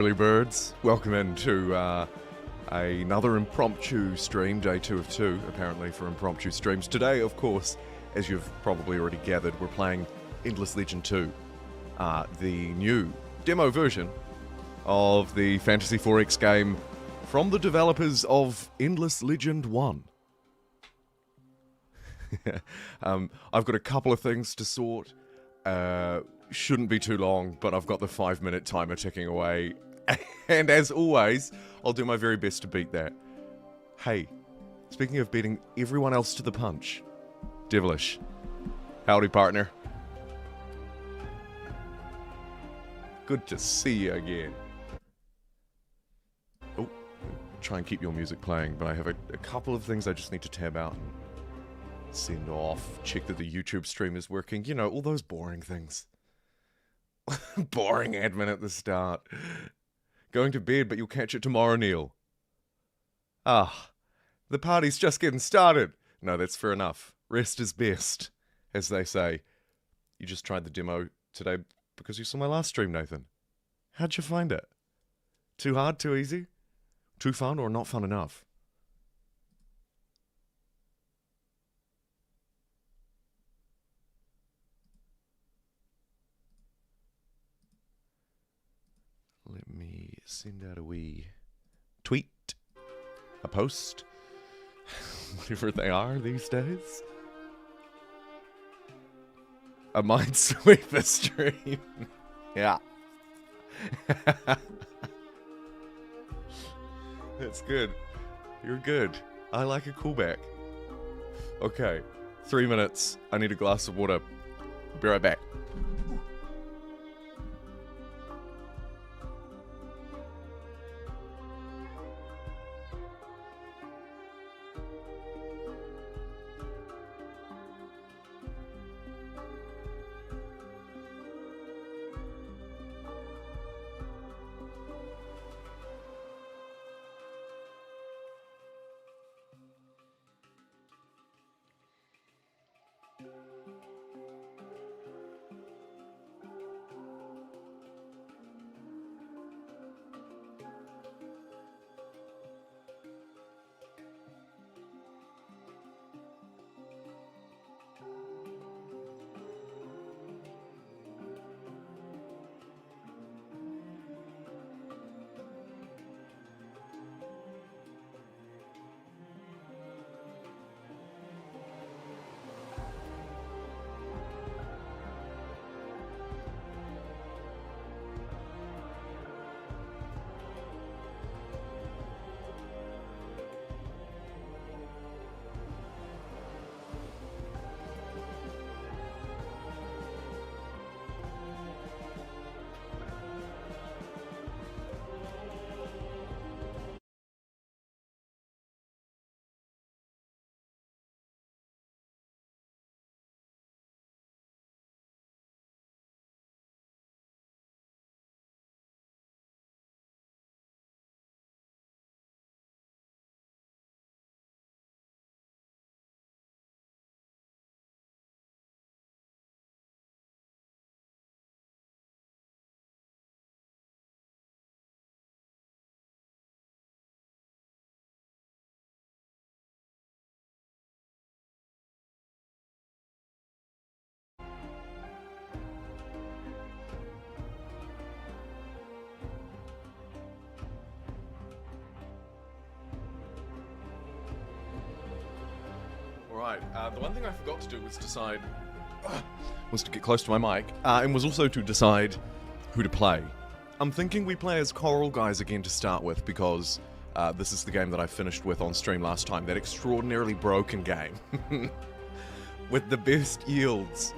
Early birds, welcome into another impromptu stream, day 2 of 2 apparently for impromptu streams. Today, of course, as you've probably already gathered, we're playing Endless Legend 2, the new demo version of the Fantasy 4X game from the developers of Endless Legend 1. I've got a couple of things to sort. Shouldn't be too long, but I've got the 5-minute timer ticking away. And as always, I'll do my very best to beat that. Hey, speaking of beating everyone else to the punch, Devilish, howdy partner. Good to see you again. Oh, try and keep your music playing, but I have a couple of things I just need to tab out and send off. Check that the YouTube stream is working. You know, all those boring things. Boring admin at the start. Going to bed, but you'll catch it tomorrow, Neil. Ah, the party's just getting started. No, that's fair enough. Rest is best, as they say. You just tried the demo today because you saw my last stream, Nathan. How'd you find it? Too hard, too easy? Too fun, or not fun enough? Let me send out a wee tweet, a post, whatever they are these days. A Minesweeper stream. Yeah. That's good. You're good. I like a callback. Okay, 3 minutes. I need a glass of water. Be right back. Alright, the one thing I forgot to do was decide... was to get close to my mic, and was also to decide who to play. I'm thinking we play as Coral Guys again to start with, because this is the game that I finished with on stream last time, that extraordinarily broken game. With the best yields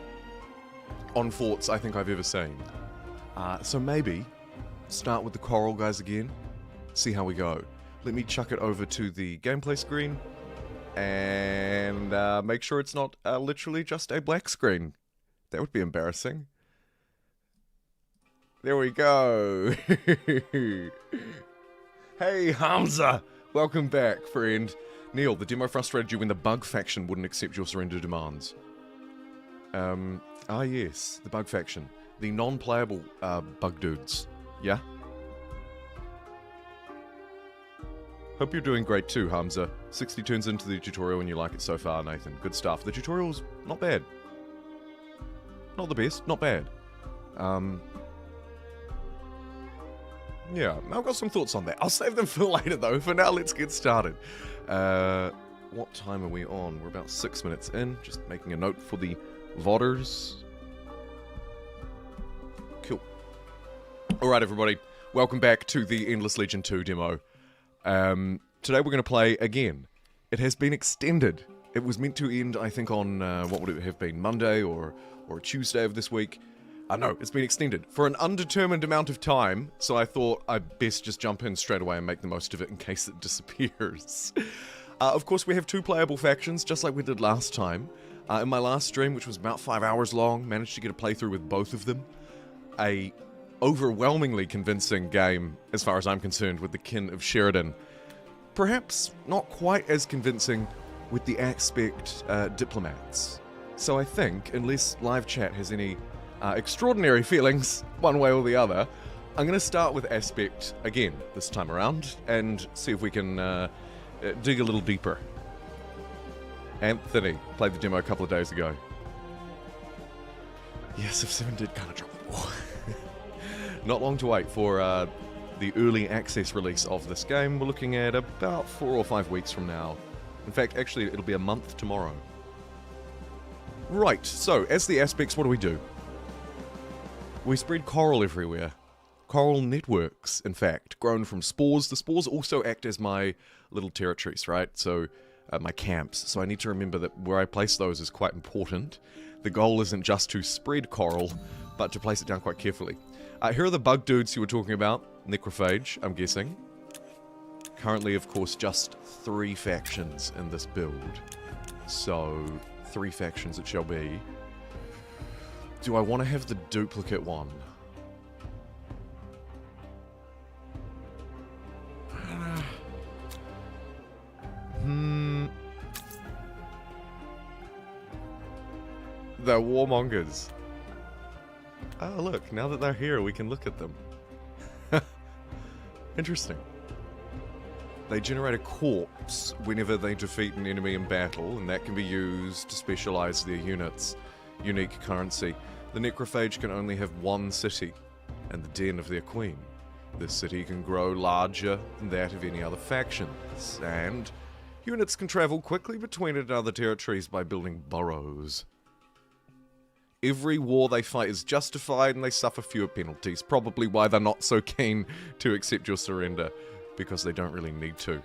on forts I think I've ever seen. So maybe start with the Coral Guys again, see how we go. Let me chuck it over to the gameplay screen, and make sure it's not literally just a black screen. That would be embarrassing. There we go. Hey Hamza, welcome back, friend. Neil, the demo frustrated you when the bug faction wouldn't accept your surrender demands. Yes, the bug faction. The non-playable bug dudes. Yeah? Hope you're doing great too, Hamza. 60 turns into the tutorial and you like it so far, Nathan. Good stuff. The tutorial's not bad. Not the best, not bad. Yeah, I've got some thoughts on that. I'll save them for later though. For now, let's get started. What time are we on? We're about 6 minutes in. Just making a note for the VODers. Cool. Alright everybody, welcome back to the Endless Legend 2 demo. Today we're going to play again. It has been extended. It was meant to end, I think, on, what would it have been, Monday or Tuesday of this week. No, it's been extended for an undetermined amount of time, so I thought I'd best just jump in straight away and make the most of it in case it disappears. Of course, we have 2 playable factions, just like we did last time. In my last stream, which was about 5 hours long, managed to get a playthrough with both of them. A overwhelmingly convincing game, as far as I'm concerned, with the kin of Sheridan. Perhaps not quite as convincing with the aspect diplomats. So I think, unless live chat has any extraordinary feelings, one way or the other, I'm going to start with aspect again this time around, and see if we can dig a little deeper. Anthony played the demo a couple of days ago. Yes, F7 did kind of drop the ball. Not long to wait for the early access release of this game. We're looking at about 4 or 5 weeks from now. In fact, actually, it'll be a month tomorrow. Right, so, as the aspects, what do? We spread coral everywhere. Coral networks, in fact, grown from spores. The spores also act as my little territories, right? So, my camps. So I need to remember that where I place those is quite important. The goal isn't just to spread coral, but to place it down quite carefully. Here are the bug dudes you were talking about. Necrophage, I'm guessing. Currently, of course, just 3 factions in this build. So, 3 factions it shall be. Do I want to have the duplicate one? They're warmongers. Oh, look, now that they're here, we can look at them. Interesting. They generate a corpse whenever they defeat an enemy in battle, and that can be used to specialize their units. Unique currency. The necrophage can only have 1 city, and the den of their queen. This city can grow larger than that of any other factions, and units can travel quickly between it and other territories by building burrows. Every war they fight is justified and they suffer fewer penalties, probably why they're not so keen to accept your surrender, because they don't really need to.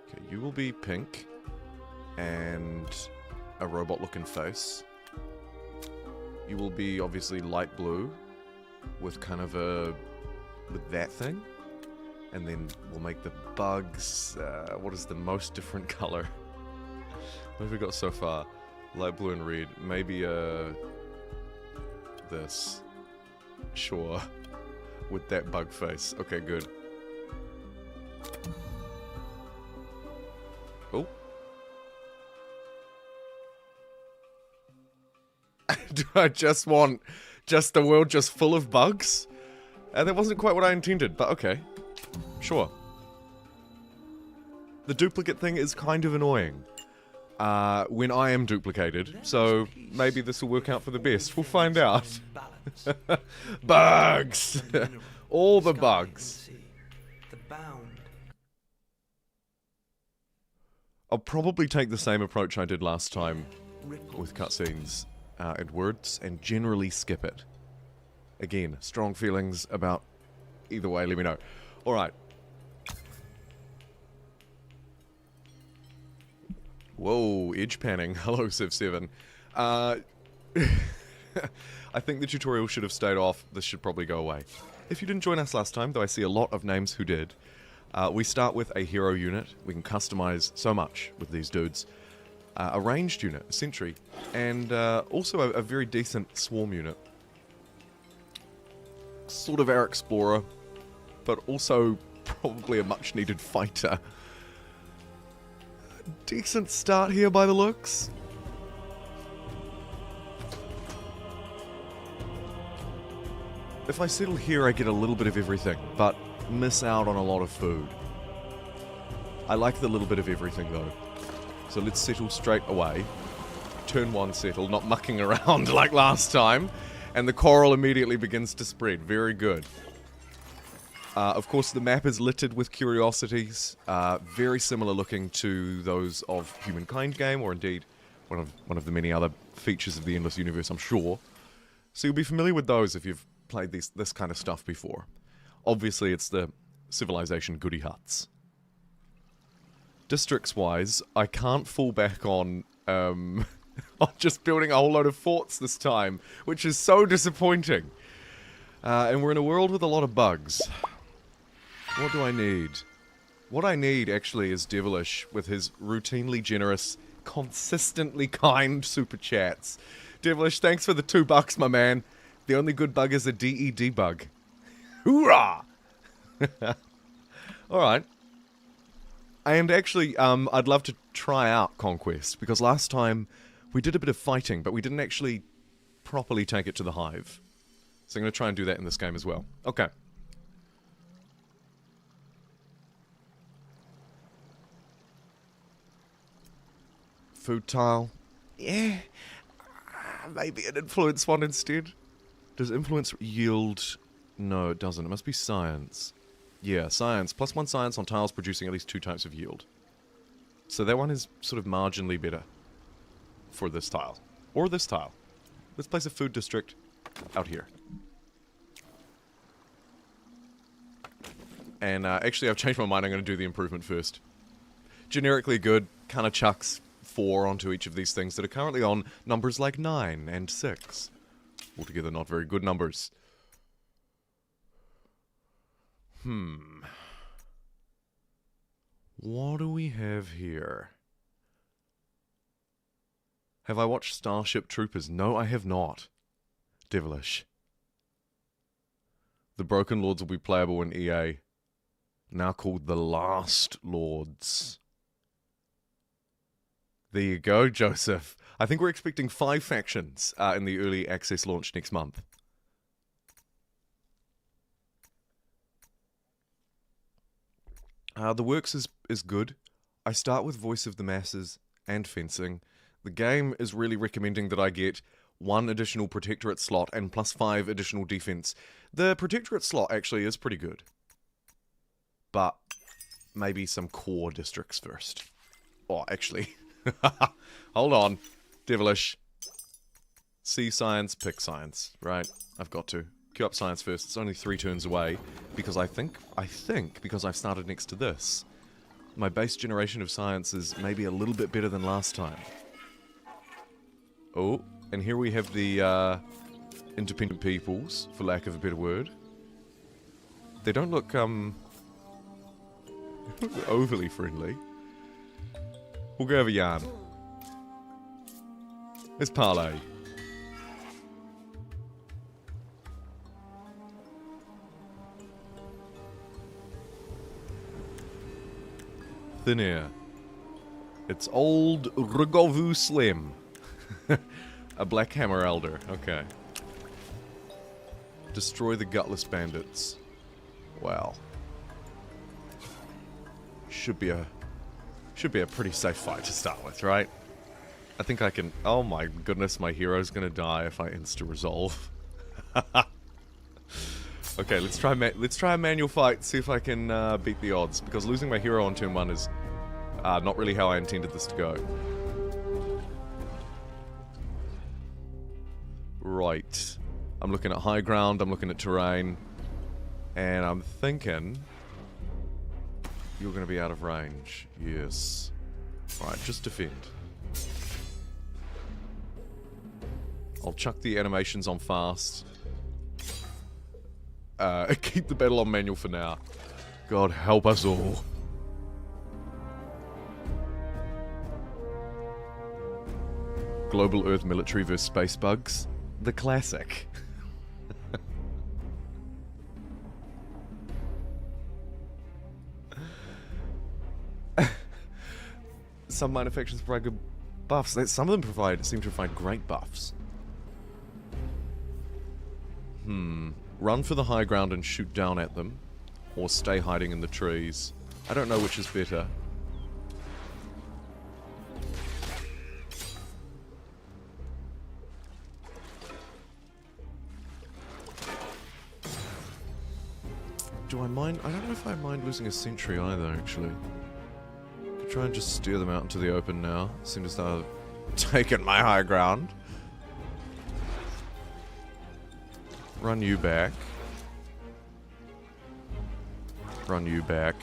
Okay, you will be pink, and a robot-looking face. You will be obviously light blue, with kind of a... with that thing. And then we'll make the bugs, what is the most different color? What have we got so far? Light blue and red. Maybe, this. Sure. With that bug face. Okay, good. Oh. Do I just want just the world just full of bugs? That wasn't quite what I intended, but okay. Sure. The duplicate thing is kind of annoying when I am duplicated, so maybe this will work out for the best. We'll find out. Bugs! All the bugs. I'll probably take the same approach I did last time with cutscenes and words, and generally skip it. Again, strong feelings about either way, let me know. Alright. Whoa, edge panning. Hello, Civ7. I think the tutorial should have stayed off. This should probably go away. If you didn't join us last time, though I see a lot of names who did, we start with a hero unit. We can customize so much with these dudes. A ranged unit, a sentry, and also a very decent swarm unit. Sort of our explorer, but also probably a much-needed fighter. Decent start here by the looks. If I settle here, I get a little bit of everything, but miss out on a lot of food. I like the little bit of everything, though. So let's settle straight away. Turn 1 settle, not mucking around like last time. And the coral immediately begins to spread. Very good. Of course, the map is littered with curiosities. Very similar looking to those of Humankind Game, or indeed one of the many other features of the Endless Universe, I'm sure. So you'll be familiar with those if you've played this kind of stuff before. Obviously, it's the Civilization goodie huts. Districts-wise, I can't fall back on just building a whole load of forts this time, which is so disappointing. And we're in a world with a lot of bugs. What do I need? What I need, actually, is Devilish with his routinely generous, consistently kind super chats. Devilish, thanks for the $2, my man. The only good bug is a DED bug. Hoorah! Alright. And actually, I'd love to try out Conquest, because last time we did a bit of fighting, but we didn't actually properly take it to the hive. So I'm going to try and do that in this game as well. Okay. Food tile. Yeah. Maybe an influence one instead. Does influence yield... No, it doesn't. It must be science. Yeah, science. +1 science on tiles producing at least 2 types of yield. So that one is sort of marginally better for this tile. Or this tile. Let's place a food district out here. And actually, I've changed my mind. I'm going to do the improvement first. Generically good. Kind of chucks 4 onto each of these things that are currently on numbers like 9 and 6. Altogether not very good numbers. What do we have here? Have I watched Starship Troopers? No, I have not. Devilish. The Broken Lords will be playable in EA. Now called the Last Lords. There you go, Joseph. I think we're expecting 5 factions in the early access launch next month. The works is good. I start with Voice of the Masses and Fencing. The game is really recommending that I get 1 additional Protectorate slot and +5 additional defense. The Protectorate slot actually is pretty good. But maybe some core districts first. Oh, actually. Hold on. Devilish. See science, pick science. Right, I've got to. Queue up science first. It's only 3 turns away, because I think, because I've started next to this, my base generation of science is maybe a little bit better than last time. Oh, and here we have the independent peoples, for lack of a better word. They don't look overly friendly. We'll go over Yarn. Let's parlay. Thin air. It's old Rugovu Slim. A Black Hammer Elder. Okay. Destroy the Gutless Bandits. Wow. Should be a pretty safe fight to start with, right? I think I can... Oh my goodness, my hero's gonna die if I insta-resolve. Okay, let's try a manual fight, see if I can beat the odds, because losing my hero on turn 1 is not really how I intended this to go. Right. I'm looking at high ground, I'm looking at terrain, and I'm thinking you're going to be out of range. Yes. Alright, just defend. I'll chuck the animations on fast. Keep the battle on manual for now. God help us all. Global Earth military vs. space bugs. The classic. Some minor factions provide good buffs. Some of them seem to provide great buffs. run for the high ground and shoot down at them, or stay hiding in the trees. I don't know which is better. Do I mind? I don't know if I mind losing a sentry either, actually. Could try and just steer them out into the open now, as soon as they've taken my high ground. Run you back. Run you back.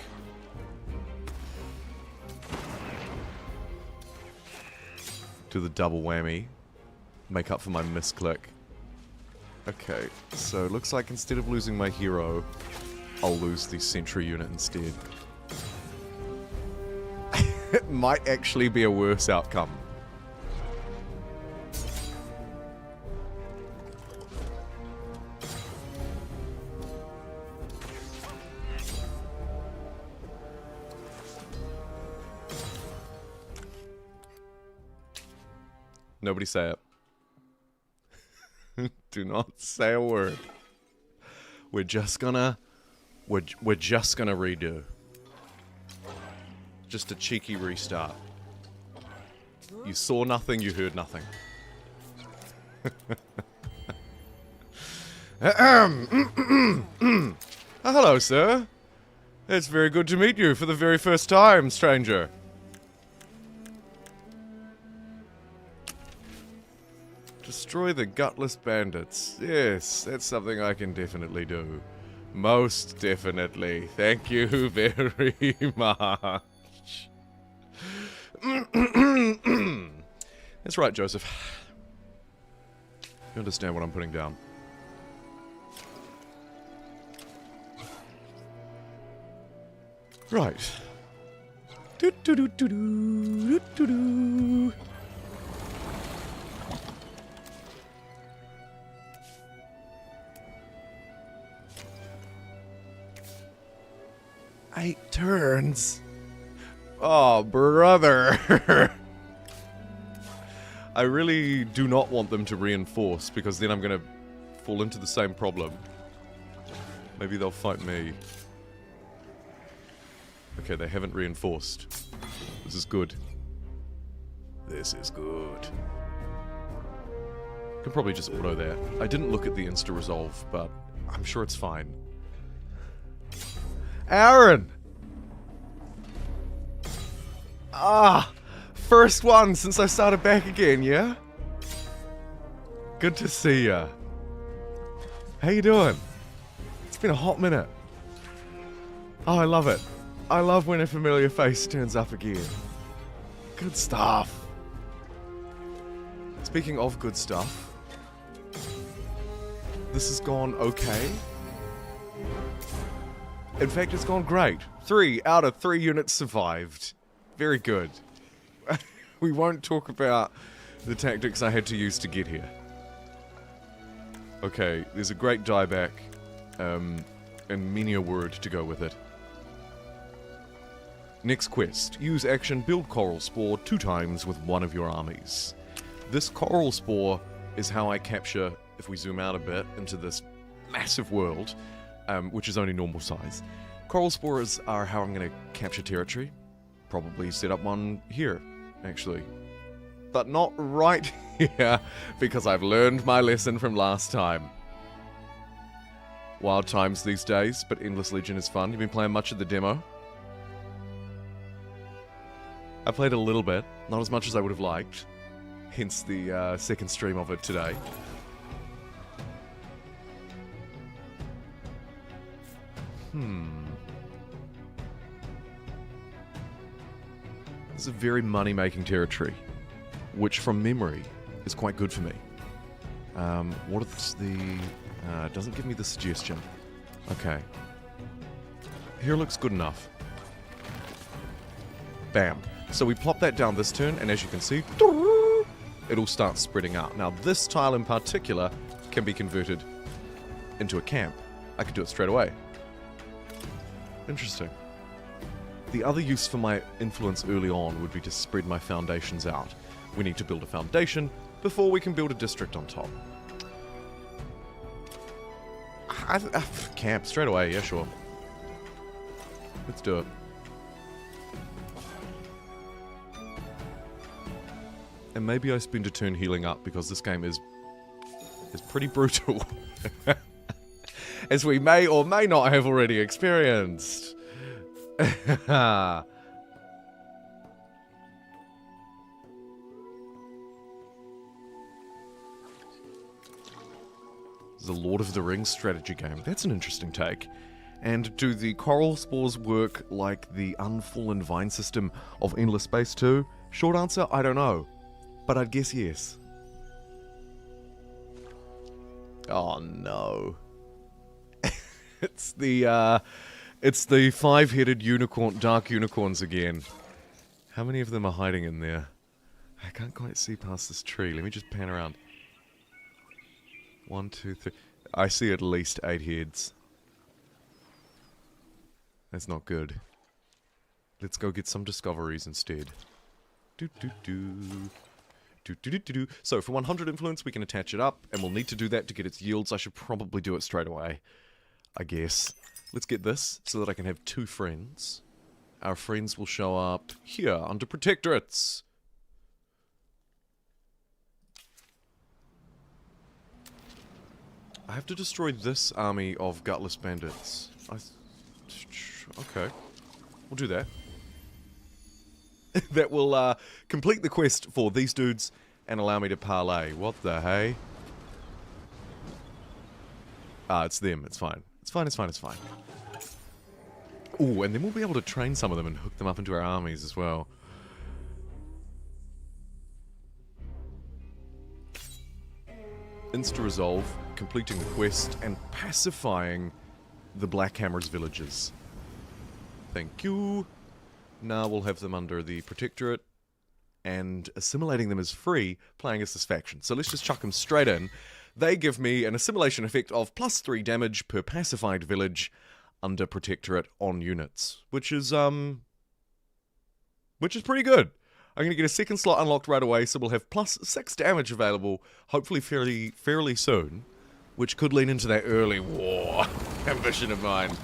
Do the double whammy. Make up for my misclick. Okay, so it looks like instead of losing my hero, I'll lose the sentry unit instead. It might actually be a worse outcome. Nobody say it. Do not say a word. We're just gonna redo. Just a cheeky restart. You saw nothing, you heard nothing. Hello, sir. It's very good to meet you for the very first time, stranger. Destroy the gutless bandits. Yes, that's something I can definitely do. Most definitely. Thank you very much. That's right, Joseph. You understand what I'm putting down. Right. Do do do do do do do. Eight turns. Oh, brother. I really do not want them to reinforce, because then I'm going to fall into the same problem. Maybe they'll fight me. Okay, they haven't reinforced. This is good. This is good. Can probably just auto that. I didn't look at the insta-resolve, but I'm sure it's fine. Aaron! Ah! First one since I started back again, yeah? Good to see ya. How you doing? It's been a hot minute. Oh, I love it. I love when a familiar face turns up again. Good stuff. Speaking of good stuff, this has gone okay. In fact, it's gone great. 3 out of 3 units survived. Very good. We won't talk about the tactics I had to use to get here. Okay, there's a great dieback, and many a word to go with it. Next quest. Use action build Coral Spore 2 times with one of your armies. This Coral Spore is how I capture, if we zoom out a bit, into this massive world, which is only normal size. Coral Spores are how I'm going to capture territory. Probably set up one here, actually. But not right here, because I've learned my lesson from last time. Wild times these days, but Endless Legion is fun. You've been playing much of the demo? I played a little bit, not as much as I would have liked. Hence the second stream of it today. This is a very money-making territory, which from memory is quite good for me. What is the... doesn't give me the suggestion. Okay. Here looks good enough. Bam. So we plop that down this turn, and as you can see, it'll start spreading out. Now this tile in particular can be converted into a camp. I could do it straight away. Interesting. The other use for my influence early on would be to spread my foundations out. We need to build a foundation before we can build a district on top. Camp, straight away, yeah, sure. Let's do it. And maybe I spend a turn healing up, because this game is pretty brutal. As we may or may not have already experienced. There's a Lord of the Rings strategy game. That's an interesting take. And do the coral spores work like the unfallen vine system of Endless Space 2? Short answer, I don't know. But I'd guess yes. Oh no. It's the five-headed unicorn, dark unicorns again. How many of them are hiding in there? I can't quite see past this tree. Let me just pan around. 1, 2, 3. I see at least 8 heads. That's not good. Let's go get some discoveries instead. So for 100 influence we can attach it up, and we'll need to do that to get its yields. I should probably do it straight away, I guess. Let's get this so that I can have 2 friends. Our friends will show up here under protectorates. I have to destroy this army of gutless bandits. Okay, we'll do that. That will complete the quest for these dudes and allow me to parlay. What the hey? It's them. It's fine. It's fine, it's fine, it's fine. Ooh, and then we'll be able to train some of them and hook them up into our armies as well. Insta-resolve, completing the quest, and pacifying the Black Hammer's villagers. Thank you. Now we'll have them under the Protectorate, and assimilating them as free, playing as this faction. So let's just chuck them straight in. They give me an assimilation effect of +3 damage per pacified village under Protectorate on units, which is pretty good. I'm going to get a second slot unlocked right away, so we'll have +6 damage available, hopefully fairly soon, which could lean into that early war ambition of mine.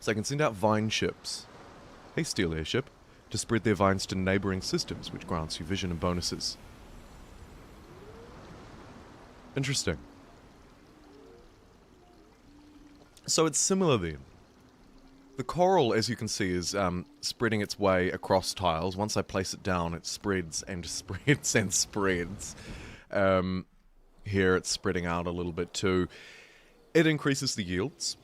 So I can send out vine ships. Hey, Steel Airship, to spread their vines to neighboring systems, which grants you vision and bonuses. Interesting. So it's similar then. The coral, as you can see, is spreading its way across tiles. Once I place it down, it spreads and spreads and spreads. Here it's spreading out a little bit too. It increases the yields.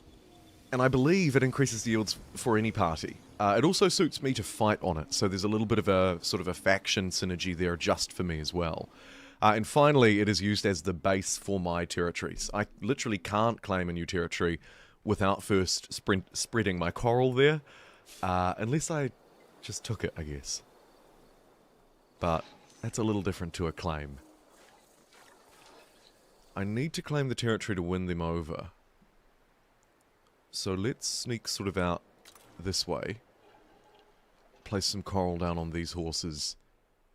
And I believe it increases the yields for any party. It also suits me to fight on it, so there's a little bit of a sort of a faction synergy there just for me as well. And finally, it is used as the base for my territories. I literally can't claim a new territory without first spreading my coral there, unless I just took it, I guess. But that's a little different to a claim. I need to claim the territory to win them over. So let's sneak sort of out this way. Place some coral down on these horses.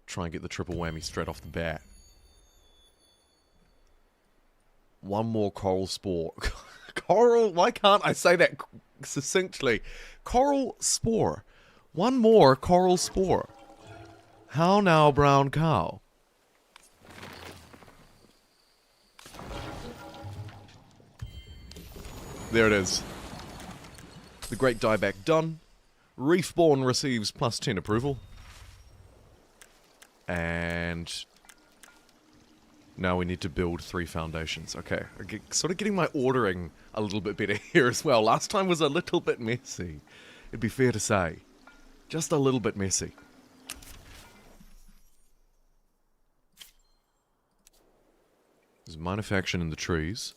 Try and get the triple whammy straight off the bat. One more coral spore. Coral, why can't I say that succinctly? Coral spore. One more coral spore. How now, brown cow? There it is. The great dieback done. Reefborn receives +10 approval. And now we need to build 3 foundations. Okay, sort of getting my ordering a little bit better here as well. Last time was a little bit messy. It'd be fair to say. Just a little bit messy. There's a minor faction in the trees.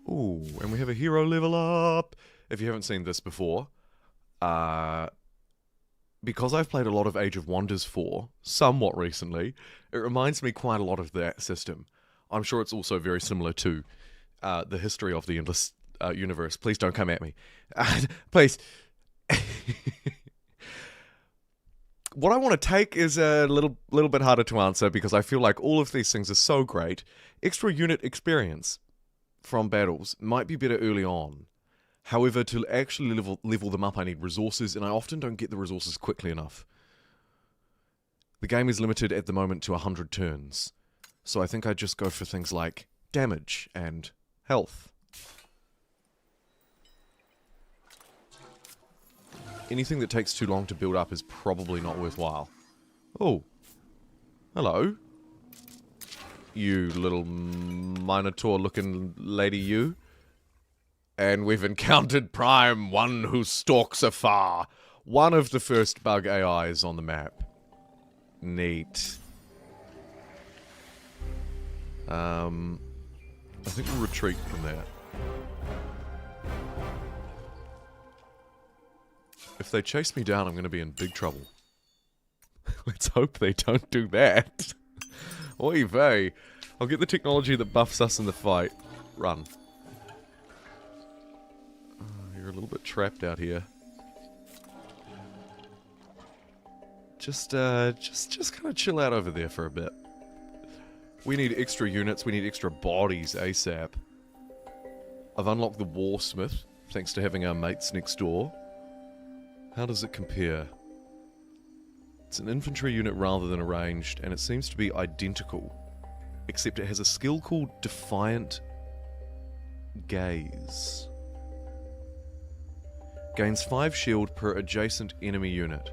Ooh, and we have a hero level up. If you haven't seen this before, because I've played a lot of Age of Wonders 4, somewhat recently, it reminds me quite a lot of that system. I'm sure it's also very similar to the history of the Endless Universe. Please don't come at me. Please. What I want to take is a little bit harder to answer because I feel like all of these things are so great. Extra unit experience from battles might be better early on. However, to actually level them up, I need resources, and I often don't get the resources quickly enough. The game is limited at the moment to 100 turns, so I think I just go for things like damage and health. Anything that takes too long to build up is probably not worthwhile. Oh. Hello. You little Minotaur-looking lady, you. And we've encountered Prime, one who stalks afar. One of the first bug AIs on the map. Neat. I think we'll retreat from that. If they chase me down, I'm going to be in big trouble. Let's hope they don't do that. Oy vey. I'll get the technology that buffs us in the fight. Run. Oh, you're a little bit trapped out here. Just kind of chill out over there for a bit. We need extra units, we need extra bodies ASAP. I've unlocked the Warsmith, thanks to having our mates next door. How does it compare? It's an infantry unit rather than a ranged, and it seems to be identical. Except it has a skill called Defiant Gaze. Gains 5 shield per adjacent enemy unit.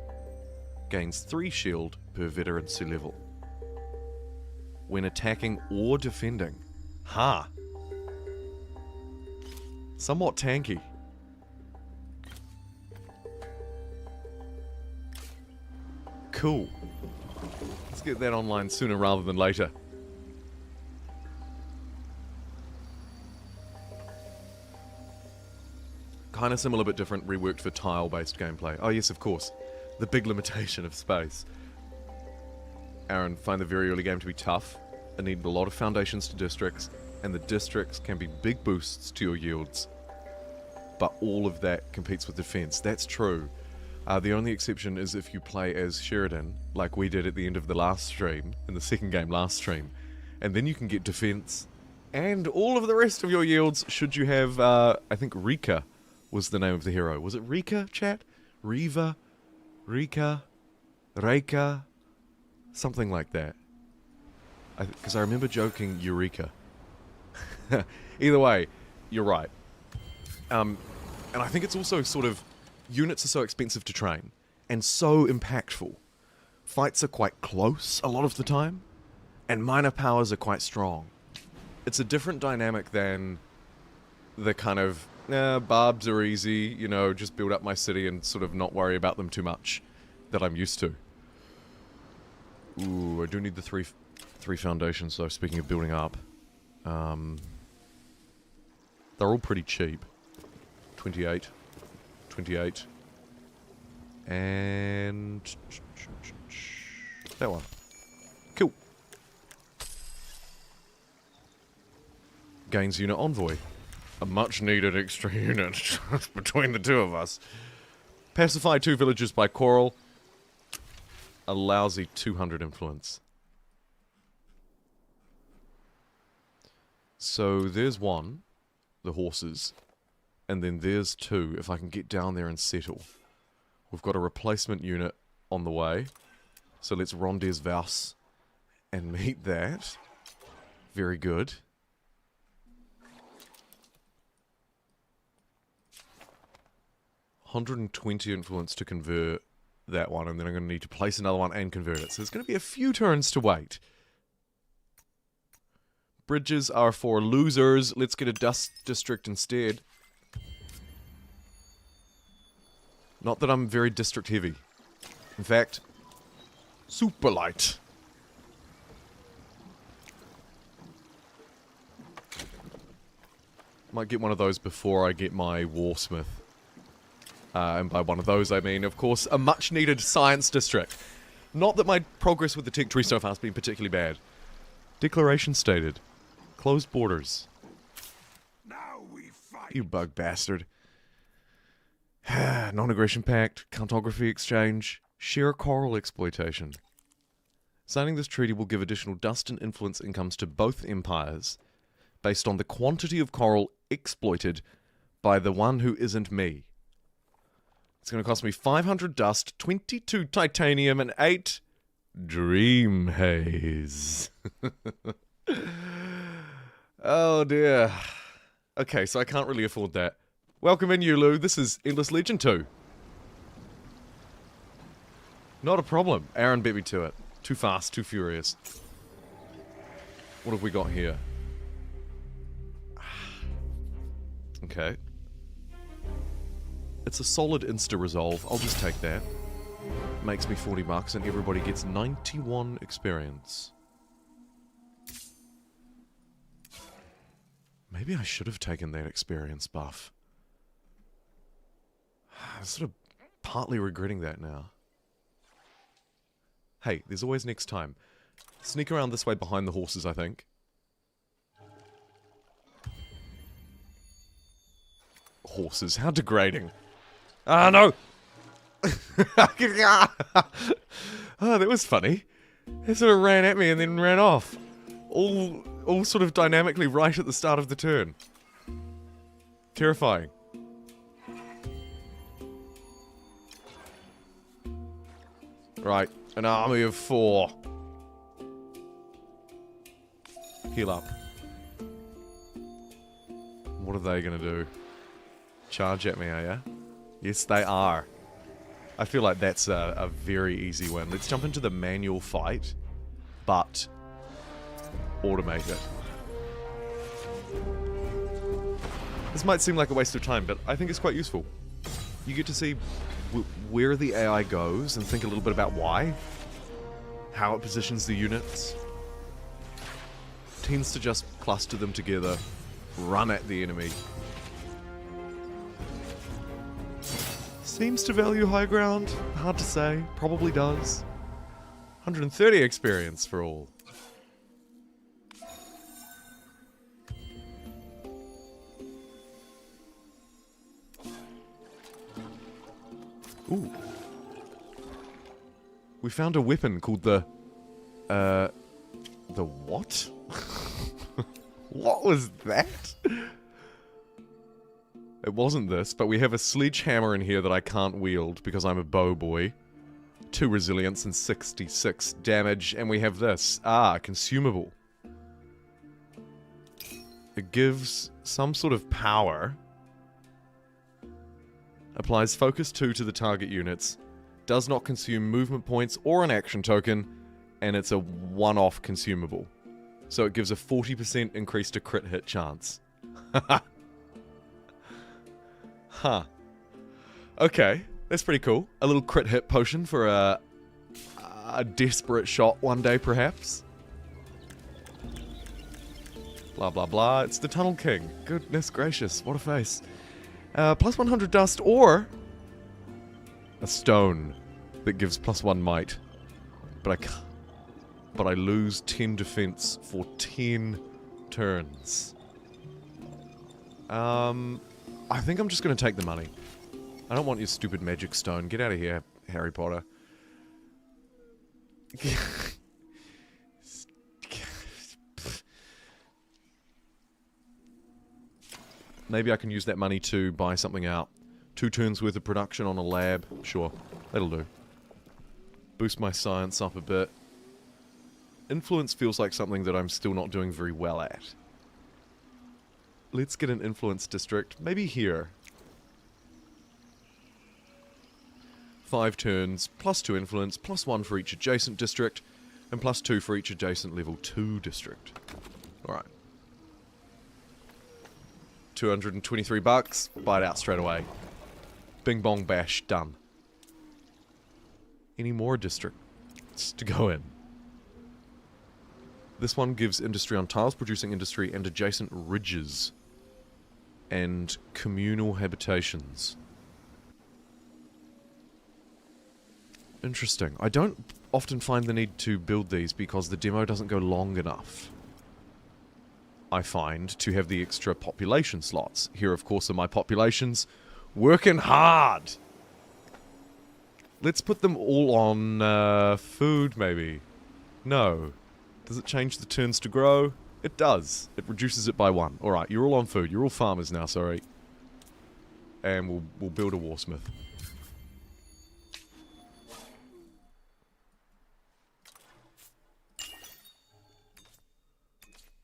Gains 3 shield per veterancy level. When attacking or defending. Ha! Somewhat tanky. Cool. Let's get that online sooner rather than later. Kinda similar but different, reworked for tile-based gameplay. Oh yes, of course. The big limitation of space. Aaron, find the very early game to be tough. I need a lot of foundations to districts, and the districts can be big boosts to your yields. But all of that competes with defense. That's true. The only exception is if you play as Sheridan, like we did at the end of the last stream, in the second game last stream. And then you can get defense, and all of the rest of your yields, should you have, I think Rika was the name of the hero. Was it Rika, chat? Riva? Rika? Reika? Something like that. Because I remember joking Eureka. Either way, you're right. And I think it's also sort of... Units are so expensive to train, and so impactful. Fights are quite close a lot of the time, and minor powers are quite strong. It's a different dynamic than the kind of, barbs are easy, you know, just build up my city and sort of not worry about them too much, that I'm used to. Ooh, I do need the three foundations though, speaking of building up. They're all pretty cheap. 28. 28. And... that one. Cool. Gains unit envoy. A much needed extra unit between the two of us. Pacify 2 villages by Coral. A lousy 200 influence. So there's one. The horses. And then there's 2, if I can get down there and settle. We've got a replacement unit on the way. So let's Rondes Vouse and meet that. Very good. $120 influence to convert that one, and then I'm going to need to place another one and convert it. So there's going to be a few turns to wait. Bridges are for losers. Let's get a dust district instead. Not that I'm very district heavy. In fact, super light. Might get one of those before I get my Warsmith. And by one of those I mean, of course, a much needed science district. Not that my progress with the tech tree so far has been particularly bad. Declaration stated. Closed borders. Now we fight. You bug bastard. Non-aggression pact, cartography exchange. Share coral exploitation. Signing this treaty will give additional dust and influence incomes to both empires based on the quantity of coral exploited by the one who isn't me. It's going to cost me 500 dust, 22 titanium, and 8 dream haze. Oh dear. Okay, so I can't really afford that. Welcome in, Yulu. This is Endless Legion 2. Not a problem. Aaron beat me to it. Too fast, too furious. What have we got here? Okay. It's a solid insta-resolve. I'll just take that. Makes me 40 bucks and everybody gets 91 experience. Maybe I should have taken that experience buff. I'm sort of partly regretting that now. Hey, there's always next time. Sneak around this way behind the horses, I think. Horses, how degrading. Ah, no! Oh, that was funny. It sort of ran at me and then ran off. All sort of dynamically right at the start of the turn. Terrifying. Right, an army of 4. Heal up. What are they gonna do? Charge at me, are ya? Yes, they are. I feel like that's a very easy win. Let's jump into the manual fight, but automate it. This might seem like a waste of time, but I think it's quite useful. You get to see where the AI goes and think a little bit about why, how it positions the units. Tends to just cluster them together, run at the enemy. Seems to value high ground. Hard to say. Probably does. 130 experience for all. Ooh. We found a weapon called the what? What was that? It wasn't this, but we have a sledgehammer in here that I can't wield because I'm a bow boy. 2 resilience and 66 damage, and we have this. Ah, consumable. It gives some sort of power. Applies focus 2 to the target units. Does not consume movement points or an action token, and it's a one-off consumable. So it gives a 40% increase to crit hit chance. Huh. Okay, that's pretty cool. A little crit hit potion for a desperate shot one day, perhaps. Blah, blah, blah. It's the Tunnel King. Goodness gracious, what a face. Plus 100 dust or a stone that gives plus 1 might. But I lose 10 defense for 10 turns. I think I'm just going to take the money. I don't want your stupid magic stone. Get out of here, Harry Potter. Maybe I can use that money to buy something out. 2 turns worth of production on a lab. Sure, that'll do. Boost my science up a bit. Influence feels like something that I'm still not doing very well at. Let's get an influence district. Maybe here. 5 turns, plus 2 influence, plus 1 for each adjacent district, and plus 2 for each adjacent level 2 district. Alright. 223 bucks. Buy it out straight away. Bing bong bash, done. Any more districts to go in? This one gives industry on tiles, producing industry and adjacent ridges. And communal habitations. Interesting. I don't often find the need to build these because the demo doesn't go long enough. I find to have the extra population slots. Here, of course, are my populations working hard. Let's put them all on food, maybe. No. Does it change the turns to grow? It does. It reduces it by 1. Alright, you're all on food. You're all farmers now, sorry. And we'll build a warsmith.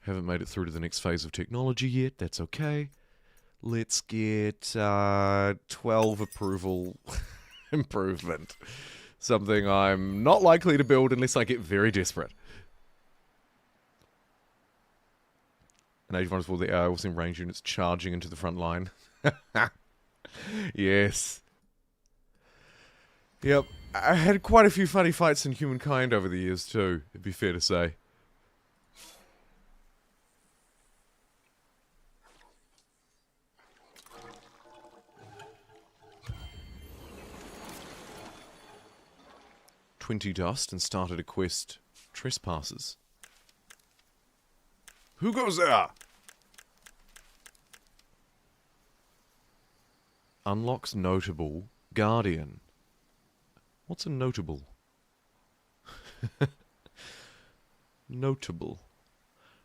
Haven't made it through to the next phase of technology yet. That's okay. Let's get 12 approval improvement. Something I'm not likely to build unless I get very desperate. And age vulnerable, the air will send range units charging into the front line. Yes. Yep. I had quite a few funny fights in Humankind over the years too, it'd be fair to say. $20 dust and started a quest. Trespassers. Who goes there? Unlocks notable guardian. What's a notable? Notable.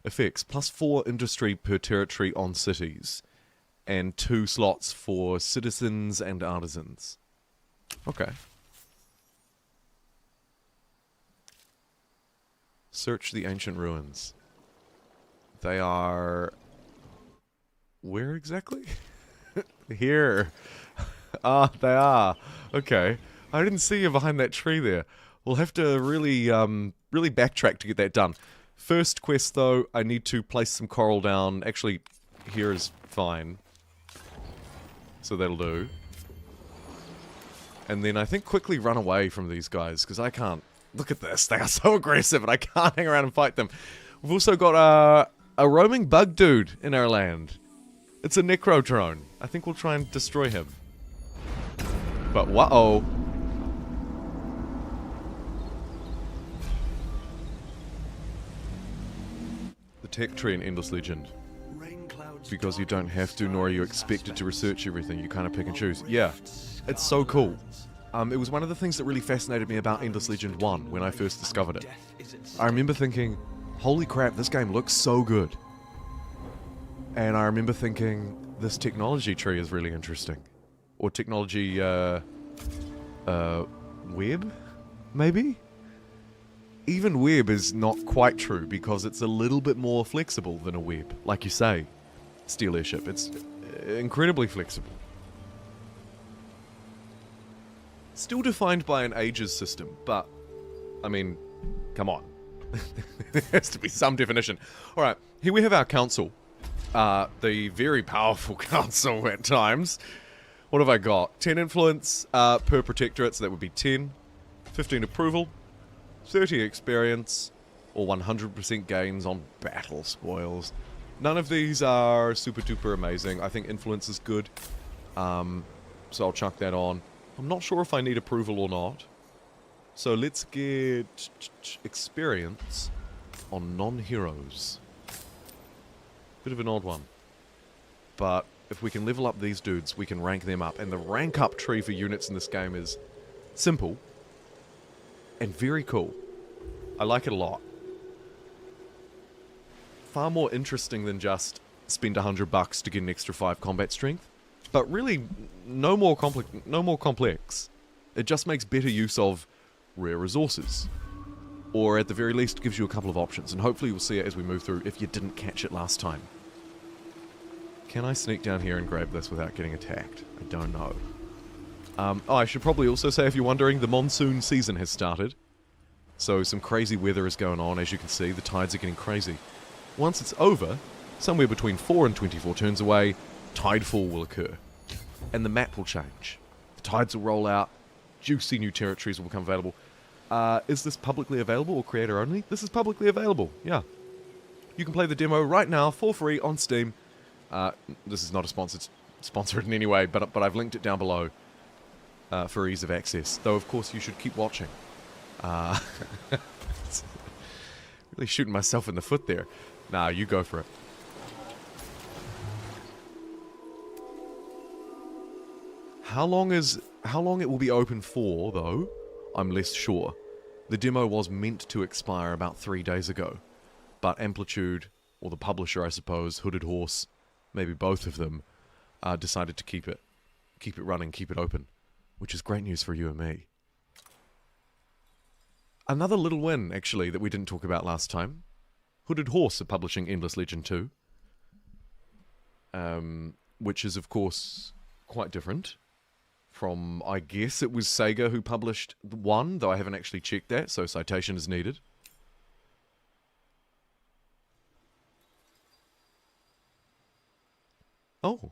Effects. +4 industry per territory on cities. And 2 slots for citizens and artisans. Okay. Search the ancient ruins. They are... Where exactly? Here. Ah, they are. Okay. I didn't see you behind that tree there. We'll have to really, really backtrack to get that done. First quest, though, I need to place some coral down. Actually, here is fine. So that'll do. And then I think quickly run away from these guys, because I can't... Look at this. They are so aggressive, and I can't hang around and fight them. We've also got a roaming bug dude in our land. It's a necrodrone. I think we'll try and destroy him. But whoa. The tech tree in Endless Legend. Because you don't have to, nor are you expected to research everything. You kind of pick and choose. Yeah. It's so cool. It was one of the things that really fascinated me about Endless Legend 1 when I first discovered it. I remember thinking, holy crap, this game looks so good. And I remember thinking, this technology tree is really interesting. Or technology, web? Maybe? Even web is not quite true, because it's a little bit more flexible than a web. Like you say, Steel Airship, it's incredibly flexible. Still defined by an ages system, but, I mean, come on. There has to be some definition. Alright, here we have our council. The very powerful council at times. What have I got? 10 influence per protectorate, so that would be 10. 15 approval. 30 experience. Or 100% gains on battle spoils. None of these are super duper amazing. I think influence is good. So I'll chuck that on. I'm not sure if I need approval or not. So let's get experience on non-heroes. Bit of an odd one. But if we can level up these dudes, we can rank them up. And the rank up tree for units in this game is simple and very cool. I like it a lot. Far more interesting than just spend $100 to get an extra 5 combat strength. But really, no more complex. It just makes better use of rare resources. Or at the very least, gives you a couple of options. And hopefully you'll see it as we move through if you didn't catch it last time. Can I sneak down here and grab this without getting attacked? I don't know. Oh, I should probably also say, if you're wondering, the monsoon season has started. So some crazy weather is going on, as you can see. The tides are getting crazy. Once it's over, somewhere between 4 and 24 turns away, tidefall will occur. And the map will change. The tides will roll out. Juicy new territories will become available. Is this publicly available or creator only? This is publicly available, yeah. You can play the demo right now for free on Steam. This is not a sponsored in any way, but I've linked it down below for ease of access. Though, of course, you should keep watching. Really shooting myself in the foot there. Nah, you go for it. How long it will be open for, though, I'm less sure. The demo was meant to expire about 3 days ago, but Amplitude, or the publisher I suppose, Hooded Horse, maybe both of them, decided to keep it running, keep it open, which is great news for you and me. Another little win, actually, that we didn't talk about last time. Hooded Horse are publishing Endless Legend 2, which is, of course, quite different from, I guess it was Sega who published 1, though I haven't actually checked that, so citation is needed. Oh.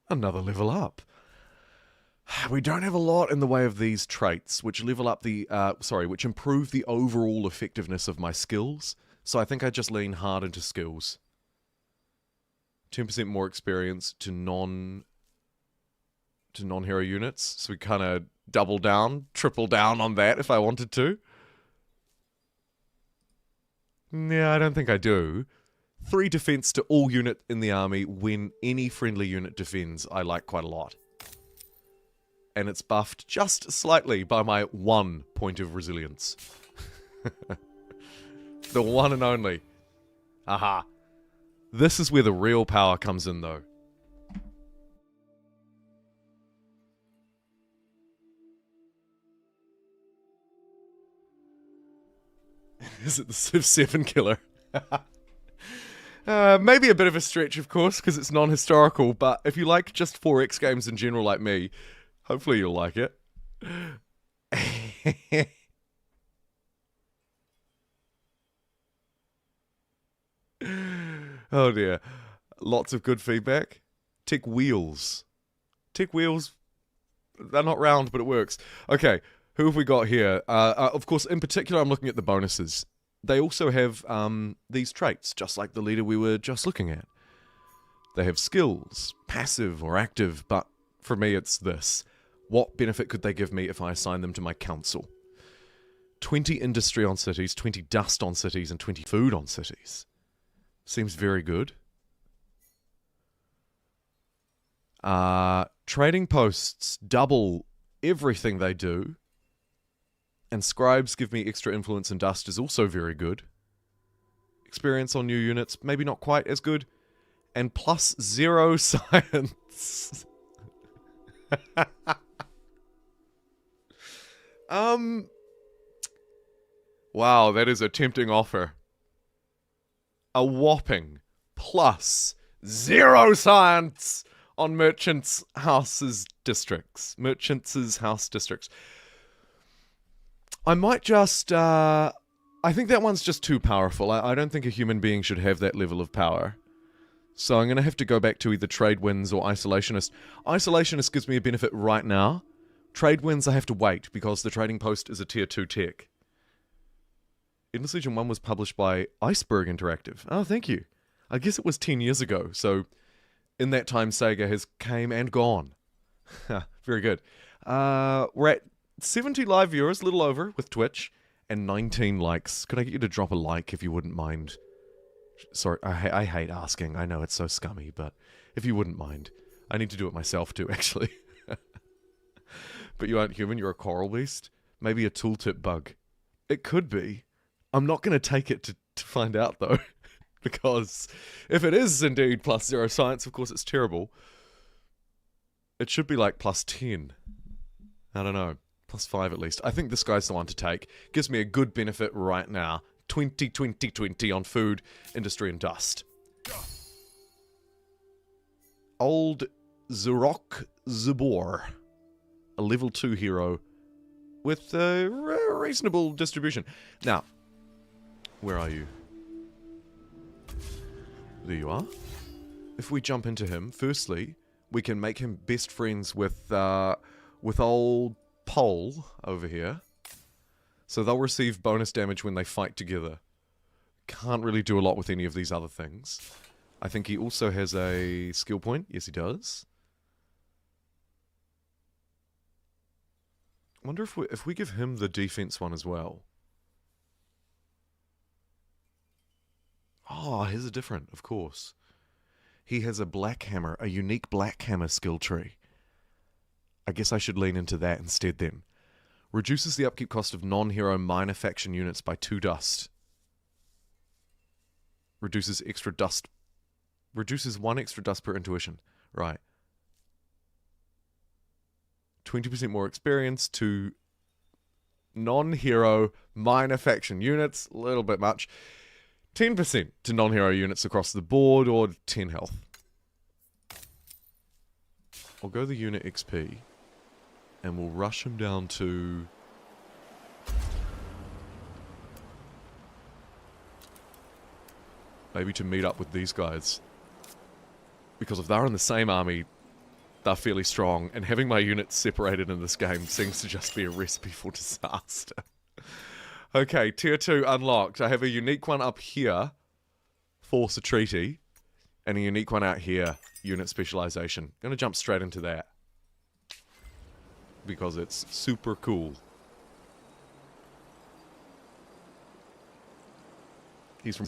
Another level up. We don't have a lot in the way of these traits, which level up the, which improve the overall effectiveness of my skills. So I think I just lean hard into skills. 10% more experience to non-hero units. So we kind of double down, triple down on that if I wanted to. Yeah, I don't think I do. 3 defense to all unit in the army when any friendly unit defends, I like quite a lot. And it's buffed just slightly by my 1 point of resilience. The one and only. Aha. This is where the real power comes in, though. Is it the Civ 7 killer? Maybe a bit of a stretch, of course, because it's non-historical, but if you like just 4X games in general like me, hopefully you'll like it. Oh dear. Lots of good feedback. Tick wheels. Tick wheels, they're not round, but it works. Okay, who have we got here? Of course, in particular, I'm looking at the bonuses. They also have these traits, just like the leader we were just looking at. They have skills, passive or active, but for me it's this. What benefit could they give me if I assign them to my council? 20 industry on cities, 20 dust on cities, and 20 food on cities. Seems very good. Trading posts double everything they do. And scribes give me extra influence and dust is also very good. Experience on new units, maybe not quite as good. And plus 0 science. Wow, that is a tempting offer. A whopping plus 0 science on merchants' houses districts. Merchants' house districts. I might just, I think that one's just too powerful. I don't think a human being should have that level of power. So I'm going to have to go back to either Trade Winds or Isolationist. Isolationist gives me a benefit right now. Trade Winds I have to wait because the trading post is a tier 2 tech. Endless Legend 1 was published by Iceberg Interactive. Oh, thank you. I guess it was 10 years ago, so in that time Sega has came and gone. Very good. We're at 70 live viewers, a little over, with Twitch, and 19 likes. Could I get you to drop a like if you wouldn't mind? Sorry, I hate asking. I know it's so scummy, but if you wouldn't mind. I need to do it myself too, actually. But you aren't human, you're a coral beast? Maybe a tooltip bug. It could be. I'm not going to take it to find out, though. Because if it is indeed plus 0 science, of course it's terrible. It should be like plus 10. I don't know. Plus 5 at least. I think this guy's the one to take. Gives me a good benefit right now. 20, 20, 20 on food, industry, and dust. Old Zerok Zabor. A level 2 hero with a reasonable distribution. Now, where are you? There you are. If we jump into him, firstly, we can make him best friends with old Pole over here. So they'll receive bonus damage when they fight together. Can't really do a lot with any of these other things. I think he also has a skill point. Yes, he does. I wonder if we give him the defense one as well. Oh, his are different, of course. He has a black hammer, a unique black hammer skill tree. I guess I should lean into that instead then. Reduces the upkeep cost of non-hero minor faction units by 2 dust. Reduces extra dust. Reduces 1 extra dust per intuition. Right. 20% more experience to non-hero minor faction units. A little bit much. 10% to non-hero units across the board, or 10 health. I'll go the unit XP. And we'll rush him down to... maybe to meet up with these guys. Because if they're in the same army, they're fairly strong. And having my units separated in this game seems to just be a recipe for disaster. Okay, tier 2 unlocked. I have a unique one up here. Force a treaty. And a unique one out here. Unit specialization. I'm going to jump straight into that. Because it's super cool. He's from...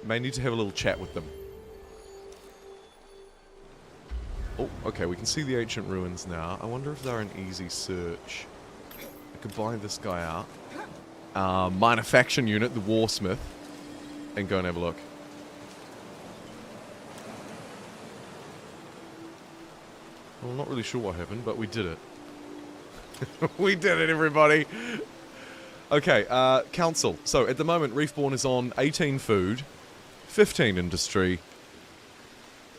may need to have a little chat with them. Oh, okay, we can see the ancient ruins now. I wonder if they're an easy search. I could buy this guy out. Minor faction unit, the Warsmith. And go and have a look. Well, I'm not really sure what happened, but we did it. We did it, everybody! Okay, council. So, at the moment, Reefborn is on 18 food, 15 industry,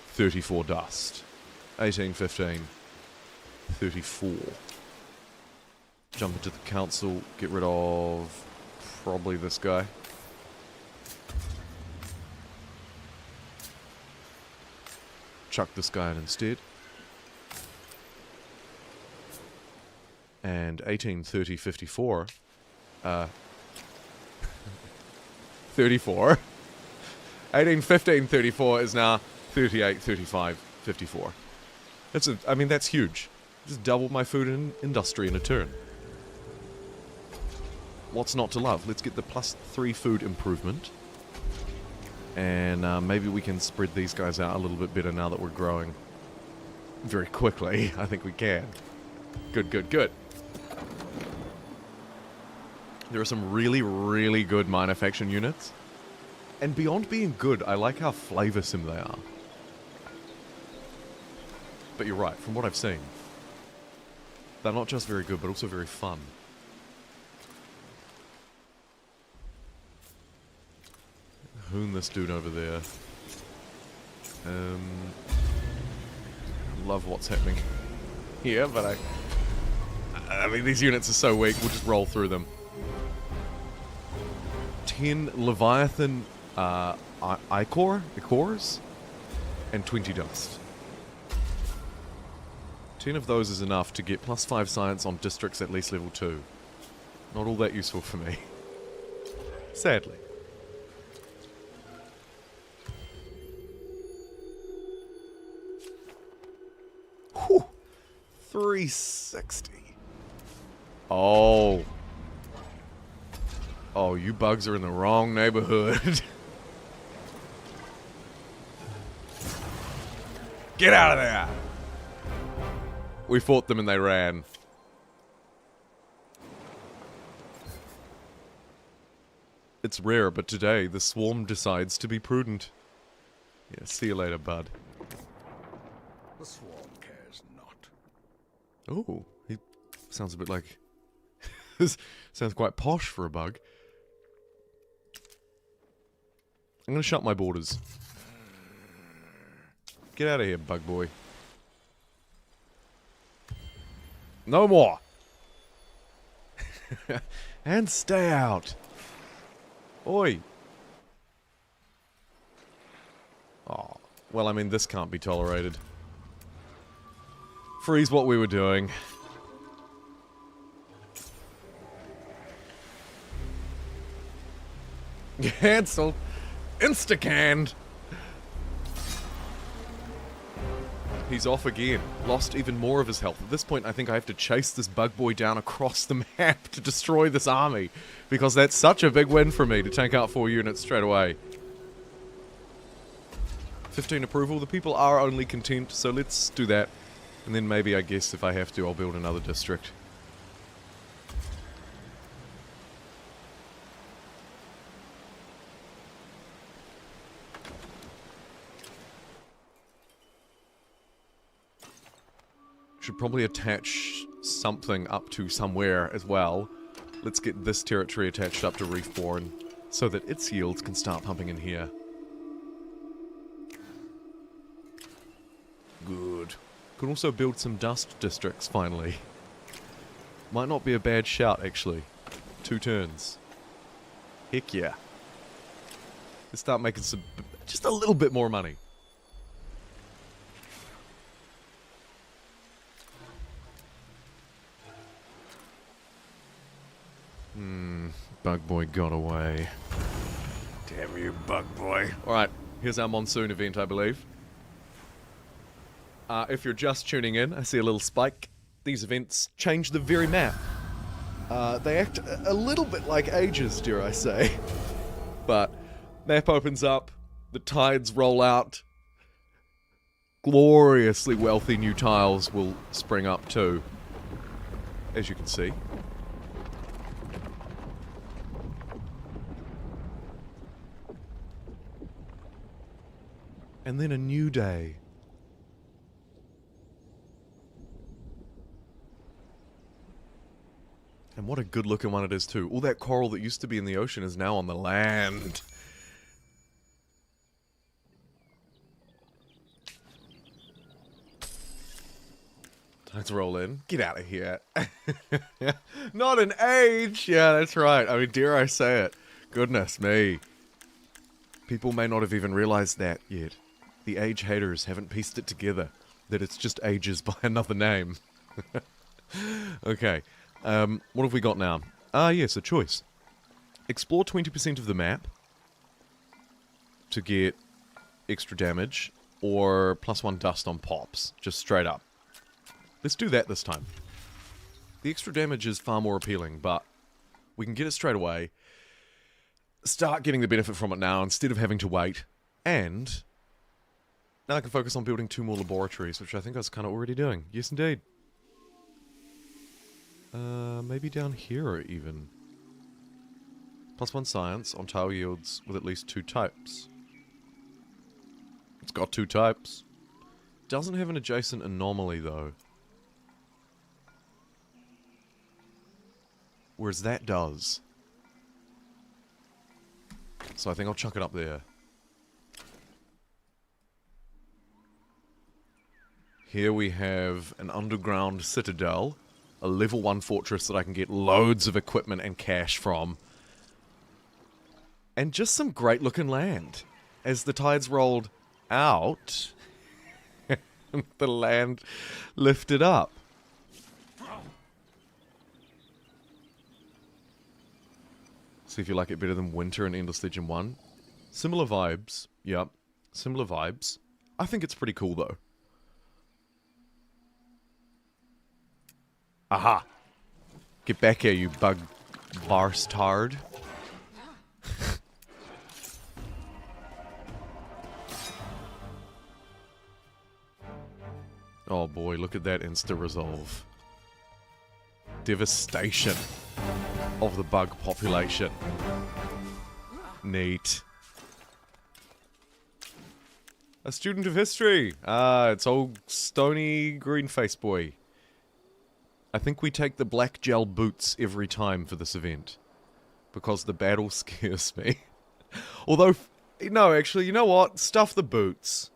34 dust. 18, 15, 34. Jump into the council, get rid of probably this guy. Chuck this guy in instead. And 18, 30, 54. 34. 18, 15, 34 is now 38, 35, 54. I mean, that's huge. Just doubled my food and industry in a turn. What's not to love? Let's get the +3 food improvement. And maybe we can spread these guys out a little bit better now that we're growing very quickly. I think we can. Good, good, good. There are some really, really good minor faction units. And beyond being good, I like how flavoursome they are. But you're right, from what I've seen, they're not just very good, but also very fun. Hoon this dude over there. Love what's happening here, but I mean, these units are so weak, we'll just roll through them. 10 Leviathan Icors, and 20 dust. 10 of those is enough to get +5 science on districts at least level 2. Not all that useful for me. Sadly. Whew. 360. Oh. Oh, you bugs are in the wrong neighborhood. Get out of there! We fought them and they ran. It's rare, but today the swarm decides to be prudent. Yeah, see you later, bud. The swarm cares not. Oh, he sounds a bit like... sounds quite posh for a bug. I'm gonna shut my borders. Get out of here, bug boy. No more! And stay out! Oi! Oh, well, I mean, this can't be tolerated. Freeze what we were doing. Cancel! Insta-canned! He's off again. Lost even more of his health. At this point, I think I have to chase this bug boy down across the map to destroy this army. Because that's such a big win for me to take out 4 units straight away. 15 approval. The people are only content, so let's do that. And then maybe, I guess, if I have to, I'll build another district. Should probably attach something up to somewhere as well. Let's get this territory attached up to Reefborn so that its yields can start pumping in here. Good. Could also build some dust districts, finally. Might not be a bad shout, actually. 2 turns. Heck yeah. Let's start making some... just a little bit more money. Bug boy got away. Damn you, bug boy. Alright, here's our monsoon event, I believe. If you're just tuning in, I see a little spike. These events change the very map. They act a little bit like ages, dare I say. But, map opens up, the tides roll out. Gloriously wealthy new tiles will spring up too, as you can see. And then a new day. And what a good looking one it is too. All that coral that used to be in the ocean is now on the land. Let's roll in. Get out of here. Not an age! Yeah, that's right. I mean, dare I say it. Goodness me. People may not have even realized that yet. The age haters haven't pieced it together. That it's just ages by another name. Okay. What have we got now? Yes, a choice. Explore 20% of the map to get extra damage, or +1 dust on pops, just straight up. Let's do that this time. The extra damage is far more appealing, but we can get it straight away, start getting the benefit from it now instead of having to wait, and now I can focus on building 2 more laboratories, which I think I was kind of already doing. Yes, indeed. Maybe down here even. +1 science on tile yields with at least 2 types. It's got 2 types. Doesn't have an adjacent anomaly though. Whereas that does. So I think I'll chuck it up there. Here we have an underground citadel. A level 1 fortress that I can get loads of equipment and cash from. And just some great looking land. As the tides rolled out, the land lifted up. See if you like it better than Winter and Endless Legend 1. Similar vibes. Yep. Similar vibes. I think it's pretty cool though. Aha! Get back here, you bug bastard. Oh boy, look at that insta-resolve. Devastation of the bug population. Neat. A student of history! Ah, it's old stony green face boy. I think we take the black gel boots every time for this event. Because the battle scares me. Although, no, actually, you know what? Stuff the boots.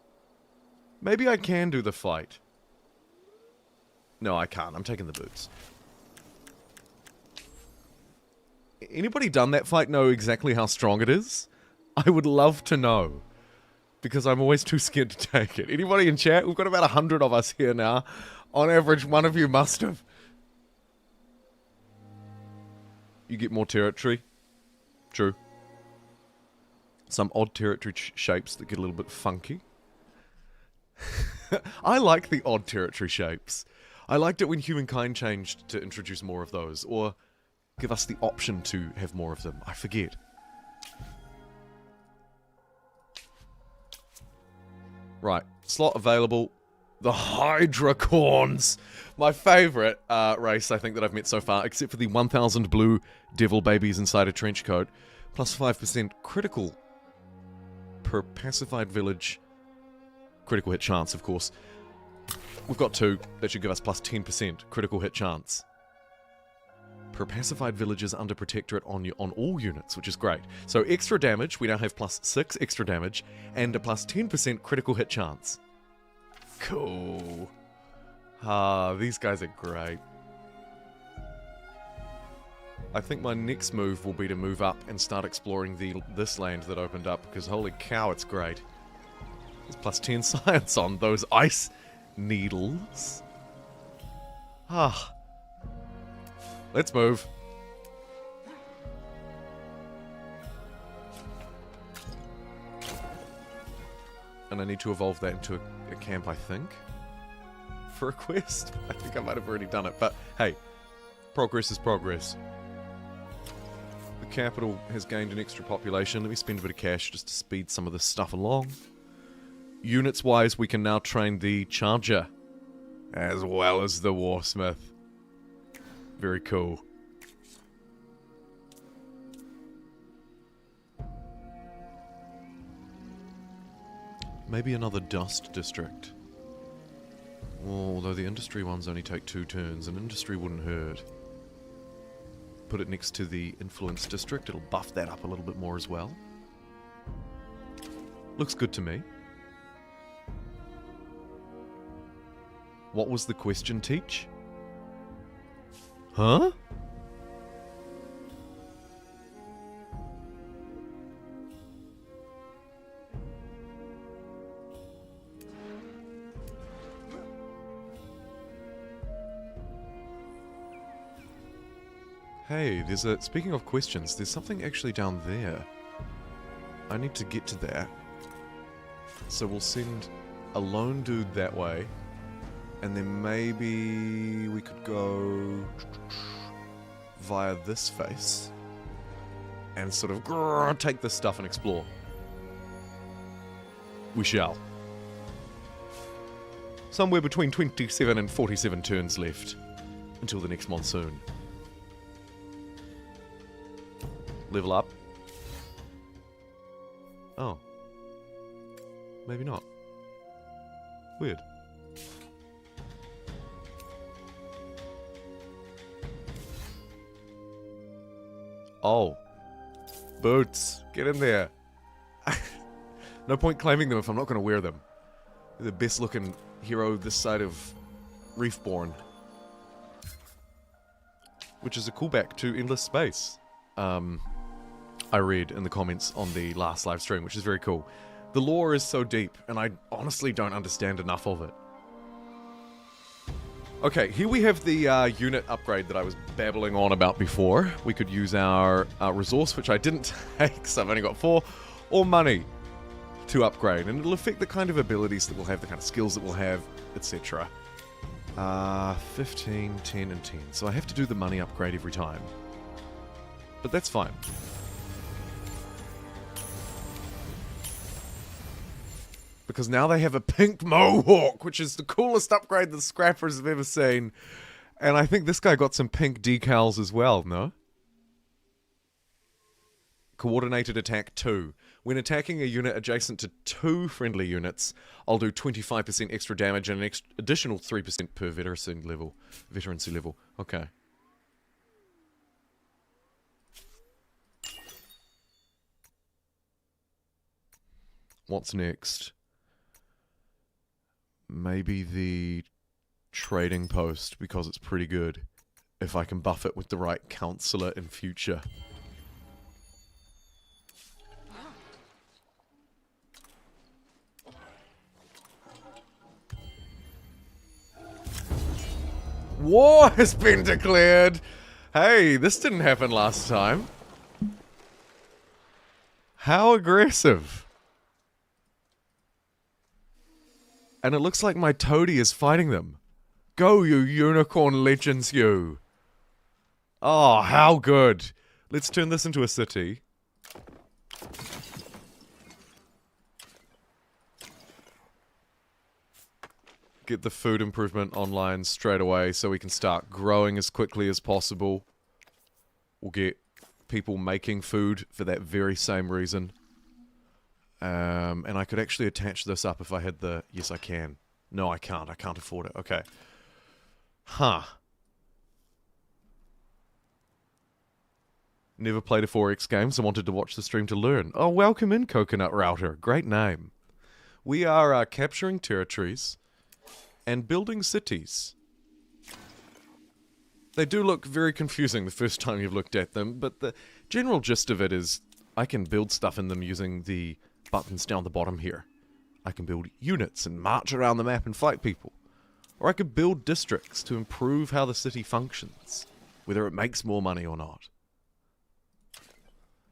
Maybe I can do the fight. No, I can't. I'm taking the boots. Anybody done that fight know exactly how strong it is? I would love to know. Because I'm always too scared to take it. Anybody in chat? We've got about 100 of us here now. On average, one of you must have. You get more territory. True. Some odd territory shapes that get a little bit funky. I like the odd territory shapes. I liked it when Humankind changed to introduce more of those, or give us the option to have more of them. I forget. Right, slot available. The Hydracorns! My favourite race, I think, that I've met so far, except for the 1,000 blue devil babies inside a trench coat. Plus 5% critical per pacified village. Critical hit chance, of course. We've got 2. That should give us plus 10% critical hit chance. Per pacified villages under protectorate on all units, which is great. So extra damage, we now have plus 6 extra damage, and a plus 10% critical hit chance. Cool. Ah, these guys are great. I think my next move will be to move up and start exploring this land that opened up, because holy cow, it's great. There's plus 10 science on those ice needles. Ah. Let's move. And I need to evolve that into a camp, I think. For a quest. I think I might have already done it, but hey, progress is progress. The capital has gained an extra population. Let me spend a bit of cash just to speed some of this stuff along. Units-wise, we can now train the Charger, as well as the Warsmith. Very cool. Maybe another dust district. Although the industry ones only take 2 turns, and industry wouldn't hurt. Put it next to the influence district, it'll buff that up a little bit more as well. Looks good to me. What was the question, Teach? Huh? Hey, speaking of questions, there's something actually down there. I need to get to that. So we'll send a lone dude that way. And then maybe we could go via this face and sort of take this stuff and explore. We shall. Somewhere between 27 and 47 turns left until the next monsoon. Level up. Oh. Maybe not. Weird. Oh. Boots. Get in there. No point claiming them if I'm not going to wear them. They're the best looking hero this side of Reefborn. Which is a callback to Endless Space. I read in the comments on the last live stream, which is very cool. The lore is so deep, and I honestly don't understand enough of it. Okay, here we have the unit upgrade that I was babbling on about before. We could use our resource, which I didn't take, so I've only got 4, or money to upgrade. And it'll affect the kind of abilities that we'll have, the kind of skills that we'll have, etc. 15, 10, and 10. So I have to do the money upgrade every time. But that's fine. Because now they have a pink mohawk, which is the coolest upgrade the Scrappers have ever seen. And I think this guy got some pink decals as well, no? Coordinated attack 2. When attacking a unit adjacent to 2 friendly units, I'll do 25% extra damage and an additional 3% per veterancy level. Okay. What's next? Maybe the trading post, because it's pretty good. If I can buff it with the right counselor in future. War has been declared! Hey, this didn't happen last time. How aggressive. And it looks like my toady is fighting them. Go, you unicorn legends, you! Oh, how good! Let's turn this into a city. Get the food improvement online straight away so we can start growing as quickly as possible. We'll get people making food for that very same reason. And I could actually attach this up if I had the... Yes, I can. No, I can't. I can't afford it. Okay. Huh. Never played a 4X game, so wanted to watch the stream to learn. Oh, welcome in, Coconut Router. Great name. We are capturing territories and building cities. They do look very confusing the first time you've looked at them, but the general gist of it is I can build stuff in them using the buttons down the bottom here. I can build units and march around the map and fight people. Or I could build districts to improve how the city functions, whether it makes more money or not.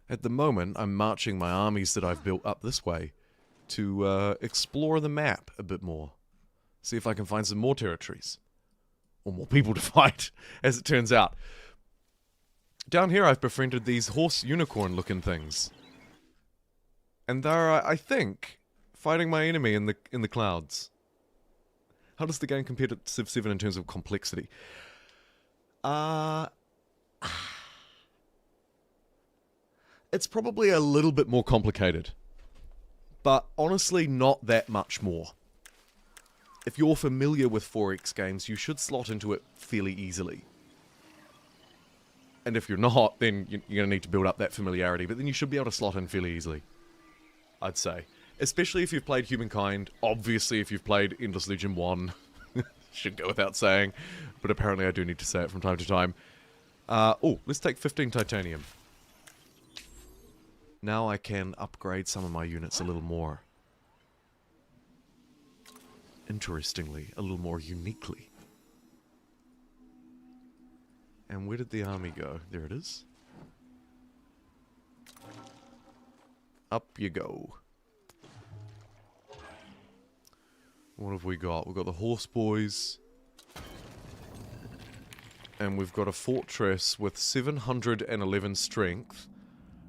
At the moment, I'm marching my armies that I've built up this way to explore the map a bit more. See if I can find some more territories. Or more people to fight, as it turns out. Down here I've befriended these horse unicorn looking things. And they're, I think, fighting my enemy in the clouds. How does the game compare to Civ 7 in terms of complexity? It's probably a little bit more complicated. But honestly, not that much more. If you're familiar with 4X games, you should slot into it fairly easily. And if you're not, then you're going to need to build up that familiarity, but then you should be able to slot in fairly easily. I'd say. Especially if you've played Humankind. Obviously, if you've played Endless Legion 1. Should go without saying. But apparently I do need to say it from time to time. Oh, let's take 15 titanium. Now I can upgrade some of my units a little more. Interestingly, a little more uniquely. And where did the army go? There it is. Up you go. What have we got? We've got the horse boys. And we've got a fortress with 711 strength,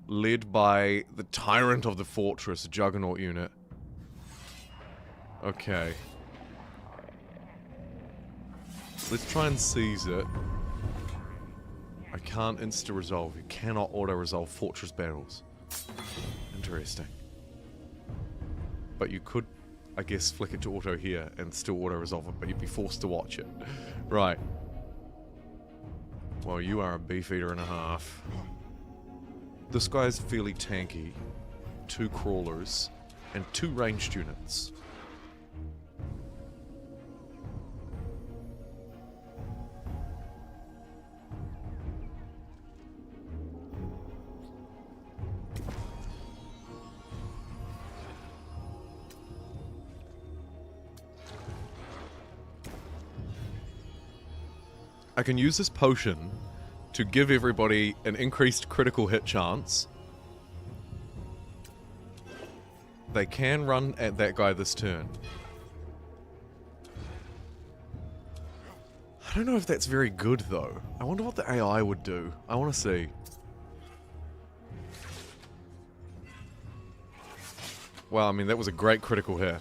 led by the tyrant of the fortress, Juggernaut unit. Okay. Let's try and seize it. I can't insta-resolve. You cannot auto-resolve fortress battles. Interesting. But you could, I guess, flick it to auto here and still auto-resolve it, but you'd be forced to watch it. Right. Well, you are a beefeater and a half. This guy's fairly tanky. 2 crawlers and 2 ranged units. I can use this potion to give everybody an increased critical hit chance. They can run at that guy this turn. I don't know if that's very good, though. I wonder what the AI would do. I want to see. Well, I mean, that was a great critical hit.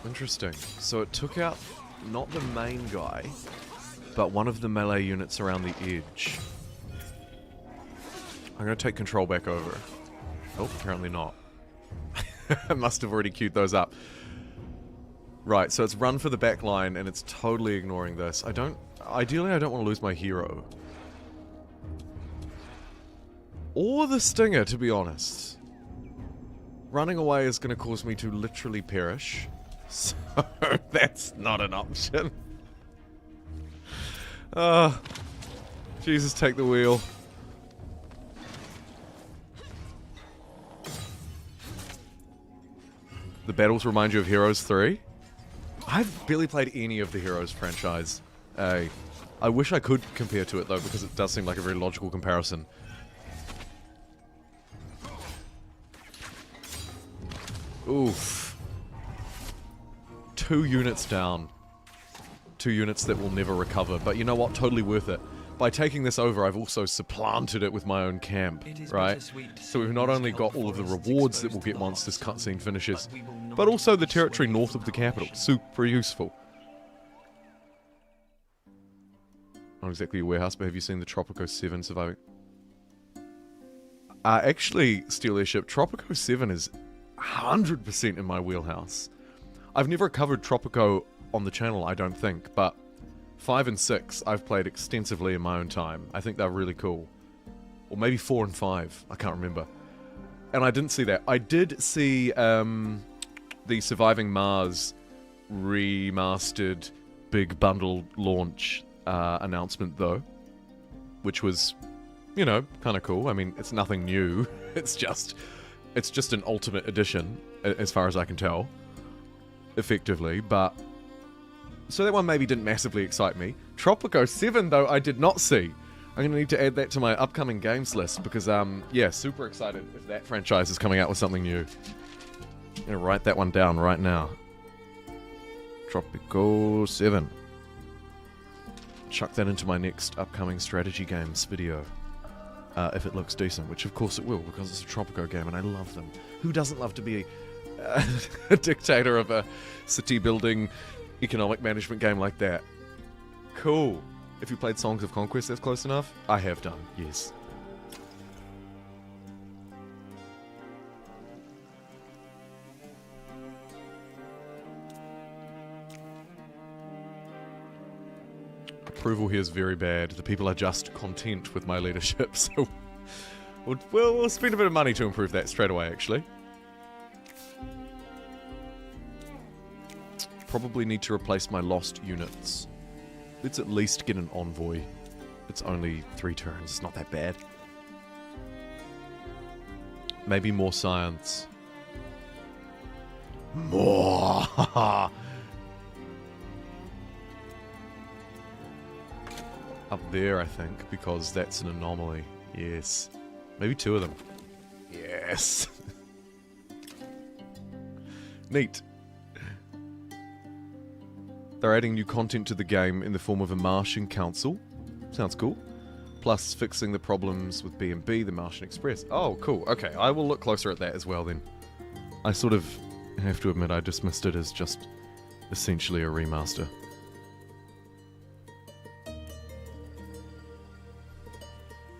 Interesting. So it took out not the main guy, but one of the melee units around the edge. I'm going to take control back over. Oh, apparently not. I must have already queued those up. Right, so it's run for the back line, and it's totally ignoring this. Ideally, I don't want to lose my hero. Or the stinger, to be honest. Running away is going to cause me to literally perish. So, that's not an option. Jesus, take the wheel. The battles remind you of Heroes 3? I've barely played any of the Heroes franchise. I wish I could compare to it, though, because it does seem like a very logical comparison. Oof. 2 units down. 2 units that will never recover. But you know what? Totally worth it. by taking this over, I've also supplanted it with my own camp, right? So we've not only got all of the rewards that we'll get once this cutscene finishes, but also the territory north of the capital. Super useful. Not exactly a warehouse, but have you seen the Tropico 7 surviving? Actually, Steel Airship, Tropico 7 is 100% in my wheelhouse. I've never covered Tropico on the channel, I don't think, but 5 and 6 I've played extensively in my own time. I think they're really cool. Or maybe 4 and 5, I can't remember. And I didn't see that. I did see the Surviving Mars remastered big bundle launch announcement, though, which was, you know, kind of cool. I mean, it's nothing new. It's just an Ultimate Edition, as far as I can tell, effectively, but... So that one maybe didn't massively excite me. Tropico 7, though, I did not see. I'm going to need to add that to my upcoming games list, because, yeah, super excited if that franchise is coming out with something new. I'm going to write that one down right now. Tropico 7. Chuck that into my next upcoming strategy games video. If it looks decent, which of course it will, because it's a Tropico game and I love them. Who doesn't love to be a dictator of a city-building economic management game like that? Cool. If you played Songs of Conquest, that's close enough? I have done, yes. Approval here is very bad. The people are just content with my leadership, so we'll spend a bit of money to improve that straight away, actually. Probably need to replace my lost units. Let's at least get an envoy. It's only 3 turns, it's not that bad. Maybe more science. More! Up there, I think, because that's an anomaly. Yes. Maybe 2 of them. Yes! Neat. They're adding new content to the game in the form of a Martian Council. Sounds cool. Plus fixing the problems with B&B, the Martian Express. Oh, cool. Okay, I will look closer at that as well then. I sort of have to admit I dismissed it as just essentially a remaster.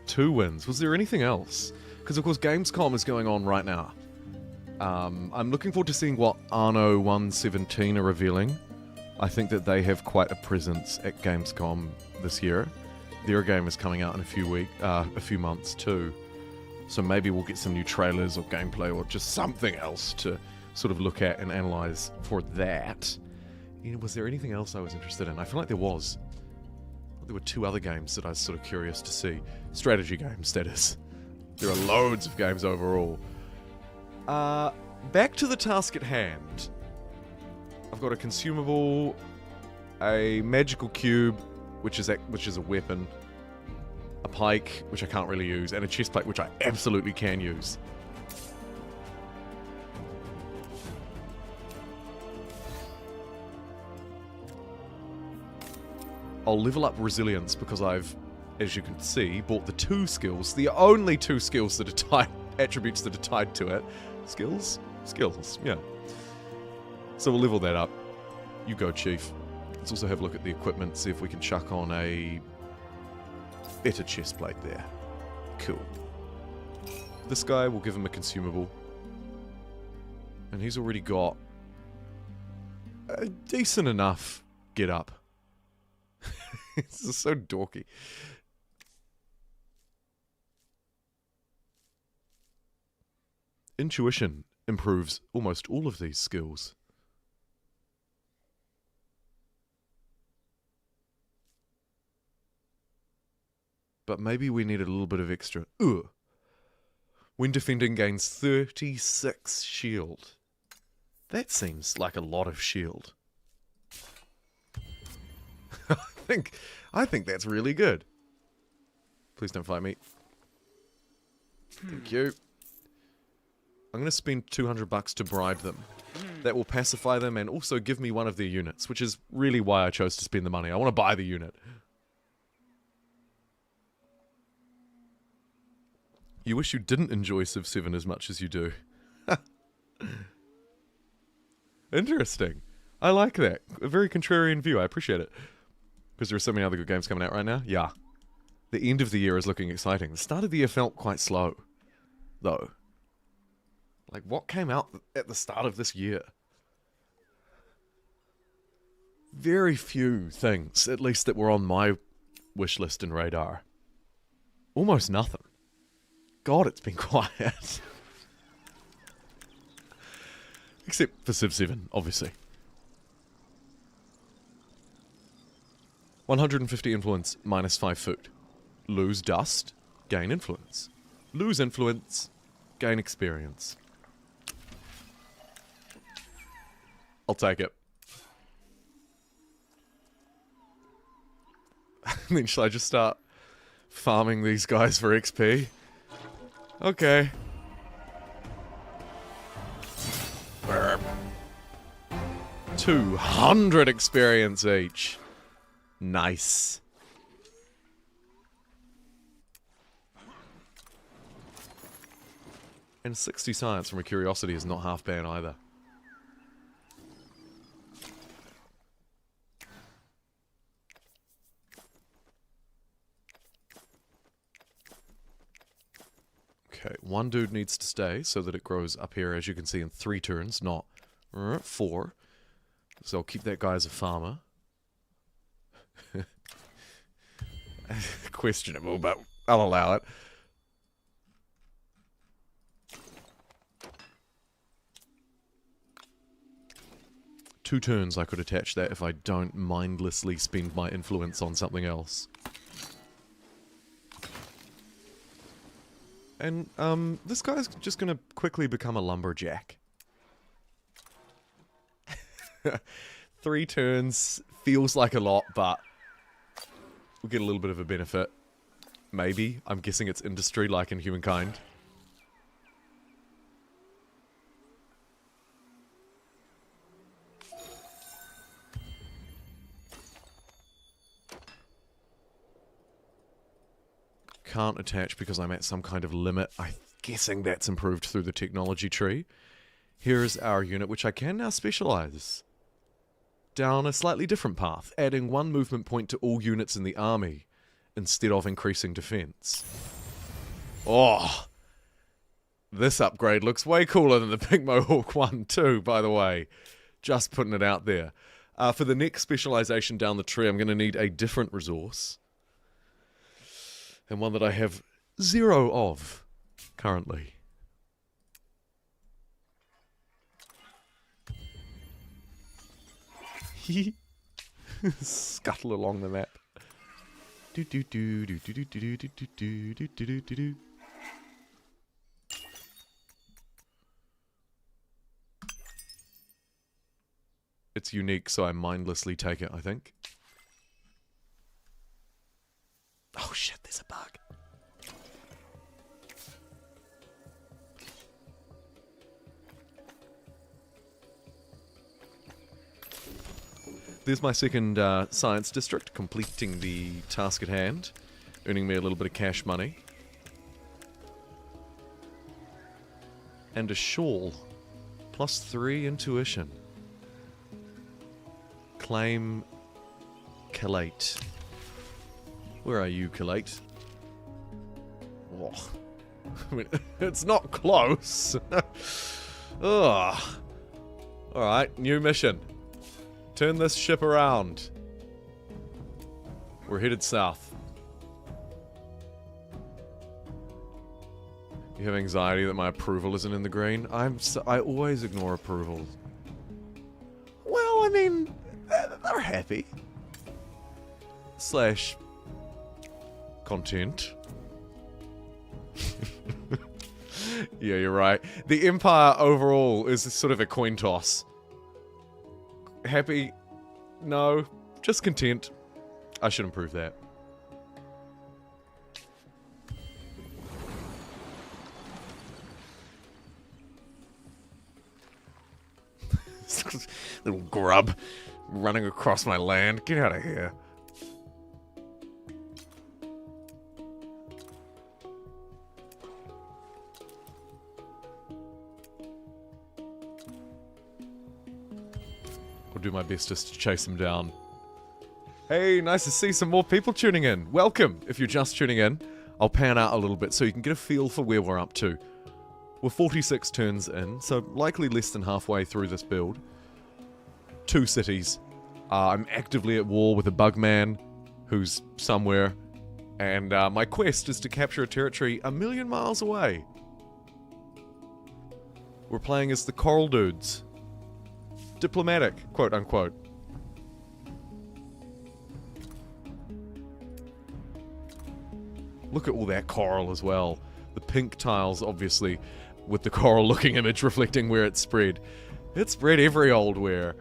Two wins. Was there anything else? Because of course Gamescom is going on right now. I'm looking forward to seeing what Anno 117 are revealing. I think that they have quite a presence at Gamescom this year. Their game is coming out in a few months too. So maybe we'll get some new trailers or gameplay or just something else to sort of look at and analyze for that. You know, was there anything else I was interested in? I feel like there was. There were 2 other games that I was sort of curious to see. Strategy games, that is. There are loads of games overall. Back to the task at hand. I've got a consumable, a magical cube, which is a weapon, a pike, which I can't really use, and a chest plate, which I absolutely can use. I'll level up resilience because I've, as you can see, bought the 2 skills, the only 2 skills that are tied, attributes that are tied to it. Skills? Skills, yeah. So we'll level that up. You go, Chief. Let's also have a look at the equipment, see if we can chuck on a better chest plate there. Cool. This guy, we'll give him a consumable. And he's already got a decent enough get up. This is so dorky. Intuition improves almost all of these skills. But maybe we need a little bit of extra. Ugh. When defending gains 36 shield. That seems like a lot of shield. I think that's really good. Please don't fight me. Thank you. I'm going to spend 200 bucks to bribe them. That will pacify them and also give me one of their units, which is really why I chose to spend the money. I want to buy the unit. You wish you didn't enjoy Civ 7 as much as you do. Interesting. I like that. A very contrarian view. I appreciate it. Because there are so many other good games coming out right now. Yeah. The end of the year is looking exciting. The start of the year felt quite slow, though. Like, what came out at the start of this year? Very few things, at least that were on my wish list and radar. Almost nothing. God, it's been quiet. Except for Civ 7, obviously. 150 influence, minus 5 food. Lose dust, gain influence. Lose influence, gain experience. I'll take it. Then shall I just start farming these guys for XP? Okay. 200 experience each. Nice. And 60 science from a curiosity is not half bad either. Okay, one dude needs to stay so that it grows up here, as you can see, in 3 turns, not 4. So I'll keep that guy as a farmer. Questionable, but I'll allow it. Two turns I could attach that if I don't mindlessly spend my influence on something else. And, this guy's just gonna quickly become a lumberjack. 3 turns feels like a lot, but we'll get a little bit of a benefit. Maybe. I'm guessing it's industry like in Humankind. Can't attach because I'm at some kind of limit. I'm guessing that's improved through the technology tree. Here is our unit, which I can now specialize down a slightly different path, adding 1 movement point to all units in the army instead of increasing defense. Oh, this upgrade looks way cooler than the Pink Mohawk one too, by the way. Just putting it out there. For the next specialization down the tree, I'm going to need a different resource. And one that I have 0 of currently. Scuttle along the map. It's unique, so I mindlessly take it, I think. Oh shit, there's a bug. There's my second science district, completing the task at hand, earning me a little bit of cash money. And a shawl. +3 intuition. Claim collate. Where are you, collate? Oh. I mean, it's not close. Ugh. Alright, new mission. Turn this ship around. We're headed south. You have anxiety that my approval isn't in the green? I always ignore approval. Well, I mean, they're happy. Slash content. Yeah, you're right. The Empire overall is sort of a coin toss. Happy? No. Just content. I should improve that. Little grub running across my land. Get out of here. do my bestest to chase him down. Hey, nice to see some more people tuning in. Welcome, if you're just tuning in. I'll pan out a little bit so you can get a feel for where we're up to. We're 46 turns in, so likely less than halfway through this build. 2 cities. I'm actively at war with a bugman who's somewhere. And my quest is to capture a territory 1,000,000 miles away. We're playing as the Coral Dudes. Diplomatic, quote unquote. Look at all that coral as well. The pink tiles, obviously, with the coral looking image reflecting where it's spread. It's spread every old where.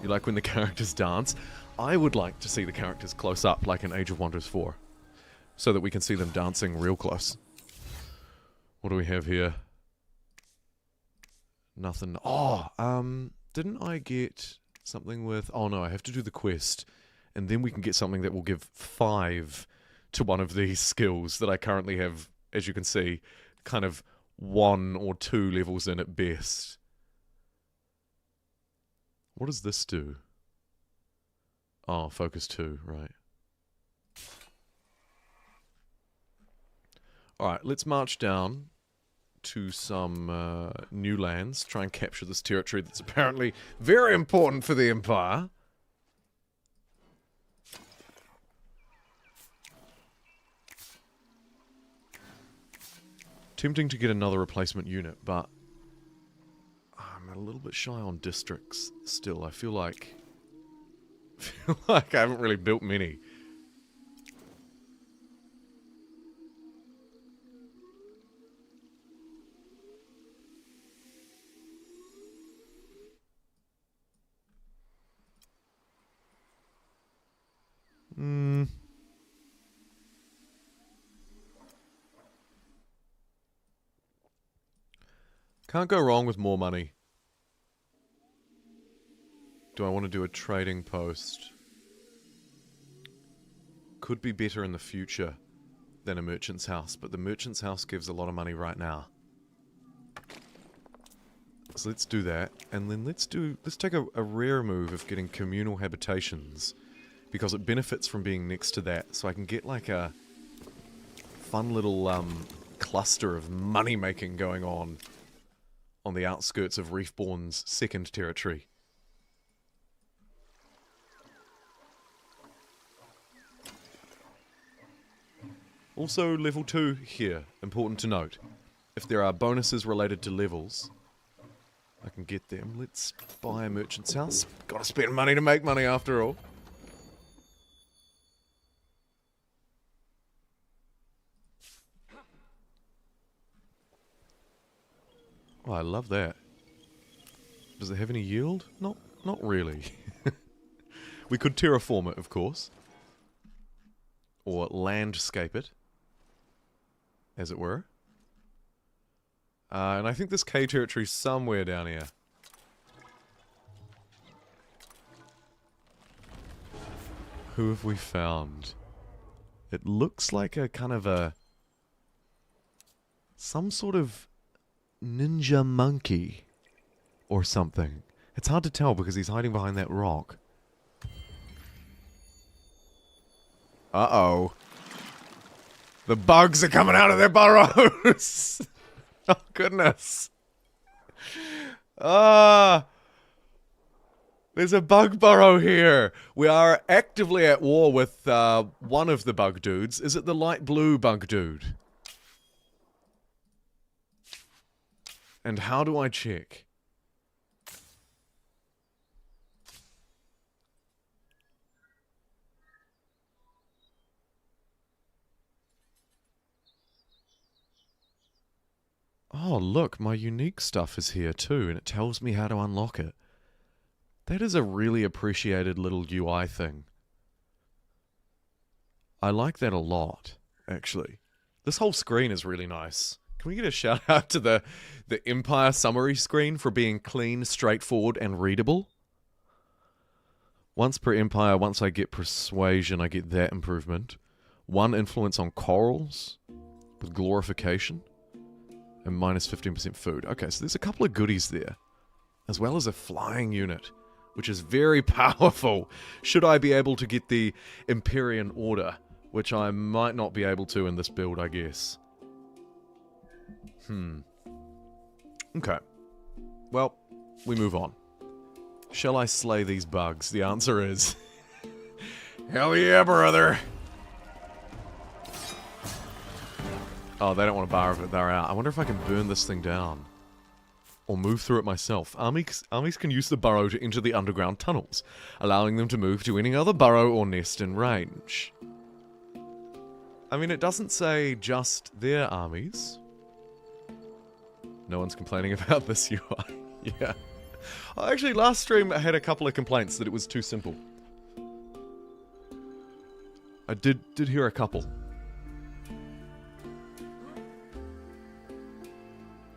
You like when the characters dance? I would like to see the characters close up like in Age of Wonders 4. So that we can see them dancing real close. What do we have here? Nothing. Oh, didn't I get something with... Oh no, I have to do the quest. And then we can get something that will give 5 to one of these skills that I currently have, as you can see, kind of 1 or 2 levels in at best. What does this do? Oh, focus 2, right. Alright, let's march down to some new lands, try and capture this territory that's apparently very important for the Empire. Tempting to get another replacement unit, but I'm a little bit shy on districts still. I feel like I haven't really built many. Can't go wrong with more money. Do I want to do a trading post? Could be better in the future than a merchant's house, but the merchant's house gives a lot of money right now. So let's do that, and then let's take a rare move of getting communal habitations, because it benefits from being next to that, so I can get like a fun little cluster of money making going on the outskirts of Reefborn's second territory. Also, level 2 here, important to note. If there are bonuses related to levels, I can get them. Let's buy a merchant's house. Gotta spend money to make money after all. Oh, I love that. Does it have any yield? Not really. We could terraform it, of course. Or landscape it, as it were. And I think this cave territory is somewhere down here. Who have we found? It looks like a kind of a... some sort of ninja monkey or something. It's hard to tell because he's hiding behind that rock. Uh-oh. The bugs are coming out of their burrows! Oh, goodness. There's a bug burrow here. We are actively at war with one of the bug dudes. Is it the light blue bug dude? And how do I check? Oh, look, my unique stuff is here too, and it tells me how to unlock it. That is a really appreciated little UI thing. I like that a lot, actually. This whole screen is really nice. Can we get a shout out to the Empire summary screen for being clean, straightforward, and readable? Once per Empire, once I get Persuasion, I get that improvement. 1 influence on corals with glorification, and minus 15% food. Okay, so there's a couple of goodies there, as well as a flying unit, which is very powerful. Should I be able to get the Empyrean Order, which I might not be able to in this build, I guess. Okay. Well, we move on. Shall I slay these bugs? The answer is... hell yeah, brother! Oh, they don't want a bar of it. They're out. I wonder if I can burn this thing down. Or move through it myself. Armies can use the burrow to enter the underground tunnels, allowing them to move to any other burrow or nest in range. I mean, it doesn't say just their armies. No one's complaining about this UI. Yeah. Actually, last stream I had a couple of complaints that it was too simple. I did hear a couple.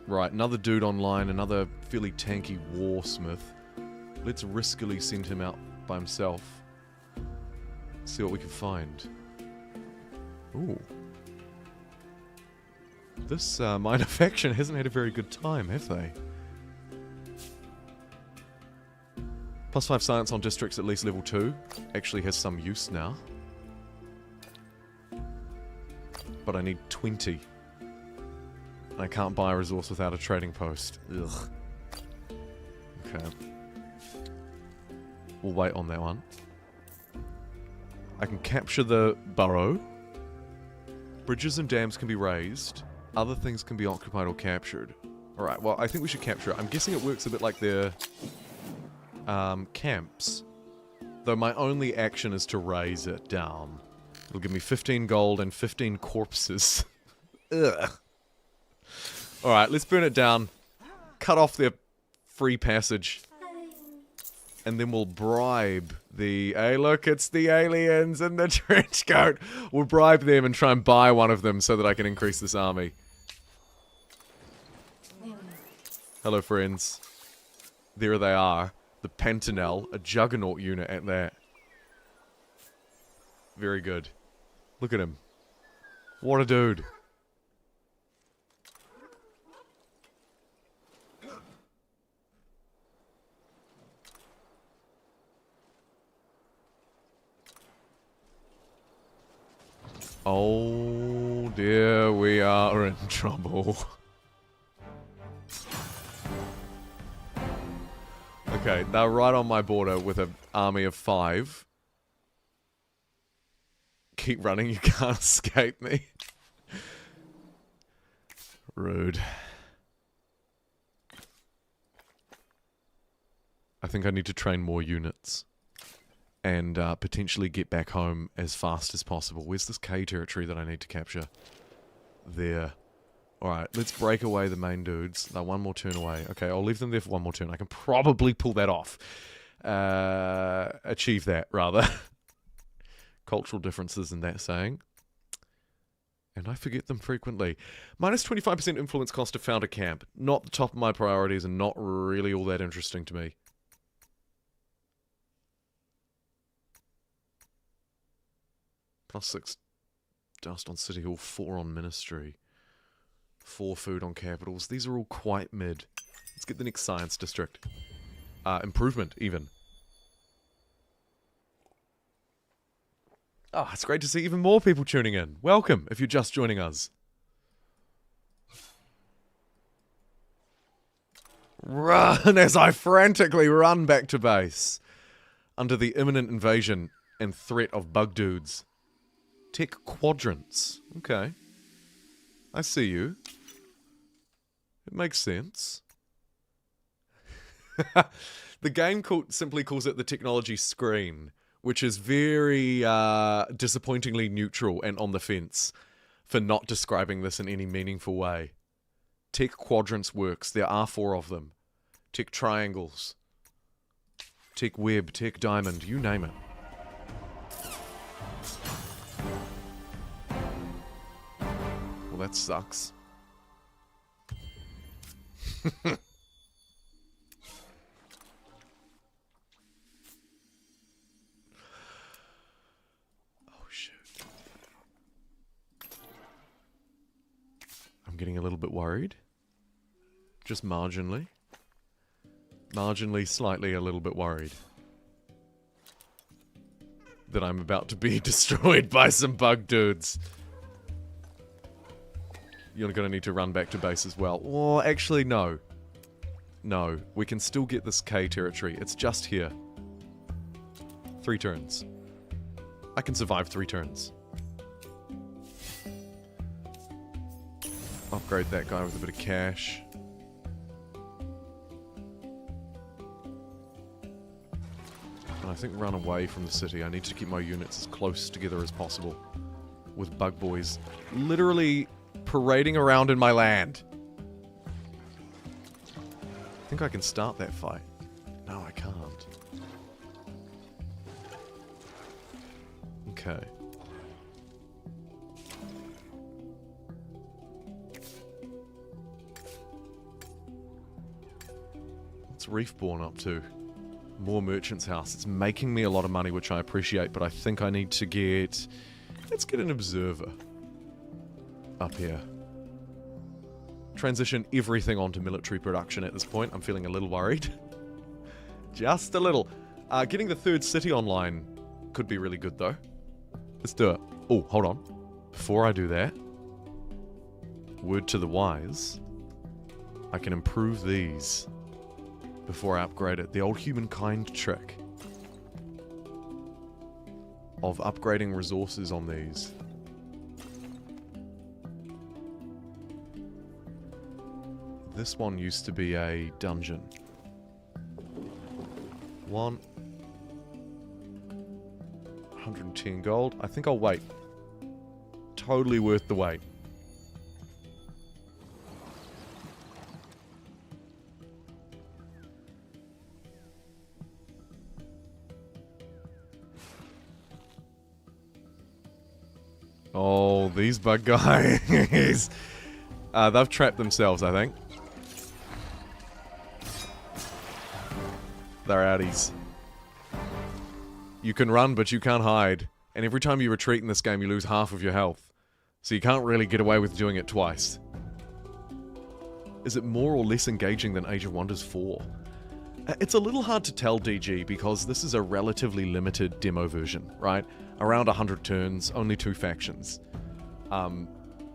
Right, another dude online, another fairly tanky warsmith. Let's riskily send him out by himself. See what we can find. Ooh. This minor faction hasn't had a very good time, have they? Plus 5 science on districts at least level 2. Actually has some use now. But I need 20. And I can't buy a resource without a trading post. Ugh. Okay. We'll wait on that one. I can capture the burrow. Bridges and dams can be raised. Other things can be occupied or captured. Alright, well, I think we should capture it. I'm guessing it works a bit like their camps. Though my only action is to raise it down. It'll give me 15 gold and 15 corpses. Ugh. Alright, let's burn it down. Cut off their free passage. And then we'll bribe the... Hey, look, it's the aliens in the trench coat. We'll bribe them and try and buy one of them so that I can increase this army. Hello, friends. There they are. The Pantanel, a juggernaut unit at that. Very good. Look at him. What a dude. Oh dear, we are in trouble. Okay, they're right on my border with an army of 5. Keep running, you can't escape me. Rude. I think I need to train more units. And potentially get back home as fast as possible. Where's this K territory that I need to capture? There. Alright, let's break away the main dudes. They're one more turn away. Okay, I'll leave them there for one more turn. I can probably pull that off. Achieve that, rather. Cultural differences in that saying. And I forget them frequently. Minus 25% influence cost to found a camp. Not the top of my priorities and not really all that interesting to me. Plus 6 dust on City Hall, 4 on Ministry, 4 food on Capitals. These are all quite mid. Let's get the next Science District. Improvement, even. Oh, it's great to see even more people tuning in. Welcome, if you're just joining us. Run as I frantically run back to base. Under the imminent invasion and threat of bug dudes. Tech quadrants. Okay. I see you. It makes sense. The game simply calls it the technology screen, which is very disappointingly neutral and on the fence for not describing this in any meaningful way. Tech quadrants works. There are 4 of them. Tech triangles. Tech web, tech diamond, you name it. Well, that sucks. Oh, shoot. getting a little bit worried. Just marginally. Marginally, slightly a little bit worried. That I'm about to be destroyed by some bug dudes. You're gonna need to run back to base as well. Oh, actually, no. No, we can still get this K territory. It's just here. 3 turns. I can survive 3 turns. Upgrade that guy with a bit of cash. And I think run away from the city. I need to keep my units as close together as possible. With bug boys literally parading around in my land. I think I can start that fight. No, I can't. Okay. What's Reefborn up to? More Merchant's House. It's making me a lot of money, which I appreciate, but I think I need to get... Let's get an observer. Up here. Transition everything onto military production at this point. I'm feeling a little worried. Just a little. Getting the 3rd city online could be really good, though. Let's do it. Oh, hold on. Before I do that, word to the wise, I can improve these before I upgrade it. The old Humankind trick of upgrading resources on these. This one used to be a dungeon. 110 gold. I think I'll wait. Totally worth the wait. Oh, these bug guys. They've trapped themselves, I think. They're outies. You can run, but you can't hide. And every time you retreat in this game, you lose half of your health. So you can't really get away with doing it twice. Is it more or less engaging than Age of Wonders 4? It's a little hard to tell, DG, because this is a relatively limited demo version, right? Around 100 turns, only 2 factions.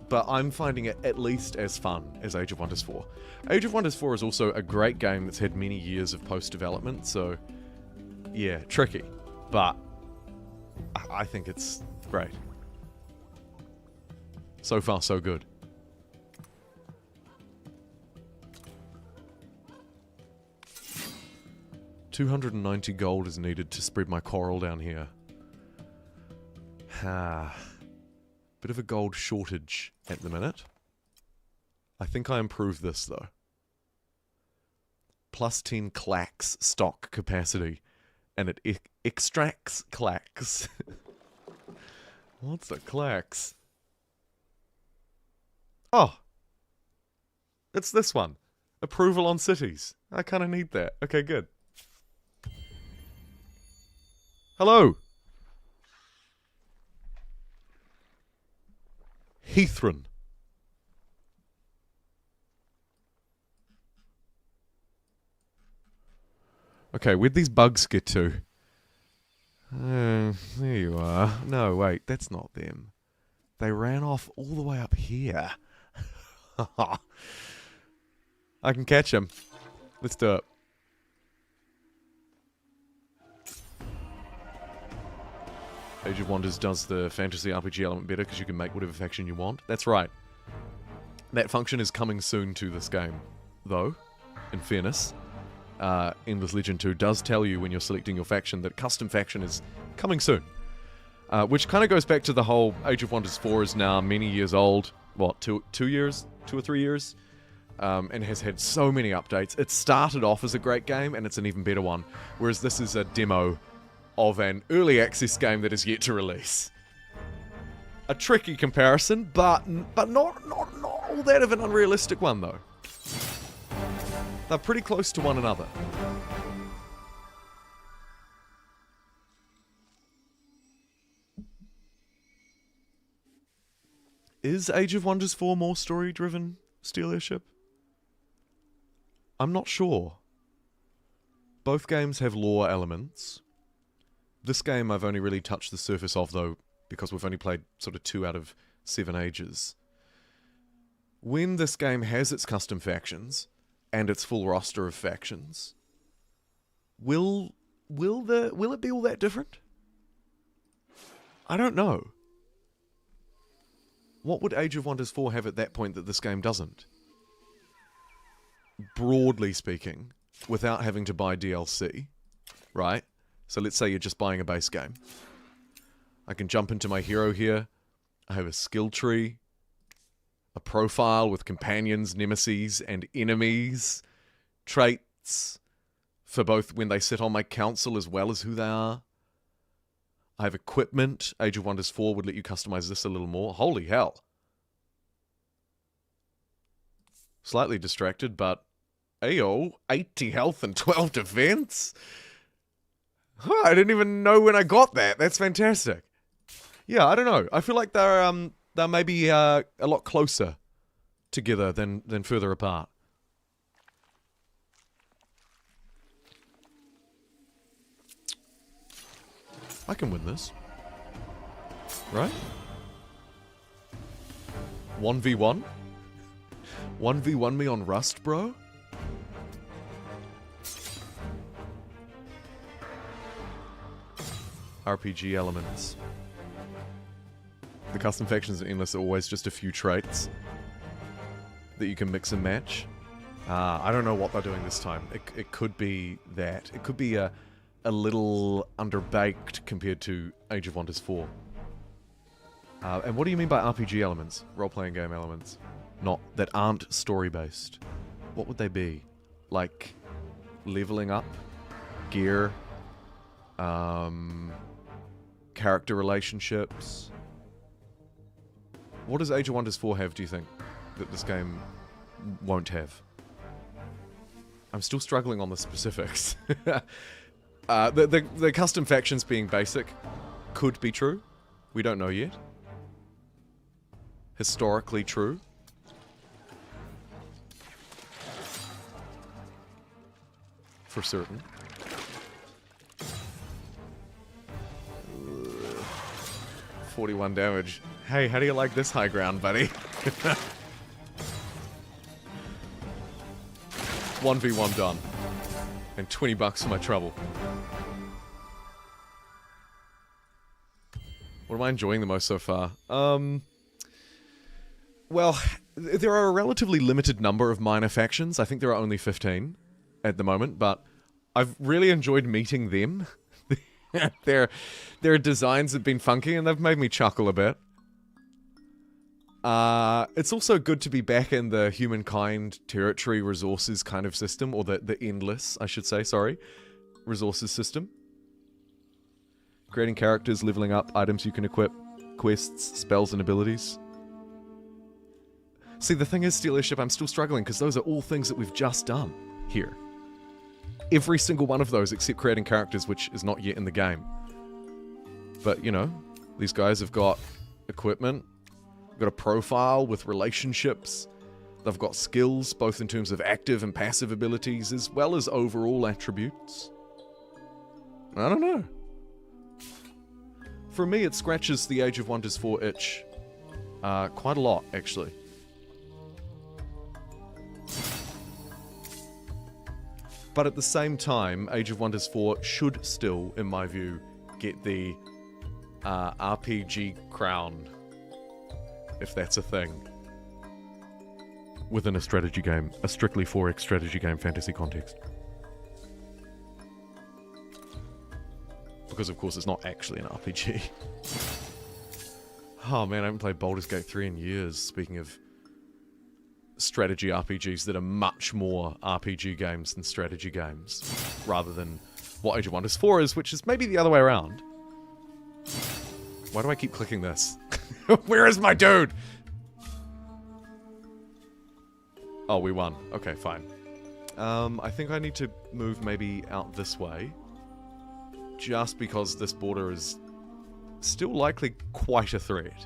But I'm finding it at least as fun as Age of Wonders 4. Age of Wonders 4 is also a great game that's had many years of post-development, so yeah, tricky. But I think it's great. So far, so good. $290 gold is needed to spread my coral down here. Bit of a gold shortage at the minute. I think I improved this though. Plus 10 clacks stock capacity. And it extracts clacks. What's the clacks? Oh! It's this one. Approval on cities. I kind of need that. Okay, good. Hello! Heathron. Okay, where'd these bugs get to? There you are. No, wait, that's not them. They ran off all the way up here. I can catch them. Let's do it. Age of Wonders does the fantasy RPG element better because you can make whatever faction you want. That's right. That function is coming soon to this game, though, in fairness. Endless Legend 2 does tell you when you're selecting your faction that custom faction is coming soon. Which kind of goes back to the whole Age of Wonders 4 is now many years old. What, 2 years? 2 or 3 years? And has had so many updates. It started off as a great game, and it's an even better one. Whereas this is a demo of an early access game that is yet to release. A tricky comparison, but not all that of an unrealistic one, though. They're pretty close to one another. Is Age of Wonders 4 more story-driven Steel Airship? I'm not sure. Both games have lore elements. This game I've only really touched the surface of, though, because we've only played sort of 2 out of 7 ages. When this game has its custom factions, and its full roster of factions, will it be all that different? I don't know. What would Age of Wonders 4 have at that point that this game doesn't? Broadly speaking, without having to buy DLC, right? So let's say you're just buying a base game. I can jump into my hero here. I have a skill tree, a profile with companions, nemesis, and enemies, traits for both when they sit on my council as well as who they are. I have equipment. Age of Wonders 4 would let you customize this a little more. Holy hell. Slightly distracted, but ayo, 80 health and 12 defense? Huh, I didn't even know when I got that. That's fantastic. Yeah, I don't know. I feel like they're maybe a lot closer together than further apart. I can win this. Right? 1v1? 1v1 me on Rust, bro? RPG elements. The custom factions and endless are always just a few traits that you can mix and match. I don't know what they're doing this time. It could be that. It could be a little underbaked compared to Age of Wonders 4. And what do you mean by RPG elements? Role-playing game elements? Not that aren't story-based. What would they be? Like leveling up? Gear? Character relationships? What does Age of Wonders 4 have, do you think, that this game won't have? I'm still struggling on the specifics. The custom factions being basic could be true. We don't know yet. Historically true. For certain. 41 damage. Hey, how do you like this high ground, buddy? 1v1 done. And 20 bucks for my trouble. What am I enjoying the most so far? Well, there are a relatively limited number of minor factions. I think there are only 15 at the moment, but I've really enjoyed meeting them. Their designs have been funky and they've made me chuckle a bit. It's also good to be back in the Humankind territory resources kind of system, or the endless, I should say, sorry, resources system. Creating characters, leveling up, items you can equip, quests, spells, and abilities. See, the thing is, Steel Airship, I'm still struggling because those are all things that we've just done here. Every single one of those except creating characters, which is not yet in the game. But, you know, these guys have got equipment, got a profile with relationships, they've got skills, both in terms of active and passive abilities, as well as overall attributes. I don't know. For me, it scratches the Age of Wonders 4 itch quite a lot, actually. But at the same time, Age of Wonders 4 should still, in my view, get the RPG crown, if that's a thing, within a strategy game, a strictly 4X strategy game fantasy context. Because, of course, it's not actually an RPG. Oh man, I haven't played Baldur's Gate 3 in years, speaking of strategy RPGs that are much more RPG games than strategy games, rather than what Age of Wonders 4 is, which is maybe the other way around. Why do I keep clicking this? Where is my dude? Oh, we won. Okay, fine. I think I need to move maybe out this way, just because this border is still likely quite a threat.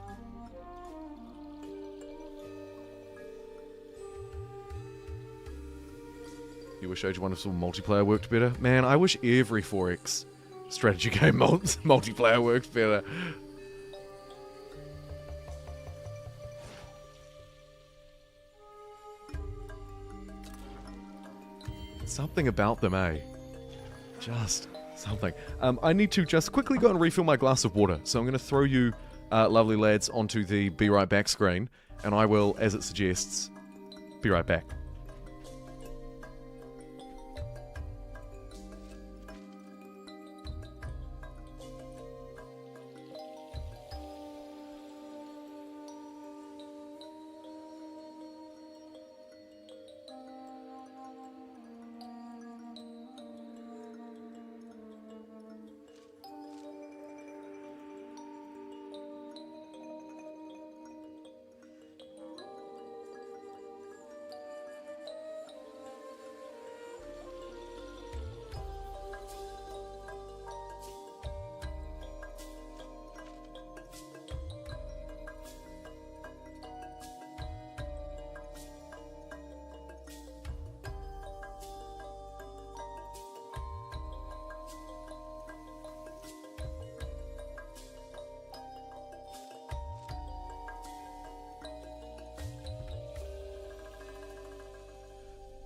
You wish Age of Wonders multiplayer worked better? Man, I wish every 4X strategy game multiplayer worked better. Something about them, eh? Just something. I need to just quickly go and refill my glass of water. So I'm going to throw you, lovely lads, onto the Be Right Back screen. And I will, as it suggests, be right back.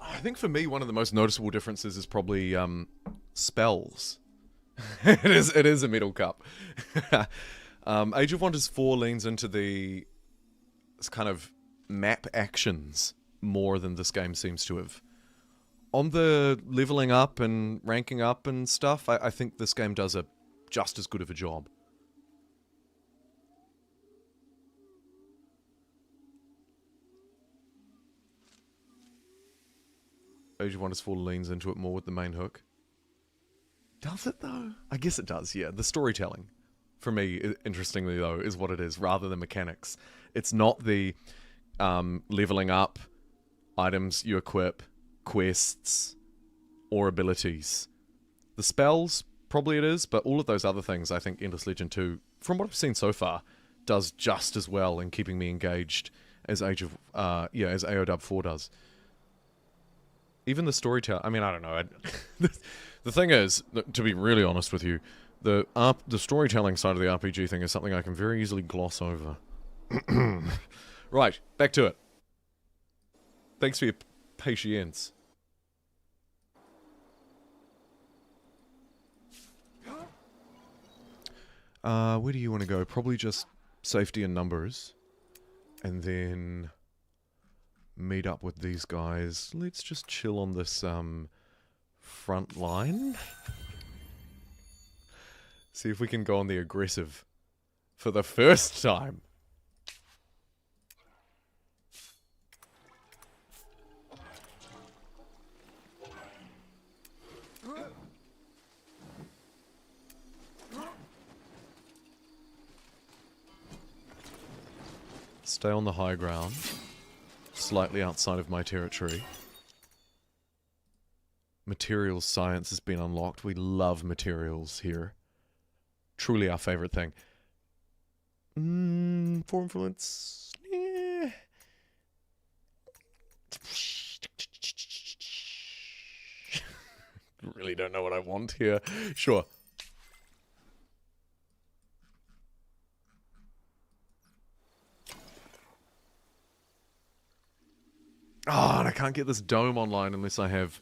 I think for me, one of the most noticeable differences is probably spells. It is a metal cup. Age of Wonders 4 leans into the kind of map actions more than this game seems to have. On the leveling up and ranking up and stuff, I think this game does a just as good of a job. Age of Wonders 4 leans into it more with the main hook. Does it, though? I guess it does, yeah. The storytelling, for me, interestingly, though, is what it is, rather than mechanics. It's not the leveling up, items you equip, quests, or abilities. The spells, probably it is, but all of those other things, I think Endless Legend 2, from what I've seen so far, does just as well in keeping me engaged as as AOW 4 does. Even the storytelling, I mean, I don't know. The thing is, to be really honest with you, the storytelling side of the RPG thing is something I can very easily gloss over. Right, back to it. Thanks for your patience. Where do you want to go? Probably just safety and numbers. And then meet up with these guys. Let's just chill on this front line. See if we can go on the aggressive for the first time. Stay on the high ground. Slightly outside of my territory. Materials science has been unlocked. We love materials here. Truly our favorite thing. For influence. Really don't know what I want here. Sure. Oh, and I can't get this dome online unless I have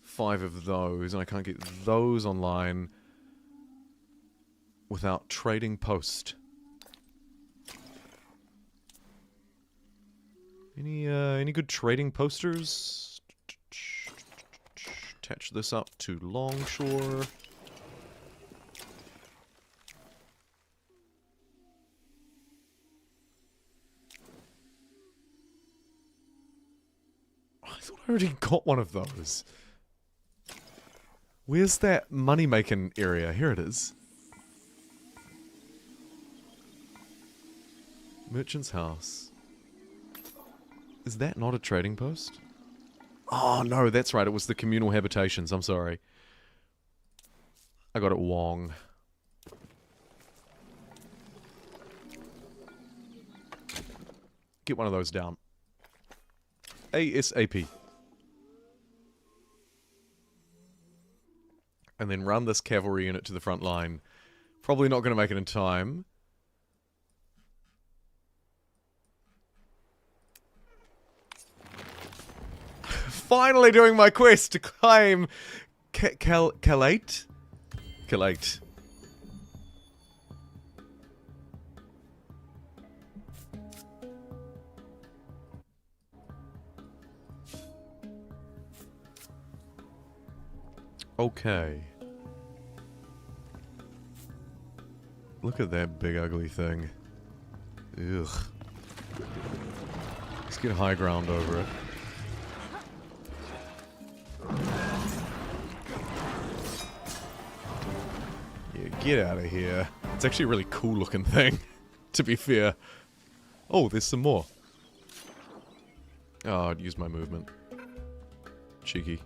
5 of those, and I can't get those online without trading post. Any good trading posters? Attach this up to Longshore. I already got one of those. Where's that money-making area? Here it is. Merchant's house. Is that not a trading post? Oh, no, that's right. It was the communal habitations. I'm sorry. I got it wrong. Get one of those down. ASAP. and then run this cavalry unit to the front line. Probably not going to make it in time. Finally doing my quest to claim Calate? Calate. Okay. Look at that big ugly thing. Ugh. Let's get high ground over it. Yeah, get out of here. It's actually a really cool looking thing, to be fair. Oh, there's some more. Oh, I'd used my movement. Cheeky.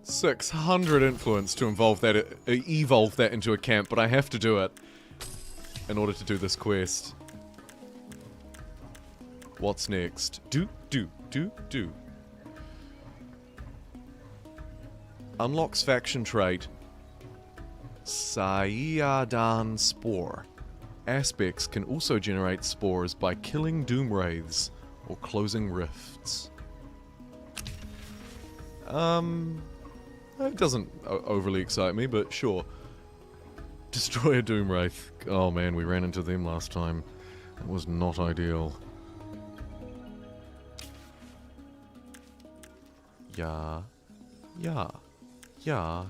.600 influence to evolve that into a camp, but I have to do it in order to do this quest. What's next? Do. Unlocks faction trait. Saiyadan Spore. Aspects can also generate spores by killing doom wraiths or closing rifts. It doesn't overly excite me, but sure. Destroy a doom wraith. Oh man, we ran into them last time. It was not ideal. Yeah. I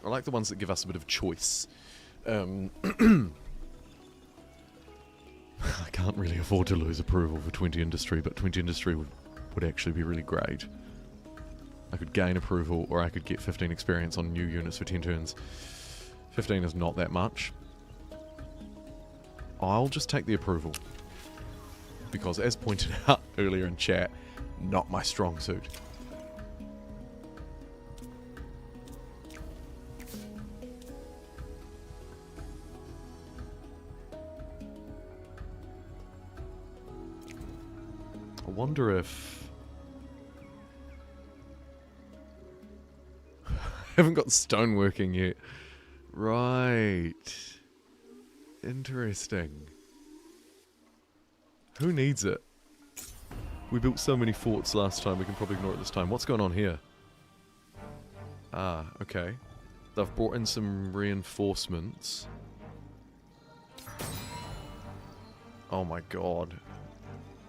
like the ones that give us a bit of choice. I can't really afford to lose approval for 20 industry, but 20 industry would actually be really great. I could gain approval, or I could get 15 experience on new units for 10 turns. 15 is not that much. I'll just take the approval. Because, as pointed out earlier in chat, not my strong suit. I wonder if... I haven't got stoneworking yet. Right. Interesting. Who needs it? We built so many forts last time, we can probably ignore it this time. What's going on here? Ah, okay. They've brought in some reinforcements. Oh my god.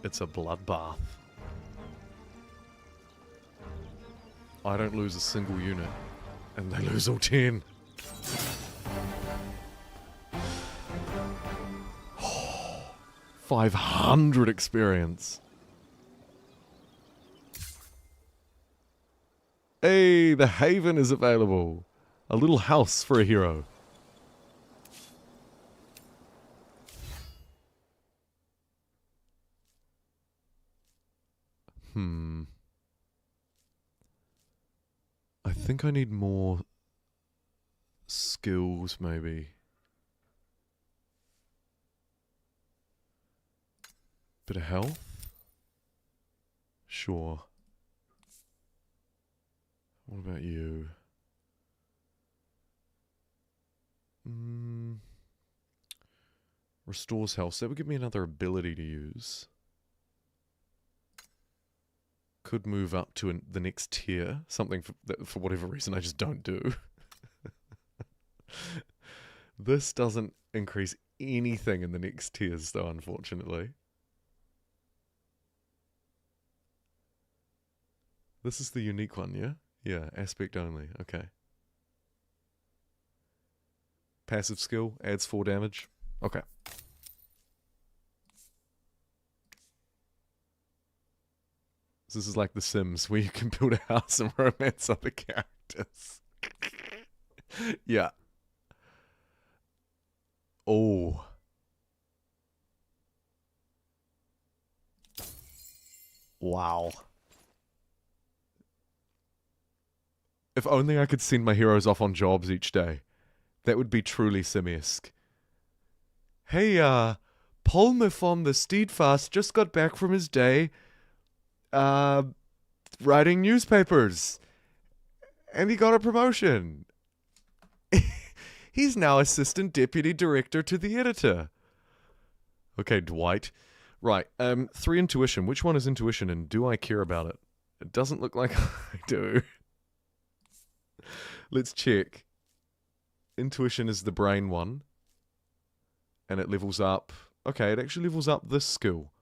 It's a bloodbath. I don't lose a single unit. And they lose all 10. Oh, 500 experience. Hey, the Haven is available. A little house for a hero. I think I need more skills, maybe. Bit of health? Sure. What about you? Restores health. So that would give me another ability to use. Could move up to the next tier. Something for whatever reason I just don't do. This doesn't increase anything in the next tiers though, unfortunately. This is the unique one, yeah? Yeah, aspect only. Okay. Passive skill, adds 4 damage. Okay. This is like The Sims, where you can build a house and romance other characters. Yeah. Oh. Wow. If only I could send my heroes off on jobs each day. That would be truly Simiesque. Hey, Palmer from the Steadfast just got back from his day, writing newspapers. And he got a promotion. He's now assistant deputy director to the editor. Okay, Dwight. Right, 3 intuition. Which one is intuition and do I care about it? It doesn't look like I do. Let's check. Intuition is the brain one. And it levels up. Okay, it actually levels up this skill.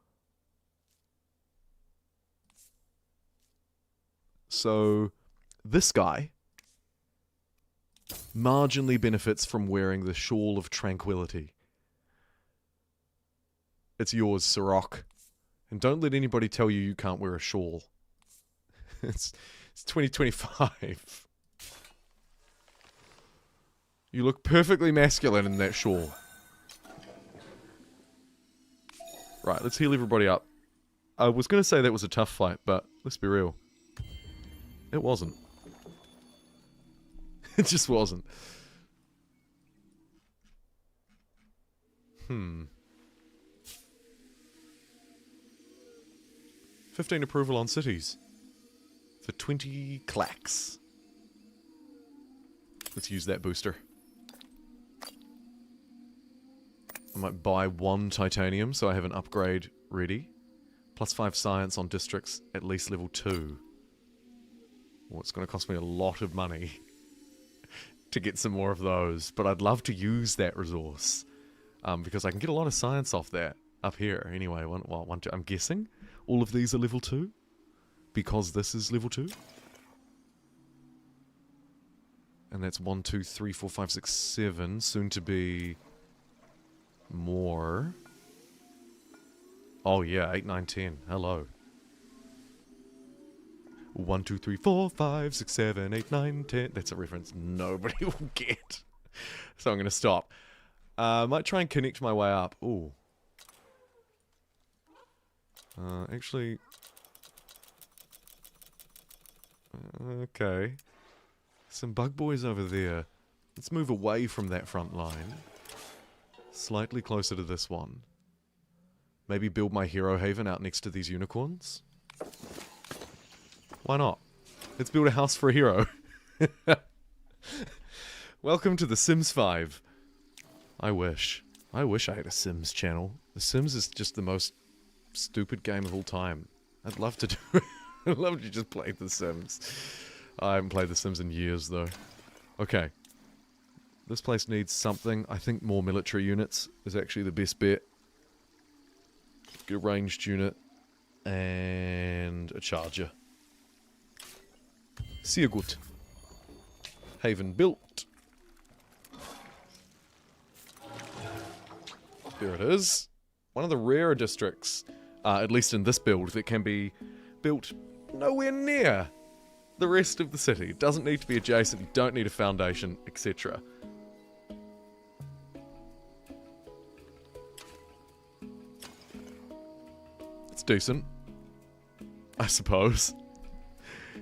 So, this guy marginally benefits from wearing the Shawl of Tranquility. It's yours, Sirach. And don't let anybody tell you you can't wear a shawl. It's 2025. You look perfectly masculine in that shawl. Right, let's heal everybody up. I was going to say that was a tough fight, but let's be real. It wasn't. It just wasn't. 15 approval on cities. For 20 clacks. Let's use that booster. I might buy 1 titanium so I have an upgrade ready. Plus 5 science on districts at least level 2. Well, it's going to cost me a lot of money to get some more of those. But I'd love to use that resource. Because I can get a lot of science off that up here. Anyway, I'm guessing all of these are level 2. Because this is level 2. And that's 1, 2, 3, 4, 5, 6, 7. Soon to be more. Oh yeah, 8, 9, 10. Hello. 1, 2, 3, 4, 5, 6, 7, 8, 9, 10. That's a reference nobody will get. So I'm going to stop. Might try and connect my way up. Ooh. Actually... okay. Some bug boys over there. Let's move away from that front line. Slightly closer to this one. Maybe build my hero haven out next to these unicorns? Why not? Let's build a house for a hero. Welcome to The Sims 5. I wish. I wish I had a Sims channel. The Sims is just the most stupid game of all time. I'd love to do it. I'd love to just play The Sims. I haven't played The Sims in years, though. Okay. This place needs something. I think more military units is actually the best bet. Get a ranged unit. And a charger. Sehr gut. Haven built. There it is. One of the rarer districts, at least in this build, that can be built nowhere near the rest of the city. It doesn't need to be adjacent, you don't need a foundation, etc. It's decent, I suppose.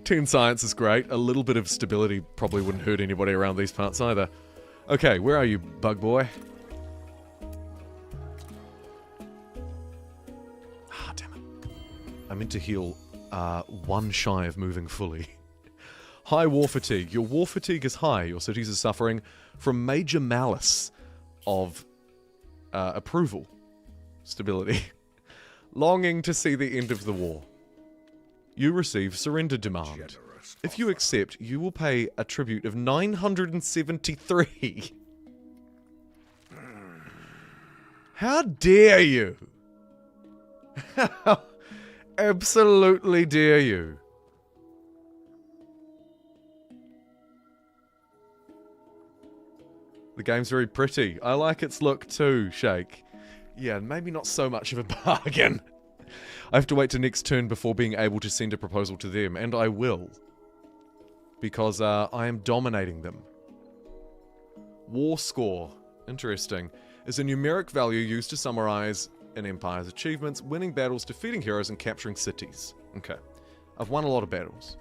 10 science is great. A little bit of stability probably wouldn't hurt anybody around these parts either. Okay, where are you, bug boy? Ah, damn it. I meant to heal 1 shy of moving fully. High war fatigue. Your war fatigue is high. Your cities are suffering from major malice of approval. Stability. Longing to see the end of the war. You receive surrender demand. If you accept, you will pay a tribute of 973. How dare you? How absolutely dare you? The game's very pretty. I like its look too, Shake. Yeah, maybe not so much of a bargain. I have to wait to next turn before being able to send a proposal to them, and I will. Because I am dominating them. War score. Interesting. Is a numeric value used to summarize an empire's achievements, winning battles, defeating heroes, and capturing cities. Okay. I've won a lot of battles.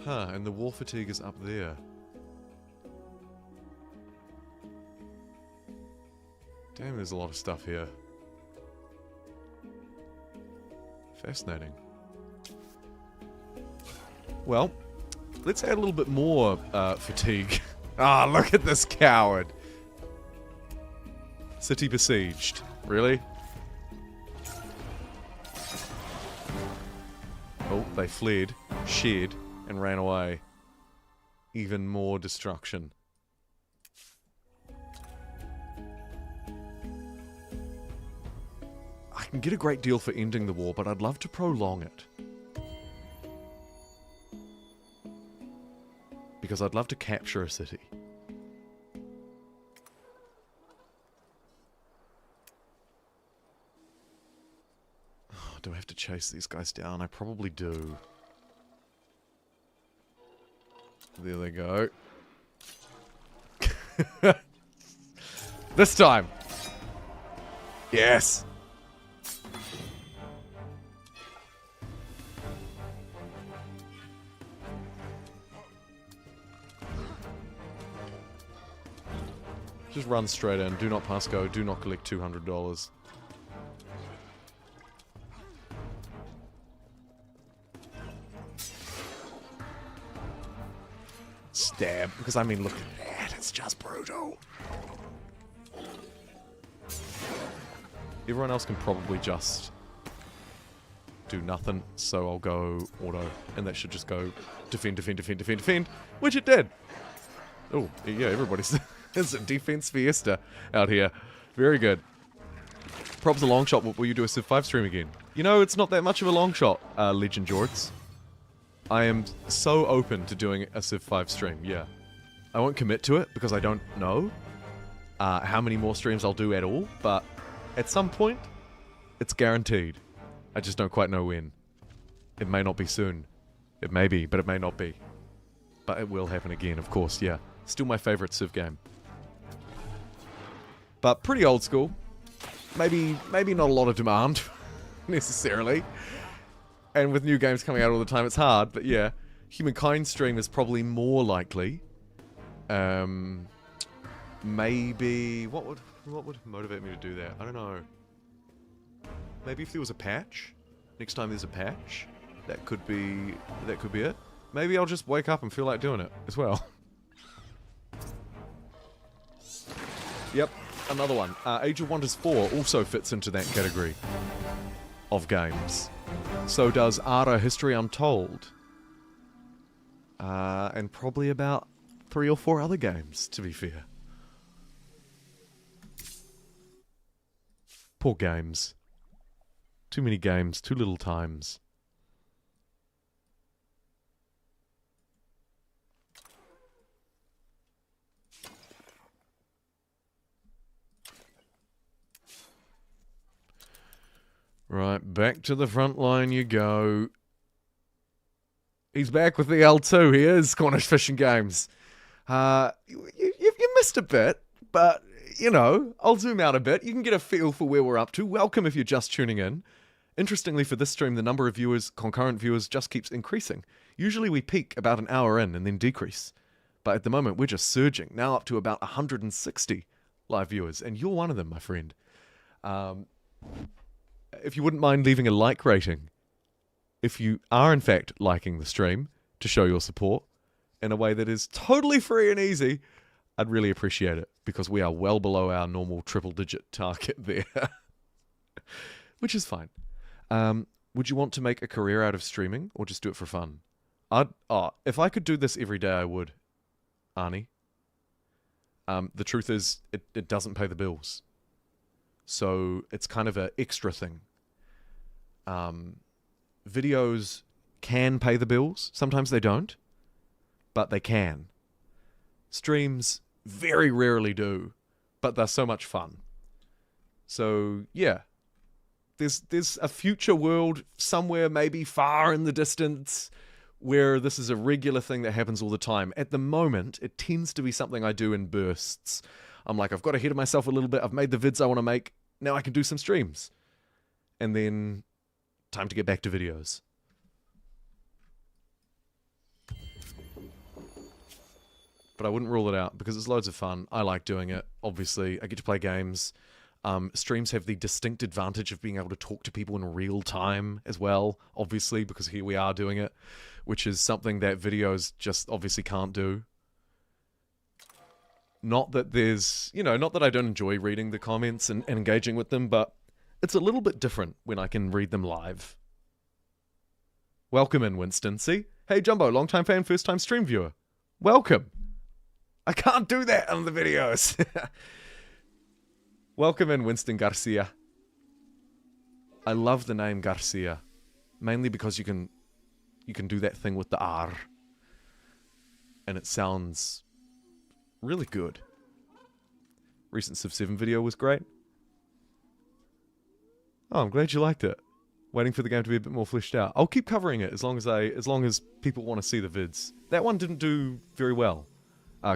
Huh, and the war fatigue is up there. Damn, there's a lot of stuff here. Fascinating. Well, let's add a little bit more fatigue. Ah, look at this coward. City besieged. Really? Oh, they fled, shared, and ran away. Even more destruction. I can get a great deal for ending the war, but I'd love to prolong it. Because I'd love to capture a city. Oh, do I have to chase these guys down? I probably do. There they go. This time! Yes! Just run straight in. Do not pass go. Do not collect $200. Stab. Because I mean, look at that. It's just brutal. Everyone else can probably just do nothing. So I'll go auto. And that should just go defend, defend, defend, defend, defend. Which it did. Oh, yeah, everybody's... It's a defense fiesta out here. Very good. Probs a long shot. Will you do a Civ 5 stream again? You know, it's not that much of a long shot, Legend Jorts. I am so open to doing a Civ 5 stream, yeah. I won't commit to it because I don't know how many more streams I'll do at all, but at some point, it's guaranteed. I just don't quite know when. It may not be soon. It may be, but it may not be. But it will happen again, of course, yeah. Still my favorite Civ game. But pretty old school. Maybe not a lot of demand, necessarily. And with new games coming out all the time, it's hard. But yeah, Humankind stream is probably more likely. Maybe what would motivate me to do that? I don't know. Maybe if there was a patch. Next time there's a patch, that could be it. Maybe I'll just wake up and feel like doing it as well. Yep. Another one. Age of Wonders 4 also fits into that category of games. So does Ara History Untold. And probably about 3 or 4 other games, to be fair. Poor games. Too many games, too little times. Right, back to the front line you go. He's back with the L2. He is Cornish Fishing Games. You missed a bit, but, you know, I'll zoom out a bit. You can get a feel for where we're up to. Welcome if you're just tuning in. Interestingly, for this stream, the number of viewers, concurrent viewers, just keeps increasing. Usually we peak about an hour in and then decrease. But at the moment, we're just surging. Now up to about 160 live viewers. And you're one of them, my friend. If you wouldn't mind leaving a like rating, if you are in fact liking the stream, to show your support in a way that is totally free and easy, I'd really appreciate it, because we are well below our normal triple-digit target there. Which is fine. Would you want to make a career out of streaming, or just do it for fun? If I could do this every day, I would, Arnie. The truth is, it doesn't pay the bills. So it's kind of an extra thing. Videos can pay the bills. Sometimes they don't, but they can. Streams very rarely do, but they're so much fun. So yeah, there's a future world somewhere, maybe far in the distance, where this is a regular thing that happens all the time. At the moment, it tends to be something I do in bursts. I'm like, I've got ahead of myself a little bit. I've made the vids I want to make. Now I can do some streams. And then, time to get back to videos. but I wouldn't rule it out because it's loads of fun. I like doing it, obviously. I get to play games. Streams have the distinct advantage of being able to talk to people in real time as well, obviously, because here we are doing it, which is something that videos just obviously can't do. Not that there's, not that I don't enjoy reading the comments and engaging with them, but it's a little bit different when I can read them live. Welcome in, Winston. See? Hey, Jumbo, long-time fan, first-time stream viewer. Welcome. I can't do that on the videos. Welcome in, Winston Garcia. I love the name Garcia, mainly because you can do that thing with the R, and it sounds really good. Recent Civ 7 video was great. Oh, I'm glad you liked it. Waiting for the game to be a bit more fleshed out. I'll keep covering it as long as people want to see the vids. That one didn't do very well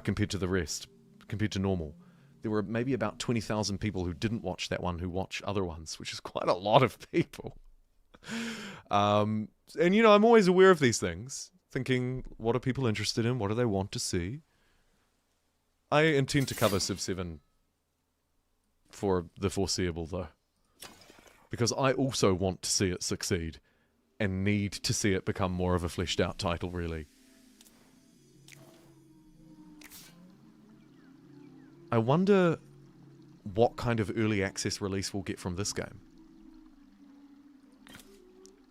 compared to the rest, compared to normal. There were maybe about 20,000 people who didn't watch that one who watch other ones, which is quite a lot of people. And I'm always aware of these things, thinking, what are people interested in? What do they want to see? I intend to cover Civ 7 for the foreseeable, though. Because I also want to see it succeed, and need to see it become more of a fleshed out title, really. I wonder what kind of early access release we'll get from this game.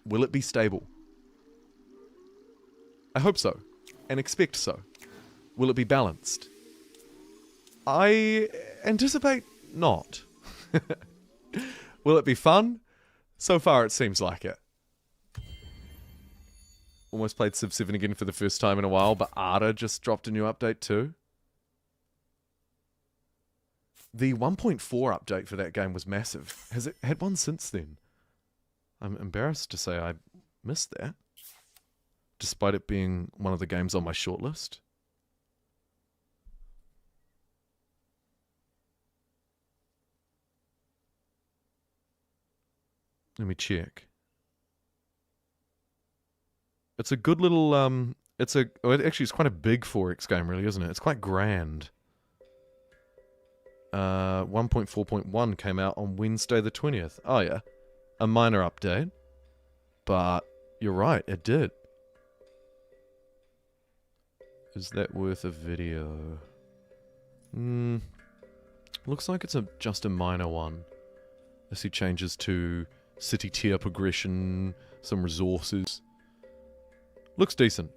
Will it be stable? I hope so, and expect so. Will it be balanced? I anticipate not. Will it be fun? So far it seems like it. Almost played Civ 7 again for the first time in a while, but Ada just dropped a new update too. The 1.4 update for that game was massive. Has it had one since then? I'm embarrassed to say I missed that, despite it being one of the games on my shortlist. Let me check. It's a good little, actually it's quite a big 4X game really, isn't it? It's quite grand. 1.4.1 came out on Wednesday the 20th. Oh yeah. A minor update. But you're right, it did. Is that worth a video? Looks like it's just a minor one. I see changes to city tier progression, some resources. Looks decent.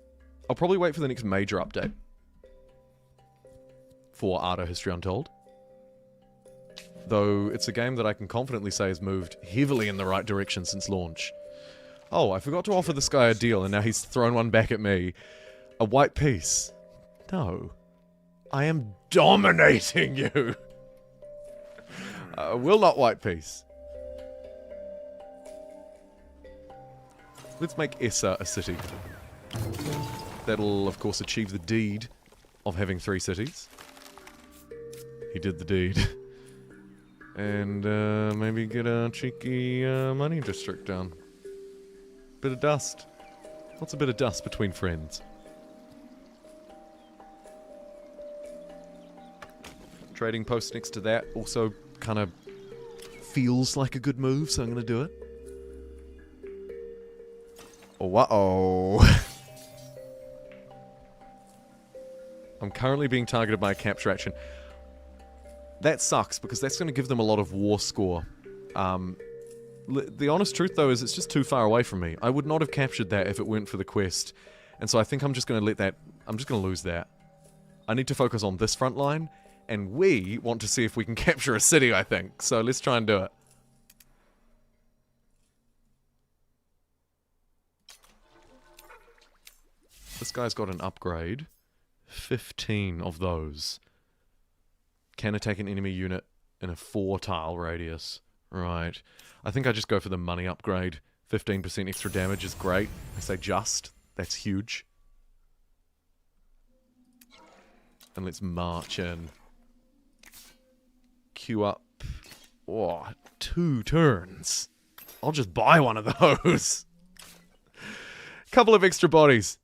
I'll probably wait for the next major update for Art History Untold. Though it's a game that I can confidently say has moved heavily in the right direction since launch. Oh, I forgot to offer this guy a deal and now he's thrown one back at me. A white piece. No. I am dominating you. Will not white piece. Let's make Essa a city. That'll, of course, achieve the deed of having 3 cities. He did the deed. And maybe get a cheeky money district down. Bit of dust. What's a bit of dust between friends? Trading post next to that also kind of feels like a good move, so I'm going to do it. Oh, uh-oh. I'm currently being targeted by a capture action. That sucks, because that's going to give them a lot of war score. The honest truth, though, is it's just too far away from me. I would not have captured that if it weren't for the quest. And so I think I'm just going to let that... I'm just going to lose that. I need to focus on this front line, and we want to see if we can capture a city, I think. So let's try and do it. This guy's got an upgrade. 15 of those. Can attack an enemy unit in a 4-tile radius. Right. I think I just go for the money upgrade. 15% extra damage is great. I say just. That's huge. And let's march in. Queue up. Oh, 2 turns. I'll just buy one of those. Couple of extra bodies.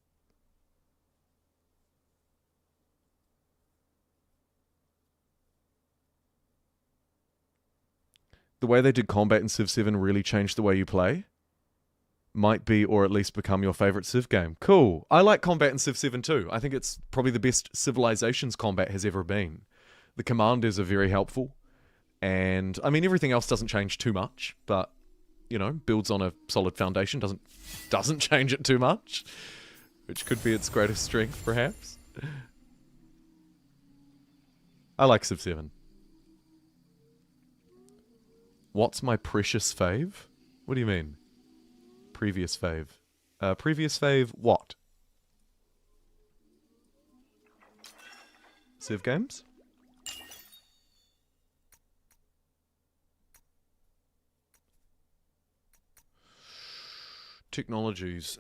the way they did combat in Civ 7 really changed the way you play. Might be, or at least become your favorite Civ game. Cool. I like combat in Civ 7 too. I think it's probably the best Civilizations combat has ever been. The commanders are very helpful. And, I mean, everything else doesn't change too much, but, you know, builds on a solid foundation, doesn't change it too much, which could be its greatest strength, perhaps. I like Civ 7. What's my precious fave? What do you mean? Previous fave. Previous fave what? Civ games? Technologies.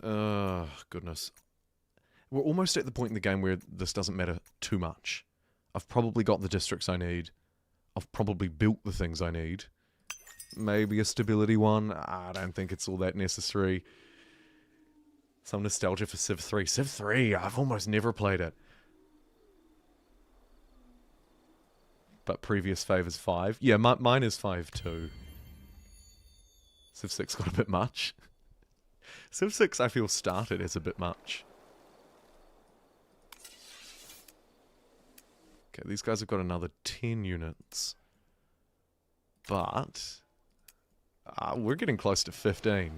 Goodness. We're almost at the point in the game where this doesn't matter too much. I've probably got the districts I need. I've probably built the things I need. Maybe a stability one. I don't think it's all that necessary. Some nostalgia for Civ 3. Civ 3, I've almost never played it. But previous fave is 5. Yeah, mine is 5 too. Civ 6 got a bit much. Civ 6, I feel, started as a bit much. Okay, these guys have got another 10 units. But we're getting close to 15.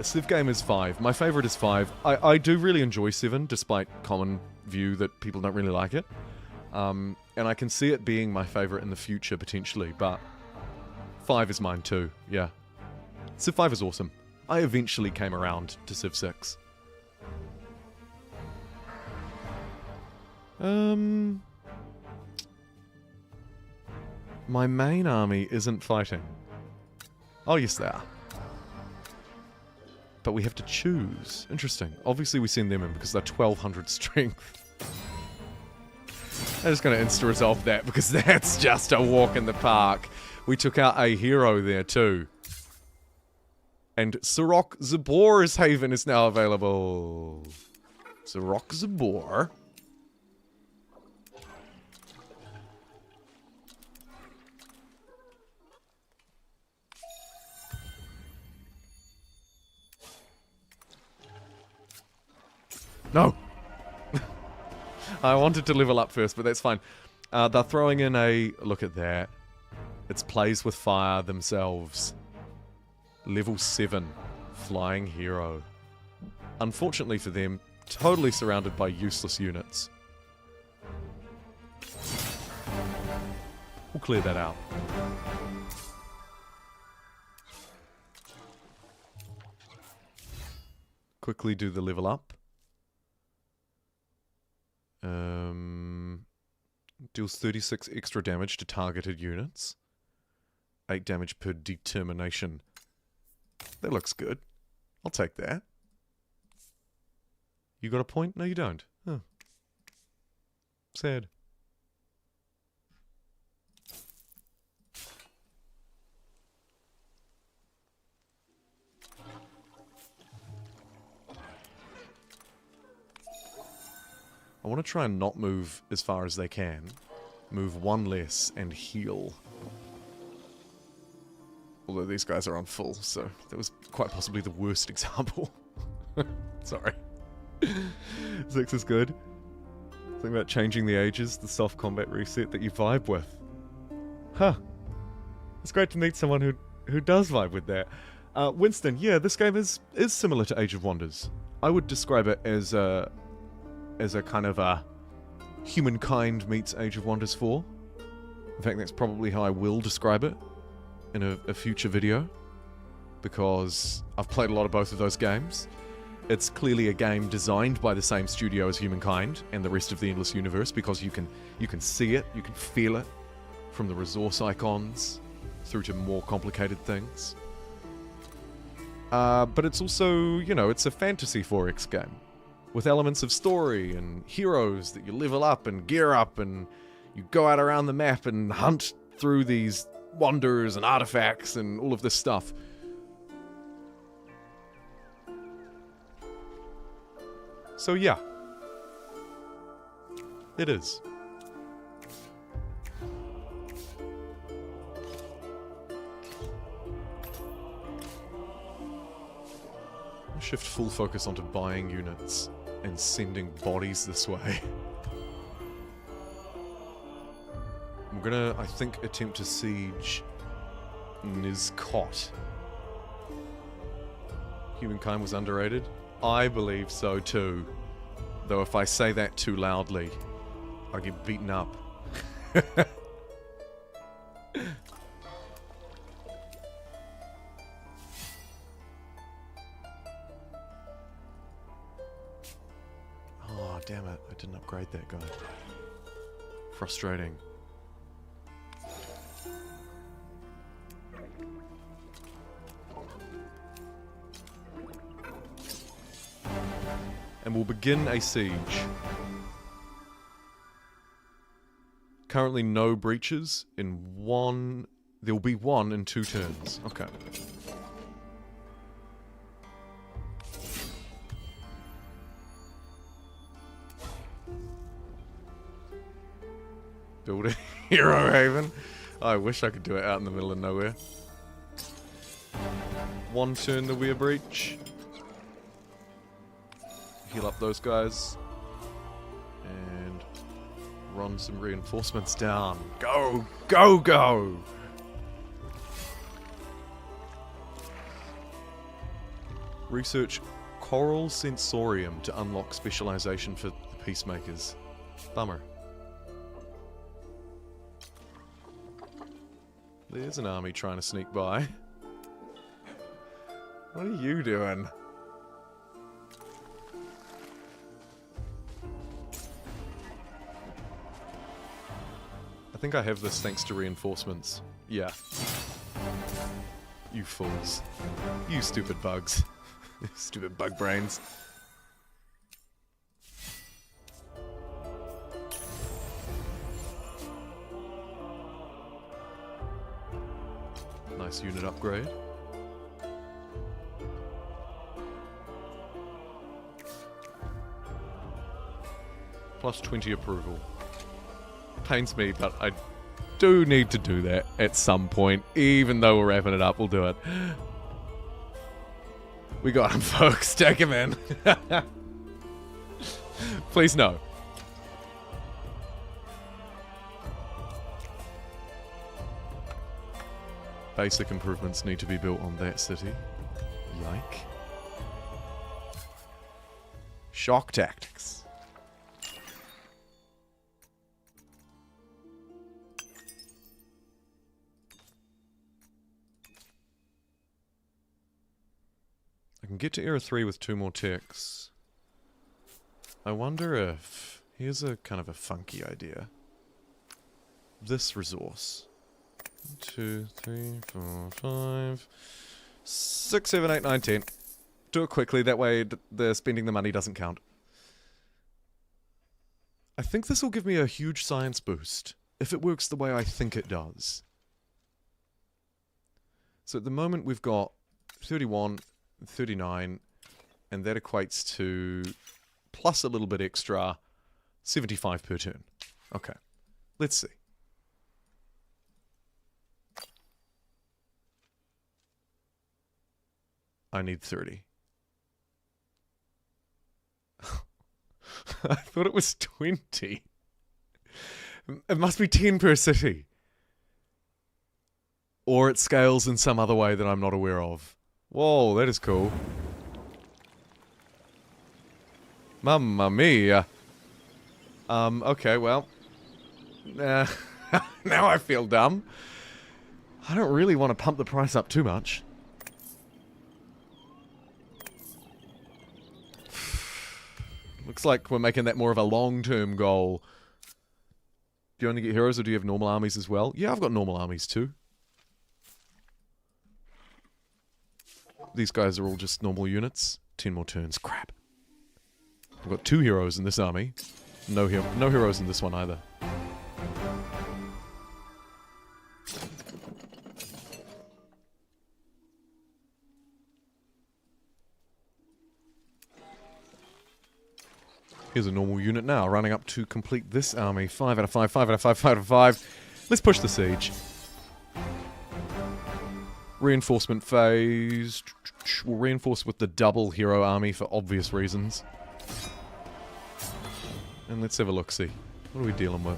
Civ game is 5. My favorite is 5. I do really enjoy 7, despite common view that people don't really like it. And I can see it being my favorite in the future, potentially, but 5 is mine too, yeah. Civ 5 is awesome. I eventually came around to Civ 6. My main army isn't fighting. Oh, yes, they are. But we have to choose. Interesting. Obviously, we send them in because they're 1200 strength. I'm just going to insta-resolve that because that's just a walk in the park. We took out a hero there too. And Sirok Zabor's Haven is now available. Sirok Zabor. No! I wanted to level up first, but that's fine. They're throwing in a... Look at that. It's plays with fire themselves. Level 7. Flying hero. Unfortunately for them, totally surrounded by useless units. We'll clear that out. Quickly do the level up. Deals 36 extra damage to targeted units. 8 damage per determination. That looks good. I'll take that. You got a point? No, you don't. Huh. Sad. I want to try and not move as far as they can. Move one less and heal. Although these guys are on full, so that was quite possibly the worst example. Sorry. 6 is good. Something about changing the ages, the soft combat reset that you vibe with. Huh. It's great to meet someone who does vibe with that. Winston, yeah, this game is similar to Age of Wonders. I would describe it as a kind of a Humankind meets Age of Wonders 4. In fact, that's probably how I will describe it in a future video, because I've played a lot of both of those games. It's clearly a game designed by the same studio as Humankind and the rest of the Endless Universe, because you can see it, you can feel it, from the resource icons through to more complicated things. But it's also, you know, it's a fantasy 4X game, with elements of story and heroes that you level up and gear up, and you go out around the map and hunt through these wonders and artifacts and all of this stuff. So yeah. It is. Shift full focus onto buying units and sending bodies this way. I'm gonna, I think, attempt to siege Nizkot. Humankind was underrated? I believe so too. Though if I say that too loudly, I get beaten up. Oh, damn it. I didn't upgrade that guy. Frustrating. And we'll begin a siege. Currently no breaches in one... There'll be one in 2 turns. Okay. Build a hero haven. I wish I could do it out in the middle of nowhere. 1 turn there'll be a breach. Heal up those guys. And run some reinforcements down. Go! Go! Go! Research Coral Sensorium to unlock specialization for the Peacemakers. Bummer. There's an army trying to sneak by. What are you doing? I think I have this thanks to reinforcements. Yeah. You fools. You stupid bugs. Stupid bug brains. Nice unit upgrade. Plus 20 approval. Pains me, but I do need to do that at some point. Even though we're wrapping it up, we'll do it. We got him, folks. Take him in. Please no. Basic improvements need to be built on that city. Yike. Shock tactics. I can get to Era 3 with 2 more ticks. I wonder if... Here's a kind of a funky idea. This resource. 2, 3, 4, 5, 6, 7, 8, 9, 10. Do it quickly, that way the spending the money doesn't count. I think this will give me a huge science boost, if it works the way I think it does. So at the moment we've got 31, 39, and that equates to, plus a little bit extra, 75 per turn. Okay, let's see. I need 30. I thought it was 20. It must be 10 per city. Or it scales in some other way that I'm not aware of. Whoa, that is cool. Mamma mia. Okay, well. Now I feel dumb. I don't really want to pump the price up too much. Looks like we're making that more of a long-term goal. Do you only get heroes or do you have normal armies as well? Yeah, I've got normal armies too. These guys are all just normal units. 10 more turns. Crap. I've got 2 heroes in this army. No heroes in this one either. Here's a normal unit now, running up to complete this army. 5 out of 5, 5 out of 5, 5 out of 5. Let's push the siege. Reinforcement phase. We'll reinforce with the double hero army for obvious reasons. And let's have a look-see. What are we dealing with?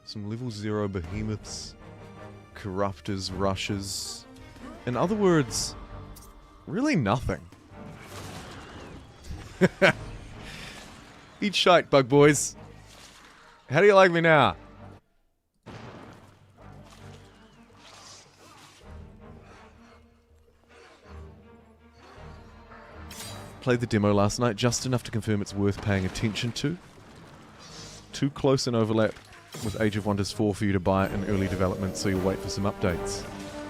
Some level 0 behemoths. Corruptors, rushes. In other words, really nothing. Eat shite, bug boys. How do you like me now? Played the demo last night, just enough to confirm it's worth paying attention to. Too close an overlap with Age of Wonders 4 for you to buy it in early development, so you'll wait for some updates.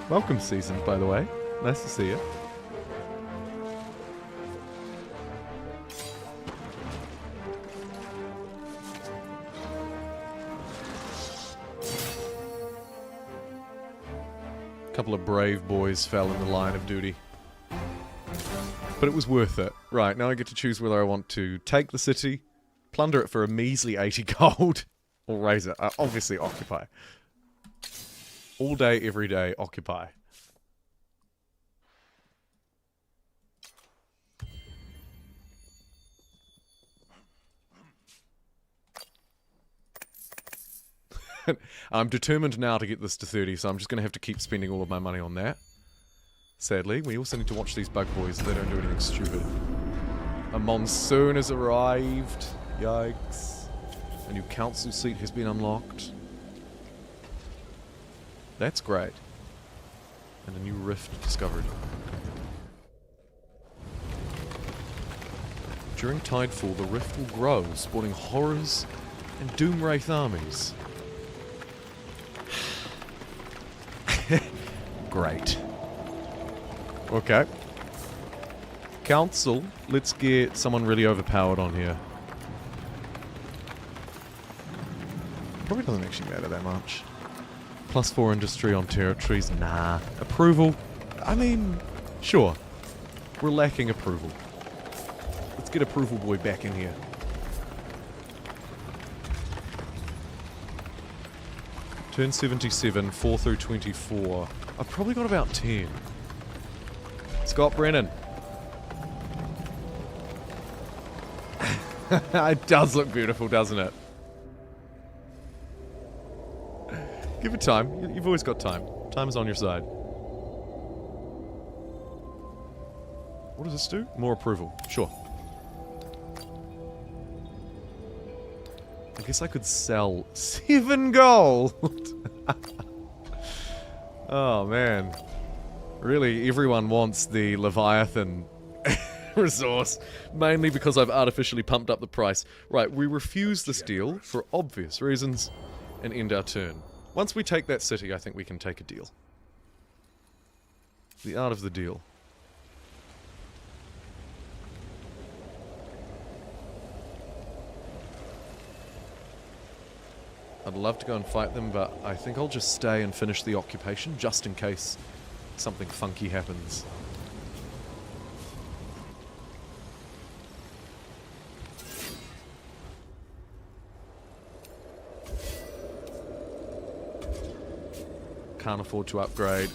Welcome, Seasoned, by the way. Nice to see you. A couple of brave boys fell in the line of duty. But it was worth it. Right, now I get to choose whether I want to take the city, plunder it for a measly 80 gold, or raise it. Obviously, occupy. All day, every day, occupy. I'm determined now to get this to 30, so I'm just going to have to keep spending all of my money on that. Sadly, we also need to watch these bug boys so they don't do anything stupid. A monsoon has arrived. Yikes. A new council seat has been unlocked. That's great. And a new rift discovered. During Tidefall, the rift will grow, spawning horrors and Doomwraith armies. Great. Okay. Council, let's get someone really overpowered on here. Probably doesn't actually matter that much. +4 industry on territories, nah. Approval, I mean, sure. We're lacking approval. Let's get Approval Boy back in here. Turn 77, 4 through 24. I've probably got about 10. Scott Brennan. It does look beautiful, doesn't it? Give it time. You've always got time. Time is on your side. What does this do? More approval. Sure. I guess I could sell 7 gold. Oh, man. Really, everyone wants the Leviathan resource, mainly because I've artificially pumped up the price. Right, we refuse this deal for obvious reasons and end our turn. Once we take that city, I think we can take a deal. The art of the deal. I'd love to go and fight them, but I think I'll just stay and finish the occupation, just in case something funky happens. Can't afford to upgrade.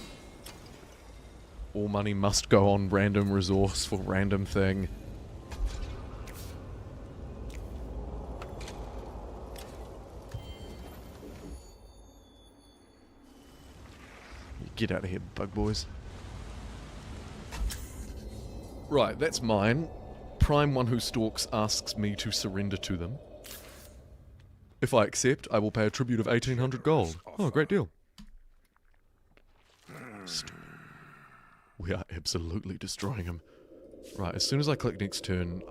All money must go on random resource for random thing. Get out of here, bug boys. Right, that's mine. Prime One Who Stalks asks me to surrender to them. If I accept, I will pay a tribute of 1,800 gold. Oh, great deal. We are absolutely destroying him. Right, as soon as I click next turn,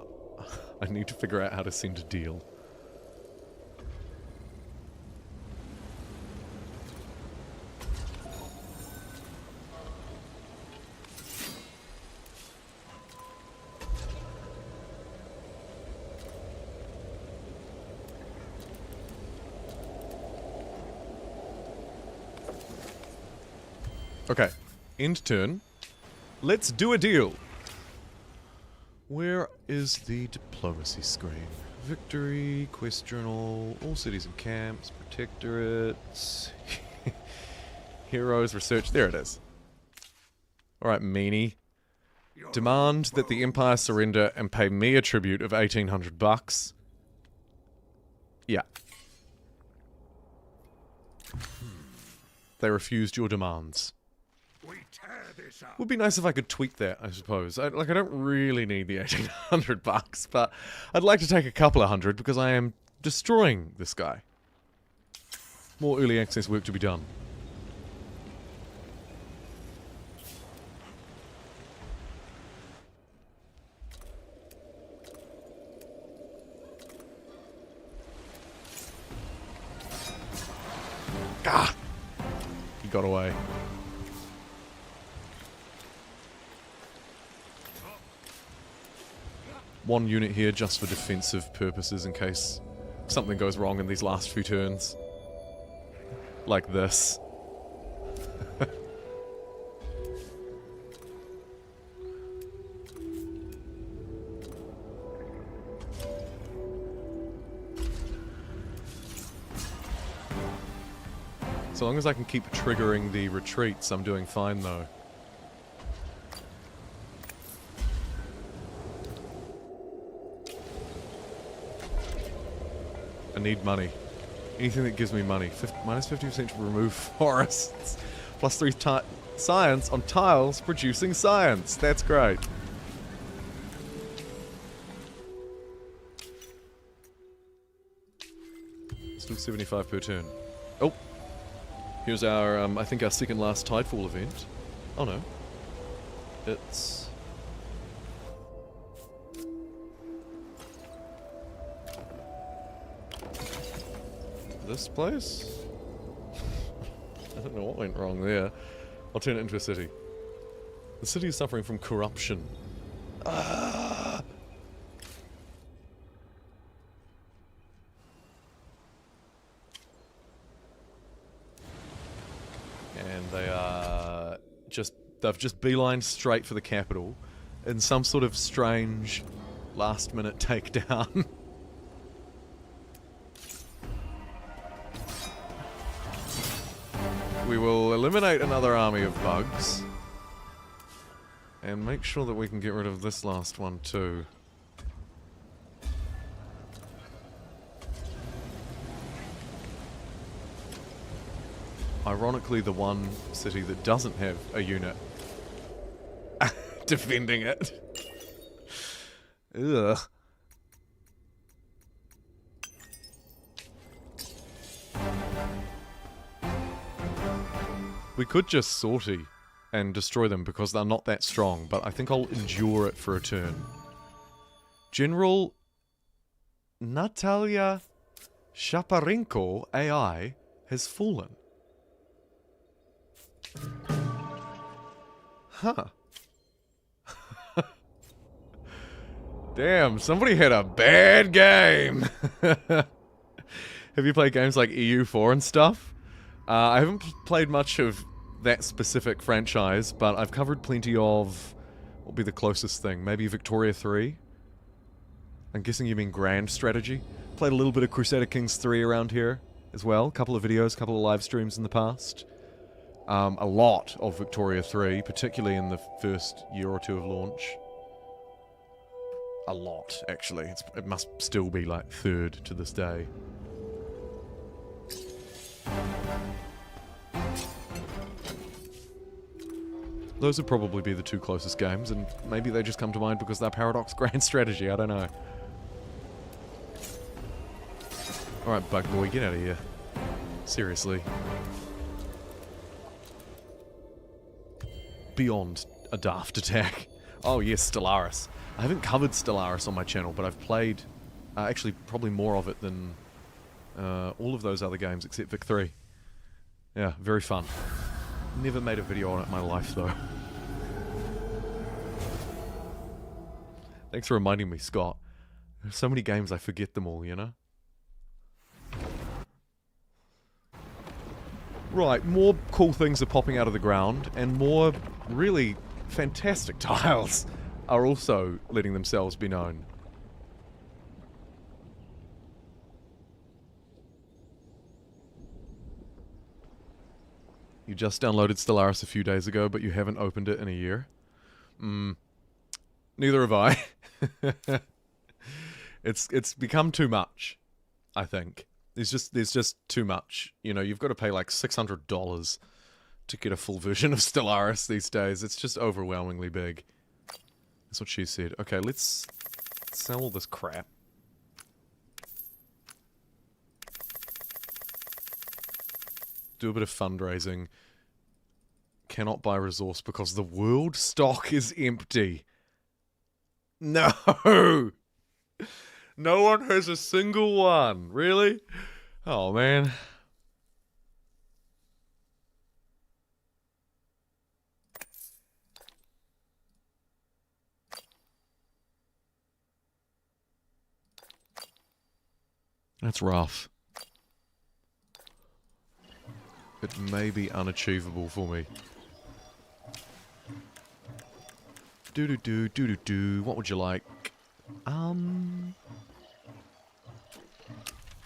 I need to figure out how to send a deal. Okay, end turn. Let's do a deal. Where is the diplomacy screen? Victory, quest journal, all cities and camps, protectorates, heroes, research. There it is. Alright, meanie. Demand that the Empire surrender and pay me a tribute of 1,800 bucks. Yeah. They refused your demands. Would be nice if I could tweak that, I suppose. I don't really need the 1,800 bucks, but I'd like to take a couple of hundred because I am destroying this guy. More early access work to be done. Ah! He got away. One unit here just for defensive purposes in case something goes wrong in these last few turns. Like this. So long as I can keep triggering the retreats, I'm doing fine though. I need money. Anything that gives me money. Minus 50% to remove forests. Plus 3 science on tiles producing science. That's great. Still 75 per turn. Oh! Here's our, I think our second last Tidefall event. Oh no. It's... this place? I don't know what went wrong there. I'll turn it into a city. The city is suffering from corruption. Ah! And they are they've just beelined straight for the capital in some sort of strange last minute takedown. We will eliminate another army of bugs. And make sure that we can get rid of this last one too. Ironically, the one city that doesn't have a unit defending it. Ugh. We could just sortie and destroy them because they're not that strong, but I think I'll endure it for a turn. General Natalia Shaparenko AI has fallen. Huh. Damn, somebody had a bad game. Have you played games like EU4 and stuff? I haven't played much of that specific franchise, but I've covered plenty of... what would be the closest thing? Maybe Victoria 3? I'm guessing you mean Grand Strategy. Played a little bit of Crusader Kings 3 around here as well. Couple of videos, couple of live streams in the past. A lot of Victoria 3, particularly in the first year or two of launch. A lot, actually. It must still be like third to this day. Those would probably be the two closest games, and maybe they just come to mind because they're Paradox Grand Strategy, I don't know. Alright, Bug Boy, get out of here. Seriously. Beyond a daft attack. Oh yes, Stellaris. I haven't covered Stellaris on my channel, but I've played, actually probably more of it than all of those other games except Vic 3. Yeah, very fun. Never made a video on it in my life though. Thanks for reminding me, Scott. There's so many games I forget them all, you know? Right, more cool things are popping out of the ground, and more really fantastic tiles. are also letting themselves be known. You just downloaded Stellaris a few days ago, but you haven't opened it in a year? Neither have I. It's become too much, I think. There's just too much. You know, you've got to pay like $600 to get a full version of Stellaris these days. It's just overwhelmingly big. That's what she said. Okay, let's sell all this crap. Do a bit of fundraising. Cannot buy resource because the world stock is empty. No! No one has a single one. Really? Oh, man. That's rough. It may be unachievable for me. Do-do-do. What would you like?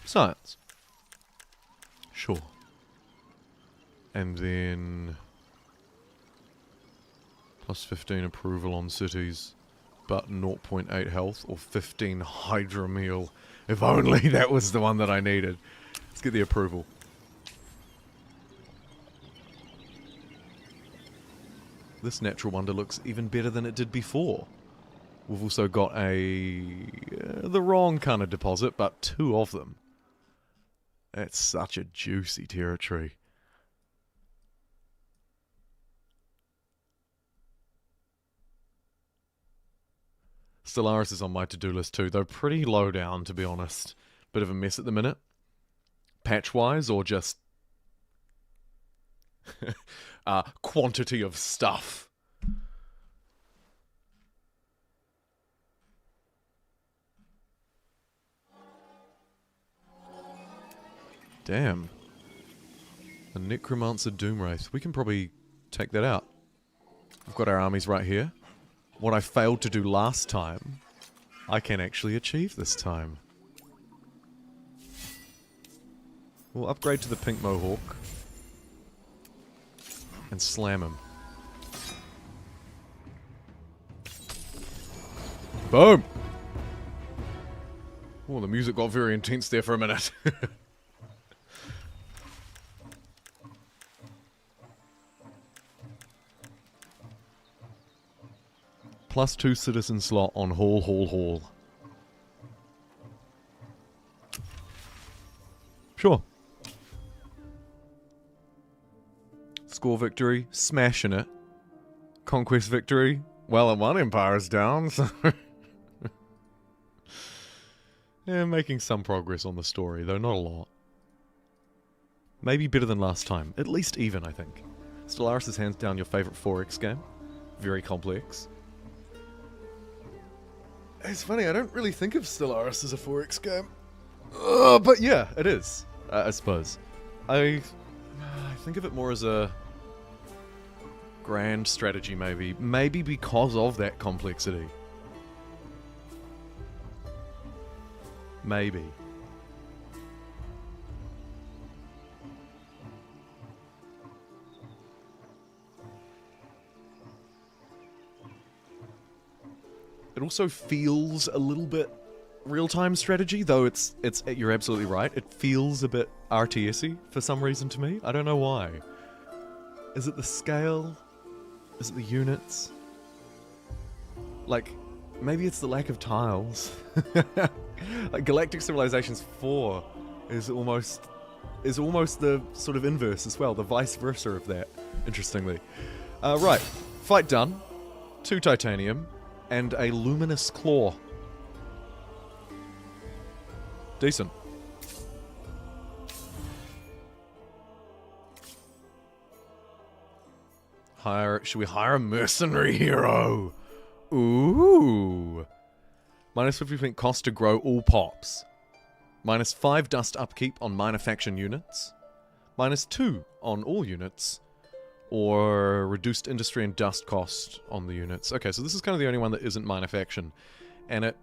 Science. Sure. And then plus 15 approval on cities, but 0.8 health or 15 hydromeal. If only that was the one that I needed. Let's get the approval. This natural wonder looks even better than it did before. We've also got the wrong kind of deposit, but 2 of them. That's such a juicy territory. Stellaris is on my to-do list too, though pretty low down, to be honest. Bit of a mess at the minute. Patch-wise, or just quantity of stuff. Damn. A Necromancer Doomwraith. We can probably take that out. We've got our armies right here. What I failed to do last time, I can actually achieve this time. We'll upgrade to the Pink Mohawk. And slam him. Boom! Oh, the music got very intense there for a minute. +2 citizen slot on Hall. Sure. Score victory, smashing it. Conquest victory, well, one empire's down, so... yeah, making some progress on the story, though not a lot. Maybe better than last time. At least even, I think. Stellaris is hands down your favourite 4X game. Very complex. It's funny, I don't really think of Stellaris as a 4X game. But yeah, it is, I suppose. I think of it more as a grand strategy, maybe. Maybe because of that complexity. Maybe. It also feels a little bit real-time strategy, though it's you're absolutely right. It feels a bit RTS-y for some reason to me. I don't know why. Is it the scale? Is it the units? Like, maybe it's the lack of tiles. Like Galactic Civilizations 4 is almost the sort of inverse as well, the vice versa of that, interestingly. Right, fight done. 2 titanium. And a luminous claw. Decent. Should we hire a mercenary hero? Ooh. Minus 50% cost to grow all pops. Minus 5 dust upkeep on minor faction units. Minus 2 on all units. or reduced industry and dust cost on the units. Okay, so this is kind of the only one that isn't manufacturing. And it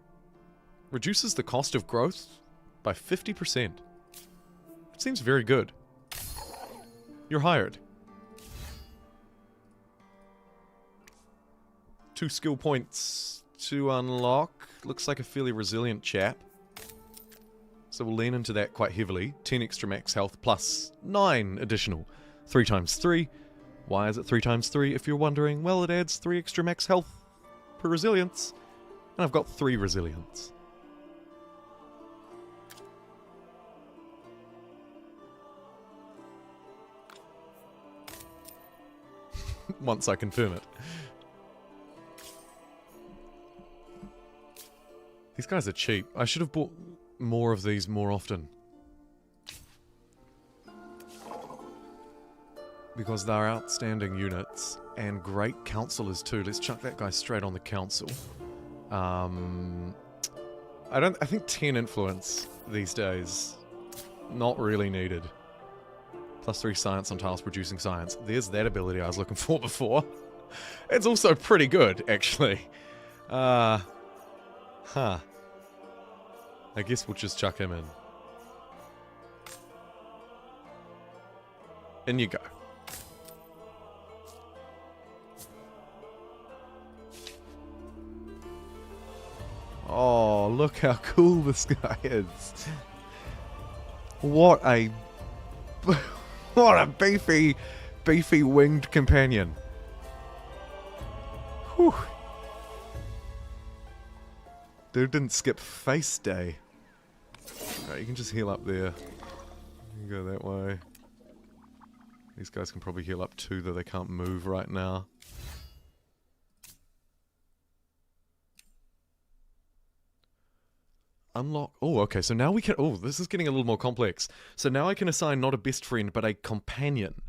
reduces the cost of growth by 50%. It seems very good. You're hired. 2 skill points to unlock. Looks like a fairly resilient chap. So we'll lean into that quite heavily. 10 extra max health plus 9 additional. 3 times 3. Why is it 3 times 3? If you're wondering, well, it adds 3 extra max health per resilience. And I've got 3 resilience. Once I confirm it. These guys are cheap. I should have bought more of these more often. Because they're outstanding units. And great counselors too. Let's chuck that guy straight on the council. I think 10 influence these days. Not really needed. Plus 3 science on tiles producing science. There's that ability I was looking for before. It's also pretty good, actually. Huh. I guess we'll just chuck him in. In you go. Oh, look how cool this guy is. What a... what a beefy winged companion. Whew. Dude didn't skip face day. Right, you can just heal up there. You can go that way. These guys can probably heal up too, though they can't move right now. Unlock... Oh, okay, so now we can... Oh, this is getting a little more complex. So now I can assign not a best friend, but a companion.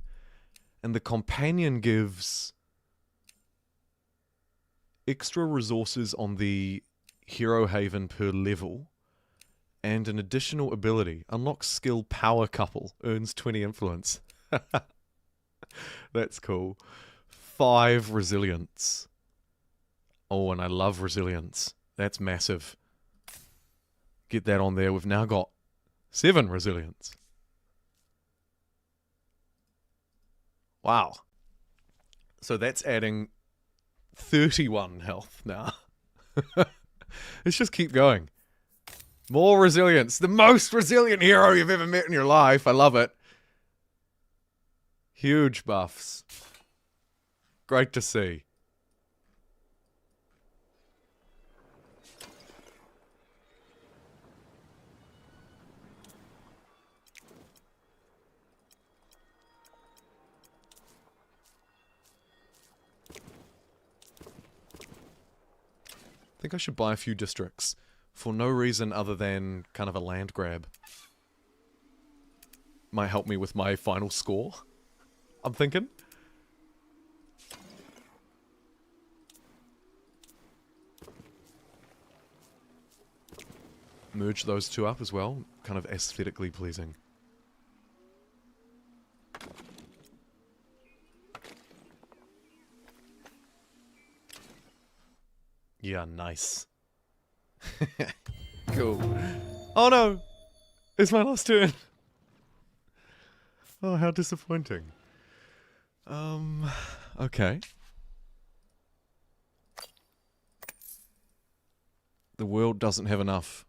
And the companion gives... extra resources on the Hero Haven per level. And an additional ability. Unlock skill power couple. Earns 20 influence. That's cool. 5 resilience. Oh, and I love resilience. That's massive. Get that on there. We've now got 7 resilience. Wow. So that's adding 31 health now. Let's just keep going. More resilience. The most resilient hero you've ever met in your life. I love it. Huge buffs. Great to see. I think I should buy a few districts for no reason other than kind of a land grab. Might help me with my final score, I'm thinking. Merge those two up as well, kind of aesthetically pleasing. Yeah, nice. Cool. Oh no! It's my last turn! Oh, how disappointing. Okay. The world doesn't have enough.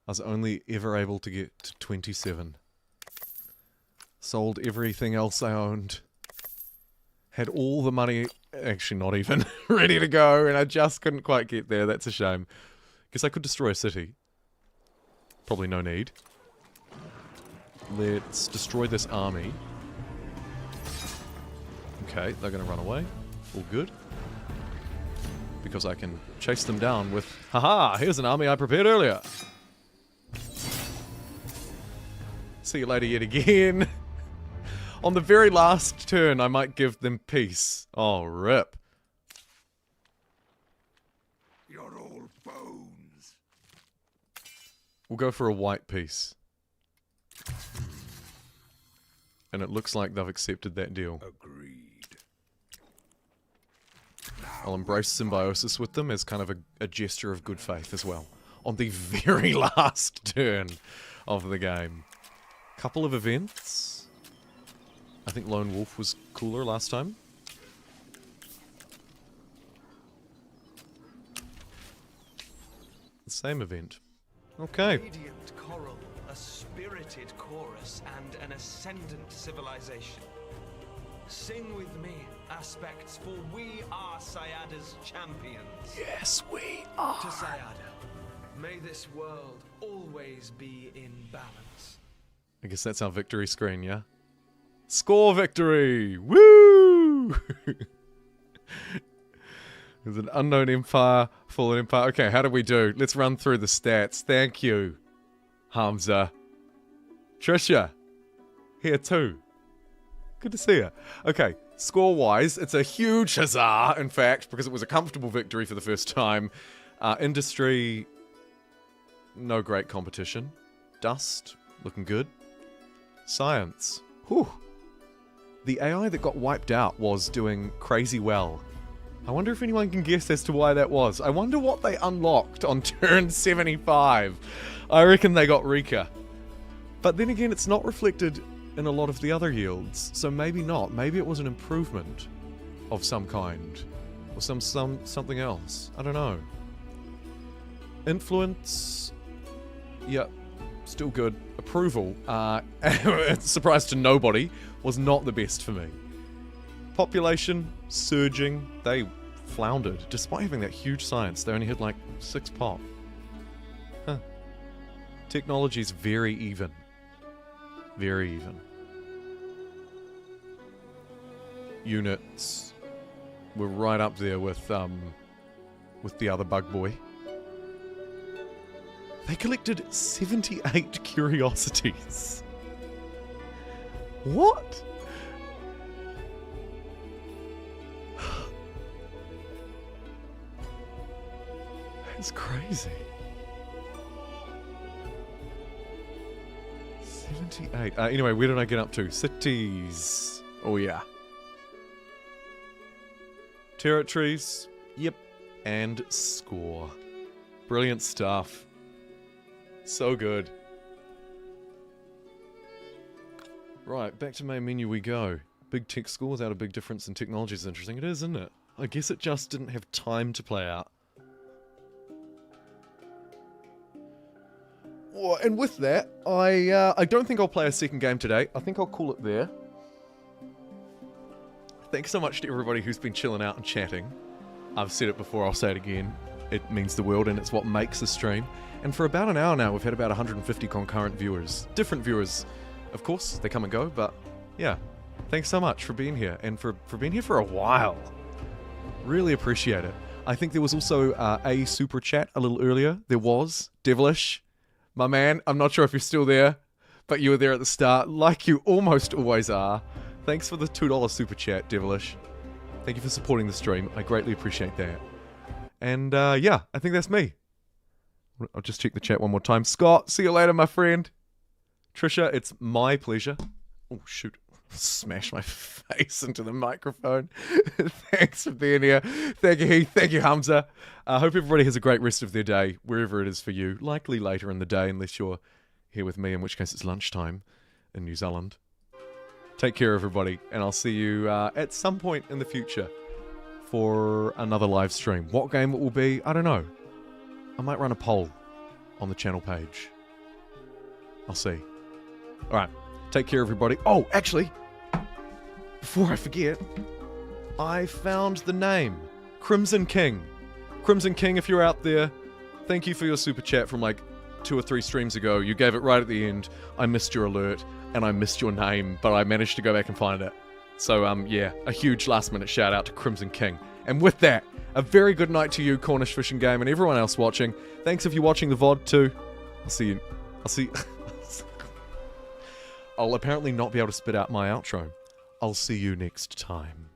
I was only ever able to get to 27. Sold everything else I owned. Had all the money, actually not even, ready to go, and I just couldn't quite get there. That's a shame. Guess I could destroy a city. Probably no need. Let's destroy this army. Okay, they're gonna run away. All good. Because I can chase them down with... Haha! Here's an army I prepared earlier! See you later yet again. On the very last turn, I might give them peace. Oh, rip. You're all bones. We'll go for a white piece. And it looks like they've accepted that deal. Agreed. I'll embrace symbiosis with them as kind of a gesture of good faith as well. On the very last turn of the game. Couple of events. I think Lone Wolf was cooler last time. The same event. Okay. Radiant coral, a spirited chorus, and an ascendant civilization. Sing with me, aspects, for we are Sayada's champions. Yes, we are. To Sayada, may this world always be in balance. I guess that's our victory screen, yeah? Score victory! Woo! There's an unknown empire, fallen empire. Okay, how do we do? Let's run through the stats. Thank you, Hamza. Trisha, here too. Good to see you. Okay, score-wise, it's a huge huzzah, in fact, because it was a comfortable victory for the first time. Industry, no great competition. Dust, looking good. Science, whew. The AI that got wiped out was doing crazy well. I wonder if anyone can guess as to why that was. I wonder what they unlocked on turn 75. I reckon they got Rika. But then again, it's not reflected in a lot of the other yields, so maybe not. Maybe it was an improvement of some kind. Or something else. I don't know. Influence, yep, still good. Approval, surprise to nobody, was not the best for me. Population, surging, they floundered. Despite having that huge science, they only had like 6 pop. Huh. Technology's very even. Very even. Units were right up there with the other bug boy. They collected 78 curiosities. What? That's crazy. 78. Anyway, where did I get up to? Cities. Oh, yeah. Territories. Yep. And score. Brilliant stuff. So good. Right, back to main menu we go. Big tech score without a big difference in technology is interesting. It is, isn't it? I guess it just didn't have time to play out. Oh, and with that, I don't think I'll play a second game today. I think I'll call it there. Thanks so much to everybody who's been chilling out and chatting. I've said it before, I'll say it again. It means the world and it's what makes a stream. And for about an hour now, we've had about 150 concurrent viewers. Different viewers, of course, they come and go, but yeah. Thanks so much for being here, and for being here for a while. Really appreciate it. I think there was also a super chat a little earlier. There was. Devilish. My man, I'm not sure if you're still there, but you were there at the start, like you almost always are. Thanks for the $2 super chat, Devilish. Thank you for supporting the stream. I greatly appreciate that. And yeah, I think that's me. I'll just check the chat one more time. Scott, see you later, my friend. Trisha, it's my pleasure. Oh, shoot. Smash my face into the microphone. Thanks for being here. Thank you, Heath. Thank you, Hamza. I hope everybody has a great rest of their day, wherever it is for you. Likely later in the day, unless you're here with me, in which case it's lunchtime in New Zealand. Take care, everybody, and I'll see you at some point in the future for another live stream. What game it will be, I don't know. I might run a poll on the channel page. I'll see. Alright, take care, everybody. Oh, actually, before I forget, I found the name. Crimson King. Crimson King, if you're out there, thank you for your super chat from like 2 or 3 streams ago. You gave it right at the end. I missed your alert, and I missed your name, but I managed to go back and find it. So, yeah, a huge last-minute shout-out to Crimson King. And with that, a very good night to you, Cornish Fishing Game, and everyone else watching. Thanks if you're watching the VOD too. I'll see you. I'll apparently not be able to spit out my outro. I'll see you next time.